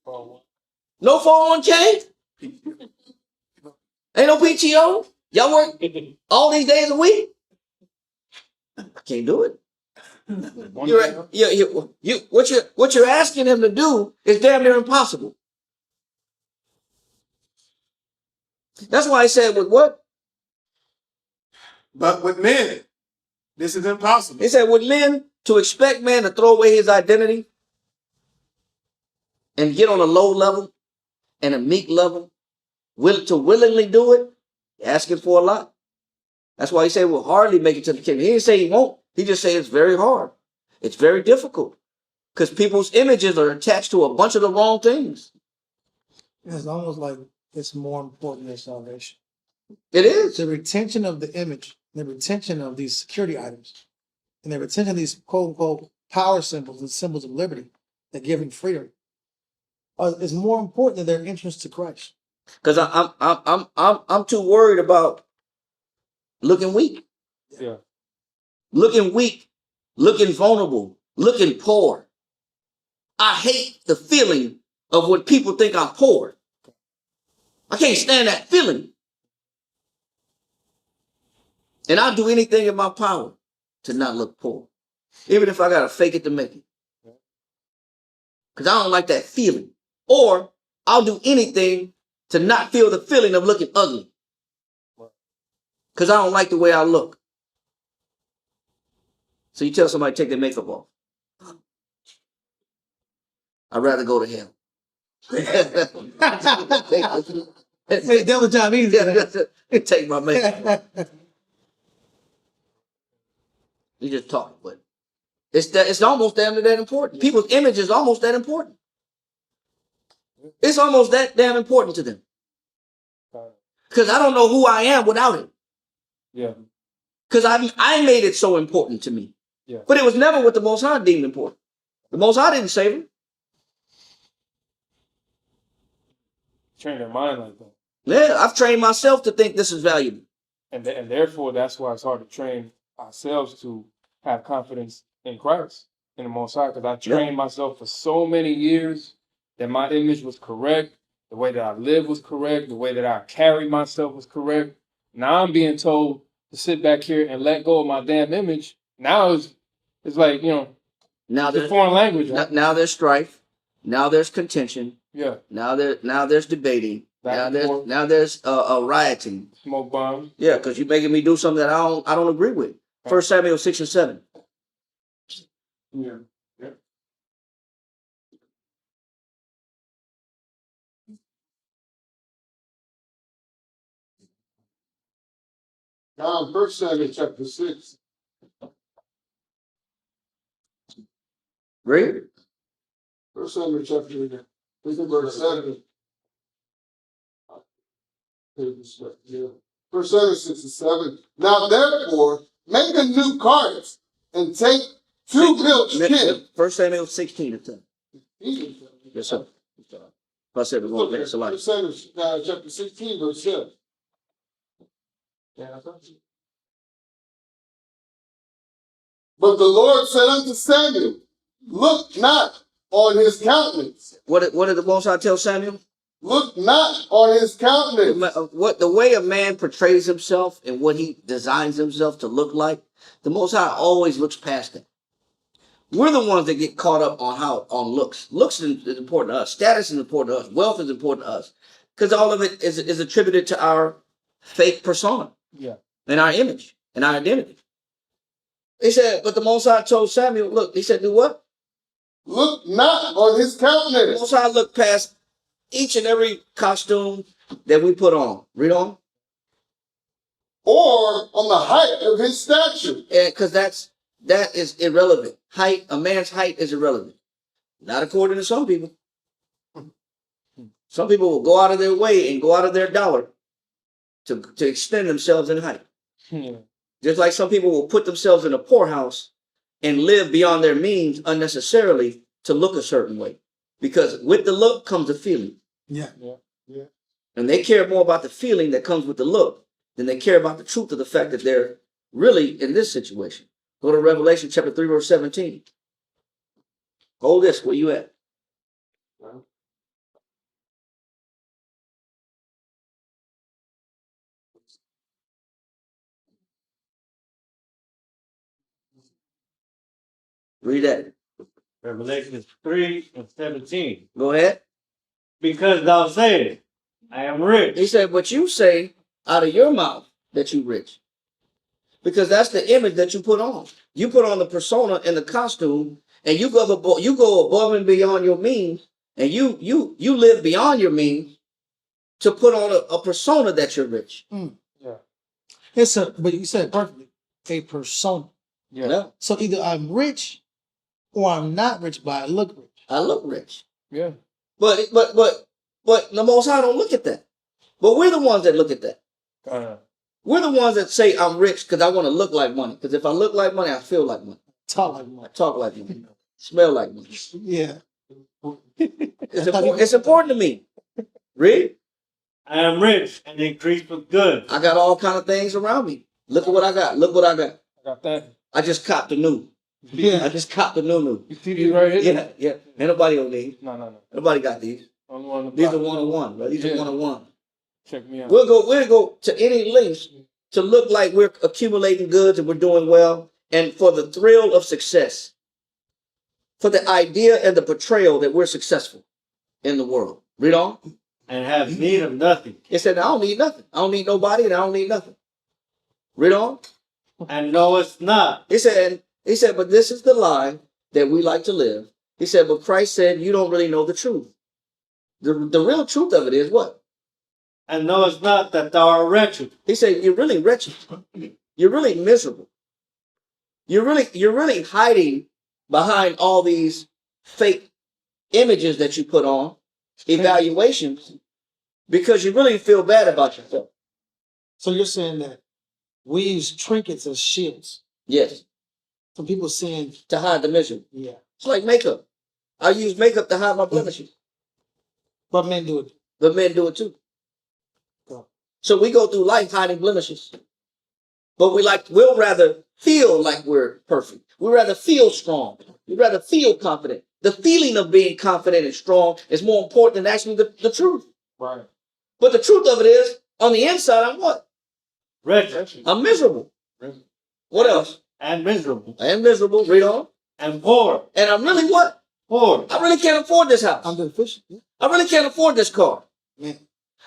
No 401k? Ain't no PTO? Y'all work all these days a week? I can't do it. What you're asking him to do is damn near impossible. That's why I said with what? But with men, this is impossible. He said with men, to expect man to throw away his identity and get on a low level and a meek level, to willingly do it, you're asking for a lot. That's why he said we'll hardly make it to the kingdom. He didn't say he won't. He just said it's very hard. It's very difficult because people's images are attached to a bunch of the wrong things. It's almost like it's more important than salvation. It is. The retention of the image, the retention of these security items, and the retention of these quote unquote power symbols and symbols of liberty that give him freedom is more important than their entrance to Christ. Because I'm too worried about looking weak. Yeah. Looking weak, looking vulnerable, looking poor. I hate the feeling of when people think I'm poor. I can't stand that feeling. And I'll do anything in my power to not look poor. Even if I got to fake it to make it. Because I don't like that feeling. Or I'll do anything to not feel the feeling of looking ugly. Because I don't like the way I look. So you tell somebody to take their makeup off. I'd rather go to hell. Hey, devil job easy. Take my makeup off. You just talk, but it's almost damn near that important. People's image is almost that important. It's almost that damn important to them. Because I don't know who I am without it. Yeah. Because I made it so important to me. Yeah. But it was never what the Most High deemed important. The Most High didn't save him. Train their mind like that. Yeah, I've trained myself to think this is valuable. And therefore, that's why it's hard to train ourselves to have confidence in Christ, in the Most High, because I trained myself for so many years that my image was correct, the way that I lived was correct, the way that I carried myself was correct. Now I'm being told to sit back here and let go of my damn image. Now it's like, Now it's a foreign language. Right? Now there's strife. Now there's contention. Yeah. Now there's debating. Back and forth. Now there's rioting. Smoke bombs. Yeah, because you're making me do something that I don't agree with. 1 Samuel 6 and 7. Yeah. Yeah. Now, 1 Samuel chapter 6. Read. 1 Samuel chapter 6, verse 7. 1 Samuel 6 and 7. Now therefore, make a new cart and take 2 milch kid. 1 Samuel 16 and 10. Yes, sir. I said we're going to make 1 Samuel chapter 16, verse 7. But the Lord said unto Samuel, look not on his countenance. What did the Most High tell Samuel? Look not on his countenance. What the way a man portrays himself and what he designs himself to look like, the Most High always looks past it. We're the ones that get caught up on looks. Looks is important to us. Status is important to us. Wealth is important to us. Because all of it is attributed to our fake persona. Yeah. And our image and our identity. He said, but the Most High told Samuel, look, he said, do what? Look not on his The countenance. Most High looked past each and every costume that we put on. Read on. Or on the height of his stature. Because that is irrelevant. Height, a man's height is irrelevant. Not according to some people. Some people will go out of their way and go out of their dollar to extend themselves in height. Yeah. Just like some people will put themselves in a poorhouse and live beyond their means unnecessarily to look a certain way. Because with the look comes the feeling. Yeah. And they care more about the feeling that comes with the look than they care about the truth of the fact that they're really in this situation. Go to Revelation chapter 3, verse 17. Hold this, where you at? Read that. Revelation 3 and 17. Go ahead. Because thou sayest, I am rich. He said, but you say out of your mouth that you rich. Because that's the image that you put on. You put on the persona and the costume, and you go above and beyond your means, and you live beyond your means to put on a persona that you're rich. Yeah. But you said it perfectly. A persona. Yeah. So either I'm rich or I'm not rich, but I look rich. I look rich. Yeah. But the Most High don't look at that. But we're the ones that look at that. We're the ones that say I'm rich because I want to look like money. Because if I look like money, I feel like money. Talk like I money. talk like money. Smell like money. Yeah. It's important to me. Read. I am rich and increased with goods. I got all kind of things around me. Look at what I got. Look what I got. I got that. I just copped the new. Yeah. I just copped the new. You see these right here? Yeah. Ain't nobody on these. No. Nobody got these. I'm the one on the These are top. one-on-one, bro. These are Yeah. one-on-one. Check me out. We'll go to any lengths to look like we're accumulating goods and we're doing well, and for the thrill of success, for the idea and the portrayal that we're successful in the world. Read on. And have need of nothing. It said, I don't need nothing. I don't need nobody, and I don't need nothing. Read on. And knowest not. He said, but this is the lie that we like to live. He said, but Christ said, you don't really know the truth. The real truth of it is what? And knowest not that thou art wretched. He said, you're really wretched. You're really miserable. You're really hiding behind all these fake images that you put on, evaluations, because you really feel bad about yourself. So you're saying that we use trinkets as shields. Yes, Some people saying, to hide the misery. yeah. It's like makeup. I use makeup to hide my blemishes, But men do it. but men do it too. Yeah. So we go through life hiding blemishes. But we'll rather feel like we're perfect. We'd rather feel strong. We'd rather feel confident. The feeling of being confident and strong is more important than actually the truth. Right. But the truth of it is, on the inside, I'm what? Wretched. I'm miserable. What else? And miserable. I am miserable. Read on. And poor. And I'm really what? poor. I really can't afford this house. I'm deficient. Yeah. I really can't afford this car. Man.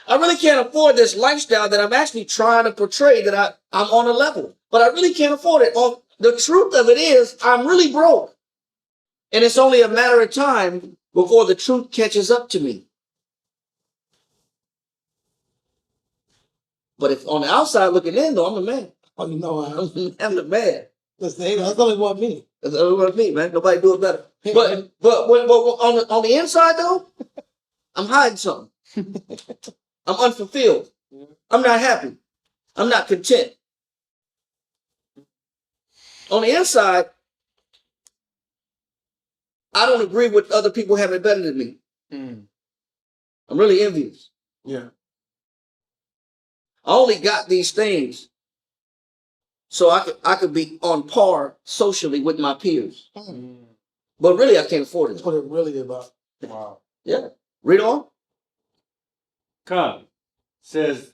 I really can't afford this lifestyle that I'm actually trying to portray that I'm on a level, but I really can't afford it. The truth of it is I'm really broke. And it's only a matter of time before the truth catches up to me. But if on the outside looking in, though, I'm the man. Oh, you know, I'm the man. listen, that's only one me. That's what me, man. Nobody do it better. But on the inside, though, I'm hiding something. I'm unfulfilled. I'm not happy. I'm not content. On the inside, I don't agree with other people having it better than me. I'm really envious. Yeah. I only got these things so I could be on par socially with my peers. But really, I can't afford it. That's what it really is about. Wow. Yeah. Read on. Come, says,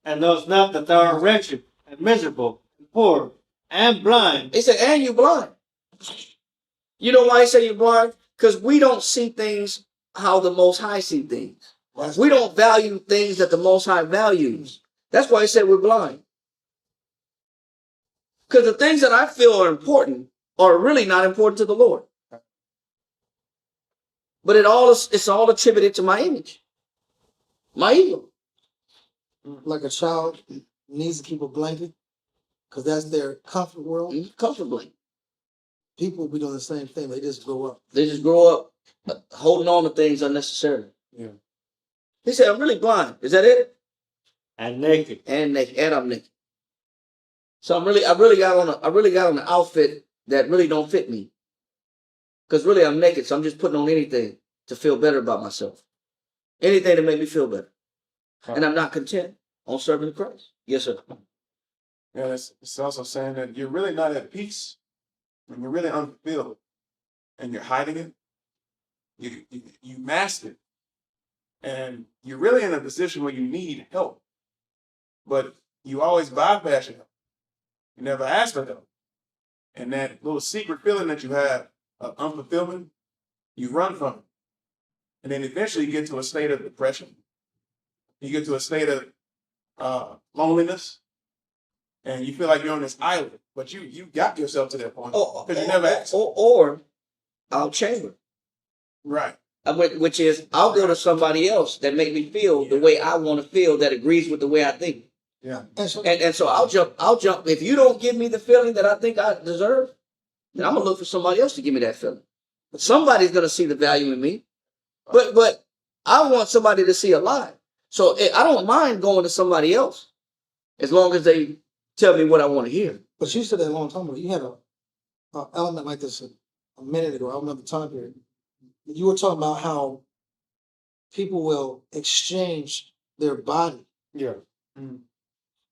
and knows not that thou art wretched and miserable and poor and blind. He said, and you blind. You know why he said you're blind? Because we don't see things how the Most High see things. We don't value things that the Most High values. That's why he said we're blind. Because the things that I feel are important are really not important to the Lord. But it's all attributed to my image, my ego. Like a child needs to keep a blanket because that's their comfort world. Comfort blanket. People be doing the same thing. They just grow up. They just grow up holding on to things unnecessarily. Yeah. He said, I'm really blind. Is that it? And naked. And naked. And I'm naked. So I really got on an outfit that really don't fit me. Because really I'm naked, so I'm just putting on anything to feel better about myself. Anything to make me feel better. And I'm not content on serving Christ. Yes, sir. Yeah, it's also saying that you're really not at peace when you're really unfulfilled and you're hiding it. You mask it. And you're really in a position where you need help. But you always bypass your help. You never ask for help. And that little secret feeling that you have of unfulfillment, you run from it. And then eventually you get to a state of depression. You get to a state of loneliness. And you feel like you're on this island. But you got yourself to that point. Because you never asked. Or I'll chamber. Right. Which is, I'll go to somebody else that make me feel the way I want to feel that agrees with the way I think. Yeah. And so I'll jump. If you don't give me the feeling that I think I deserve, then I'm going to look for somebody else to give me that feeling. Somebody's going to see the value in me. But I want somebody to see a lie. So I don't mind going to somebody else as long as they tell me what I want to hear. But you said that a long time ago. You had a element like this a minute ago. I don't remember the time period. You were talking about how people will exchange their body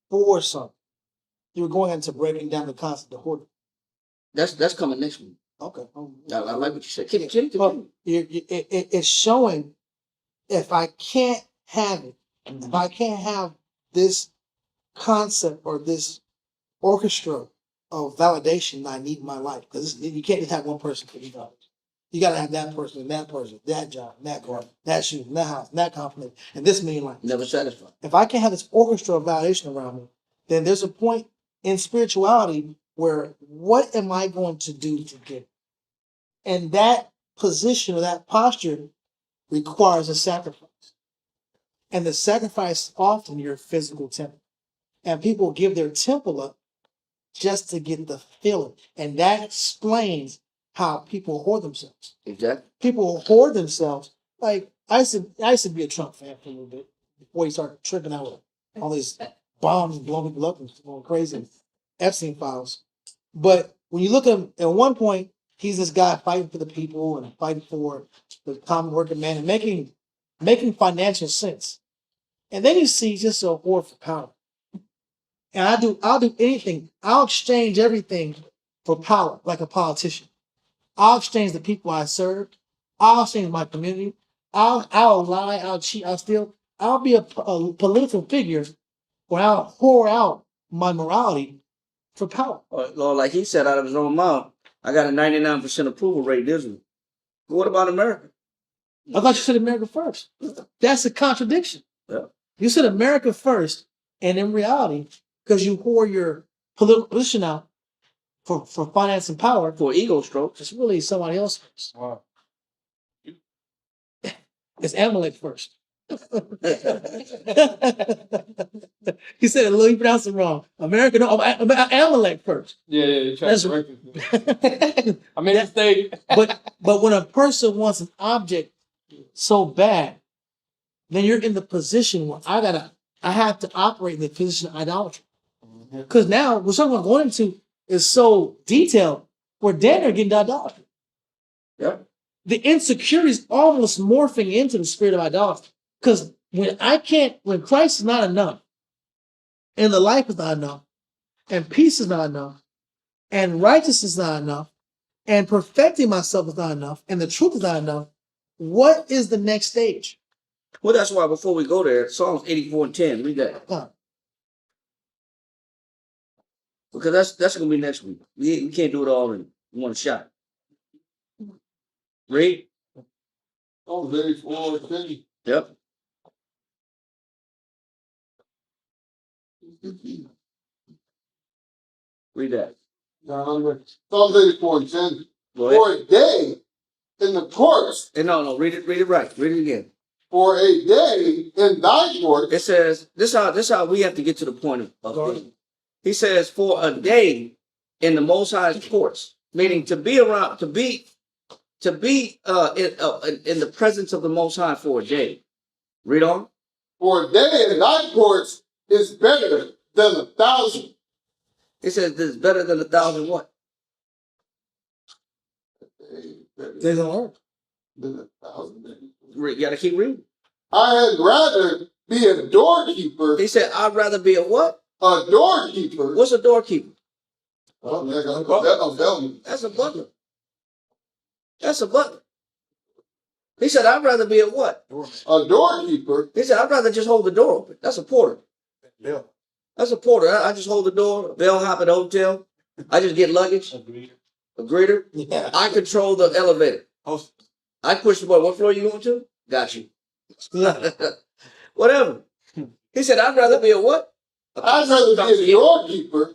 for something. You were going into breaking down the concept of hoarding. That's coming next week. Okay. I like what you said. It's showing if I can't have it, if I can't have this concept or this orchestra of validation I need in my life, because you can't just have one person for you. You got to have that person, that job, that car, that shoe, that house, that compliment, and this mean life. Never satisfied. If I can't have this orchestra of validation around me, then there's a point in spirituality where what am I going to do to get it? And that position or that posture requires a sacrifice. And the sacrifice is often your physical temple. And people give their temple up just to get the feeling. And that explains how people hoard themselves. Exactly. People hoard themselves. Like I used to be a Trump fan for a little bit before he started tripping out with all these bombs blowing people up and going crazy, Epstein files. But when you look at him, at one point, he's this guy fighting for the people and fighting for the common working man and making financial sense. And then you see just a hoard for power. And I'll do anything. I'll exchange everything for power, like a politician. I'll exchange the people I serve. I'll exchange my community. I'll lie. I'll cheat. I'll steal. I'll be a political figure where I'll pour out my morality for power. Lord, like he said out of his own mouth, I got a 99% approval rate in Israel. What about America? I thought you said America first. That's a contradiction. Yeah. You said America first, and in reality, because you whore your political position out for finance and power, For ego strokes. it's really somebody else first. Wow. It's Amalek first. He said it, he pronounced it wrong. America, no, Amalek first. Yeah, you try to correct it. I made a mistake. But when a person wants an object so bad, then you're in the position where I have to operate in the position of idolatry. Because now what someone going into is so detailed where Daniel getting to idolatry. Yeah. The insecurity is almost morphing into the spirit of idolatry. Because when Christ is not enough, and the life is not enough, and peace is not enough, and righteousness is not enough, and perfecting myself is not enough, and the truth is not enough, what is the next stage? Well, that's why before we go there, Psalms 84:10, read that. Because that's gonna be next week. We can't do it all in one shot. Read. Oh, very full. Yep. Read that. Psalms 84:10. Go ahead. For a day in the courts, No, read it right. Read it again. for a day in thy courts, It says this how we have to get to the point of things. He says for a day in the Most High's courts, meaning to be around, to be in the presence of the Most High for a day. Read on. for a day in thy courts is better than 1,000. It says this is better than 1,000 what? Days on earth. Than 1,000 days. You gotta keep reading. I had rather be a doorkeeper. He said, I'd rather be a what? A doorkeeper. What's a doorkeeper? That's That's a butler. That's a butler. He said, I'd rather be a what? a doorkeeper. He said, I'd rather just hold the door open. That's a porter. Yeah. That's a porter. I just hold the door, bellhop at the hotel. I just get luggage. A greeter. Yeah. I control the elevator. Host. I push the button. What floor you going to? Got you. Whatever. He said, I'd rather be a what? I'd rather be a doorkeeper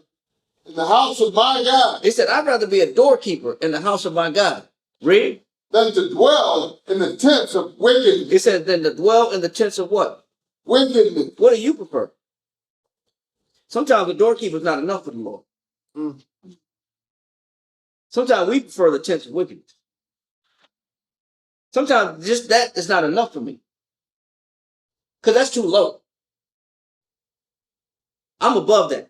in the house of my God He said, I'd rather be a doorkeeper in the house of my God. Read. than to dwell in the tents of wickedness. He said, then to dwell in the tents of what? Wickedness. What do you prefer? Sometimes the doorkeeper is not enough for the Lord. Sometimes we prefer the tents of wickedness. Sometimes just that is not enough for me. Because that's too low. I'm above that.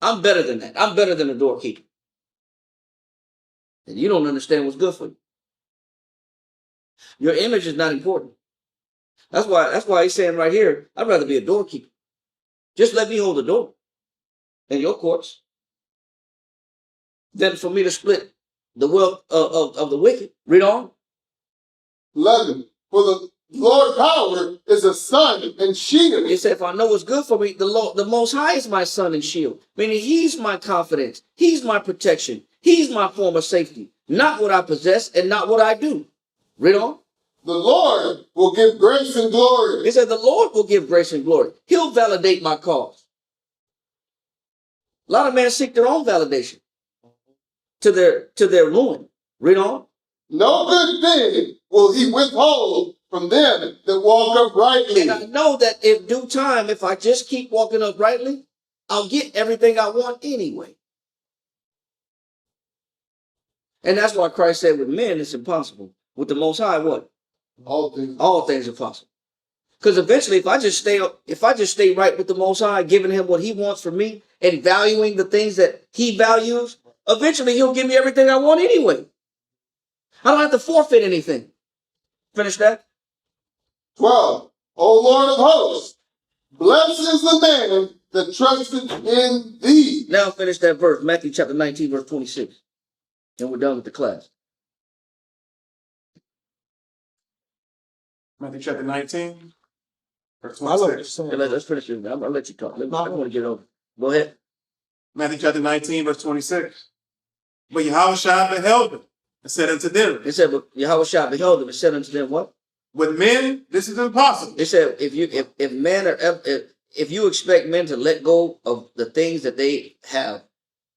I'm better than that. I'm better than a doorkeeper. And you don't understand what's good for you. Your image is not important. That's why he's saying right here, I'd rather be a doorkeeper. Just let me hold the door in your courts than for me to split the wealth of the wicked. Read on. 11. For the Lord's power is a sun and shield. He said, if I know what's good for me, the Lord, the Most High is my sun and shield. Meaning he's my confidence. He's my protection. He's my form of safety. Not what I possess and not what I do. Read on. The Lord will give grace and glory. He said, the Lord will give grace and glory. He'll validate my cause. A lot of men seek their own validation to their ruin. Read on. No good thing will he withhold from them that walk uprightly. And I know that in due time, if I just keep walking uprightly, I'll get everything I want anyway. And that's why Christ said with men it's impossible. With the Most High, what? All things. All things are possible. Because eventually, if I just stay right with the Most High, giving him what he wants from me and valuing the things that he values, eventually he'll give me everything I want anyway. I don't have to forfeit anything. Finish that. 12. O Lord of hosts, blessed is the man that trusted in thee. Now finish that verse, Matthew chapter 19, verse 26. And we're done with the class. Matthew chapter 19, verse I love what 26. you're saying. Okay, let's finish it. I'm gonna let you talk. I want to get over. Go ahead. Matthew chapter 19, verse 26. But Yahushua beheld him and said unto them, It said, but Yahweh Shah beheld them and said unto them, what? with men, this is impossible. It said, if men are, if you expect men to let go of the things that they have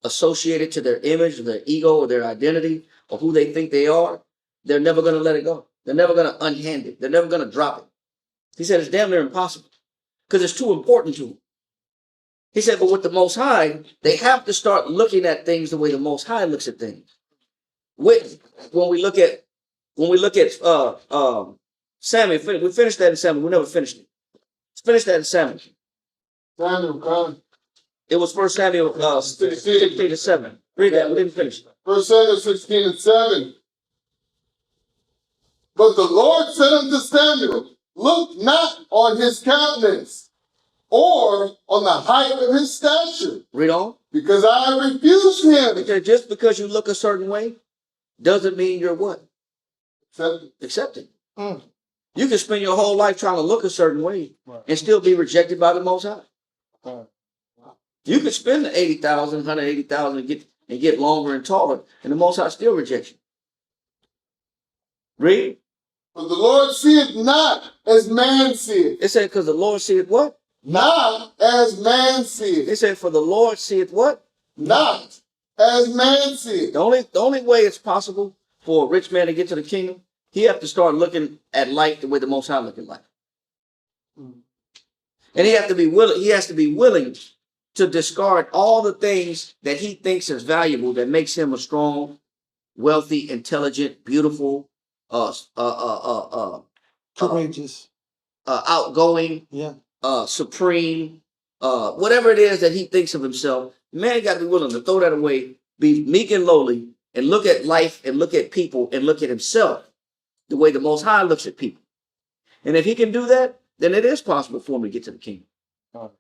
associated to their image, or their ego, or their identity, or who they think they are, they're never going to let it go. They're never going to unhand it. They're never going to drop it. He said it's damn near impossible because it's too important to them. He said, but with the Most High, they have to start looking at things the way the Most High looks at things. When we look at Samuel, we finished that in Samuel. We never finished it. Let's finish that in Samuel. Samuel, come. It was 1 Samuel 16 to 7. Read that. We didn't finish it. 1 Samuel 16 and 7. But the Lord said unto Samuel, look not on his countenance, or on the height of his stature, Read on. because I refused him. Because just because you look a certain way doesn't mean you're what? Accepted. Mm. You can spend your whole life trying to look a certain way and still be rejected by the Most High. You could spend the 80,000, 180,000 and get longer and taller, and the Most High still rejects you. Read. But the Lord seeth not as man seeth. It said, because the Lord seeth what? Not as man seeth. It said, for the Lord seeth what? Not as man seeth. The only way it's possible for a rich man to get to the kingdom, he have to start looking at life the way the Most High look at life. And he has to be willing to discard all the things that he thinks is valuable that makes him a strong, wealthy, intelligent, beautiful, Courageous. outgoing, Yeah. supreme, whatever it is that he thinks of himself. Man got to be willing to throw that away, be meek and lowly, and look at life and look at people and look at himself the way the Most High looks at people. And if he can do that, then it is possible for him to get to the kingdom.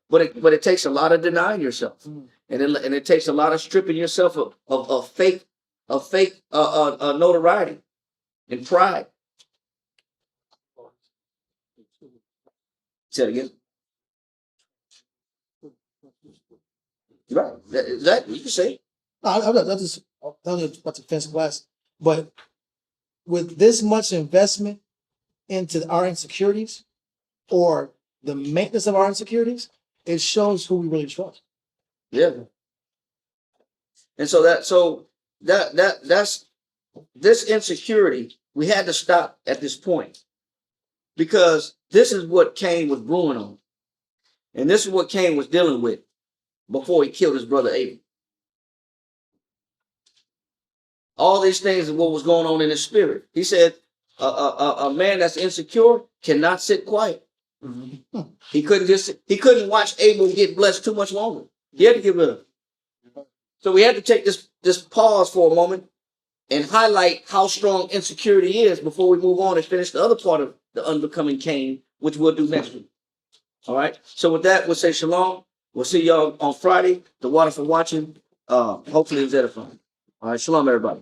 But it takes a lot of denying yourself, and it takes a lot of stripping yourself of fake notoriety and pride. Say it again. Right? That you can say it. I'm just about to fence glass, but with this much investment into our insecurities or the maintenance of our insecurities, it shows who we really trust. Yeah. And that's this insecurity. We had to stop at this point because this is what Cain was brewing on, and this is what Cain was dealing with before he killed his brother Abel. All these things is what was going on in his spirit. He said, a man that's insecure cannot sit quiet. Mm-hmm. He couldn't watch Abel get blessed too much longer. He had to get rid of it. So we had to take this pause for a moment and highlight how strong insecurity is before we move on and finish the other part of the Unbecoming Cain, which we'll do next week. All right. So with that, we'll say shalom. We'll see y'all on Friday. The water for watching. Hopefully it was edifying. All right. Shalom, everybody.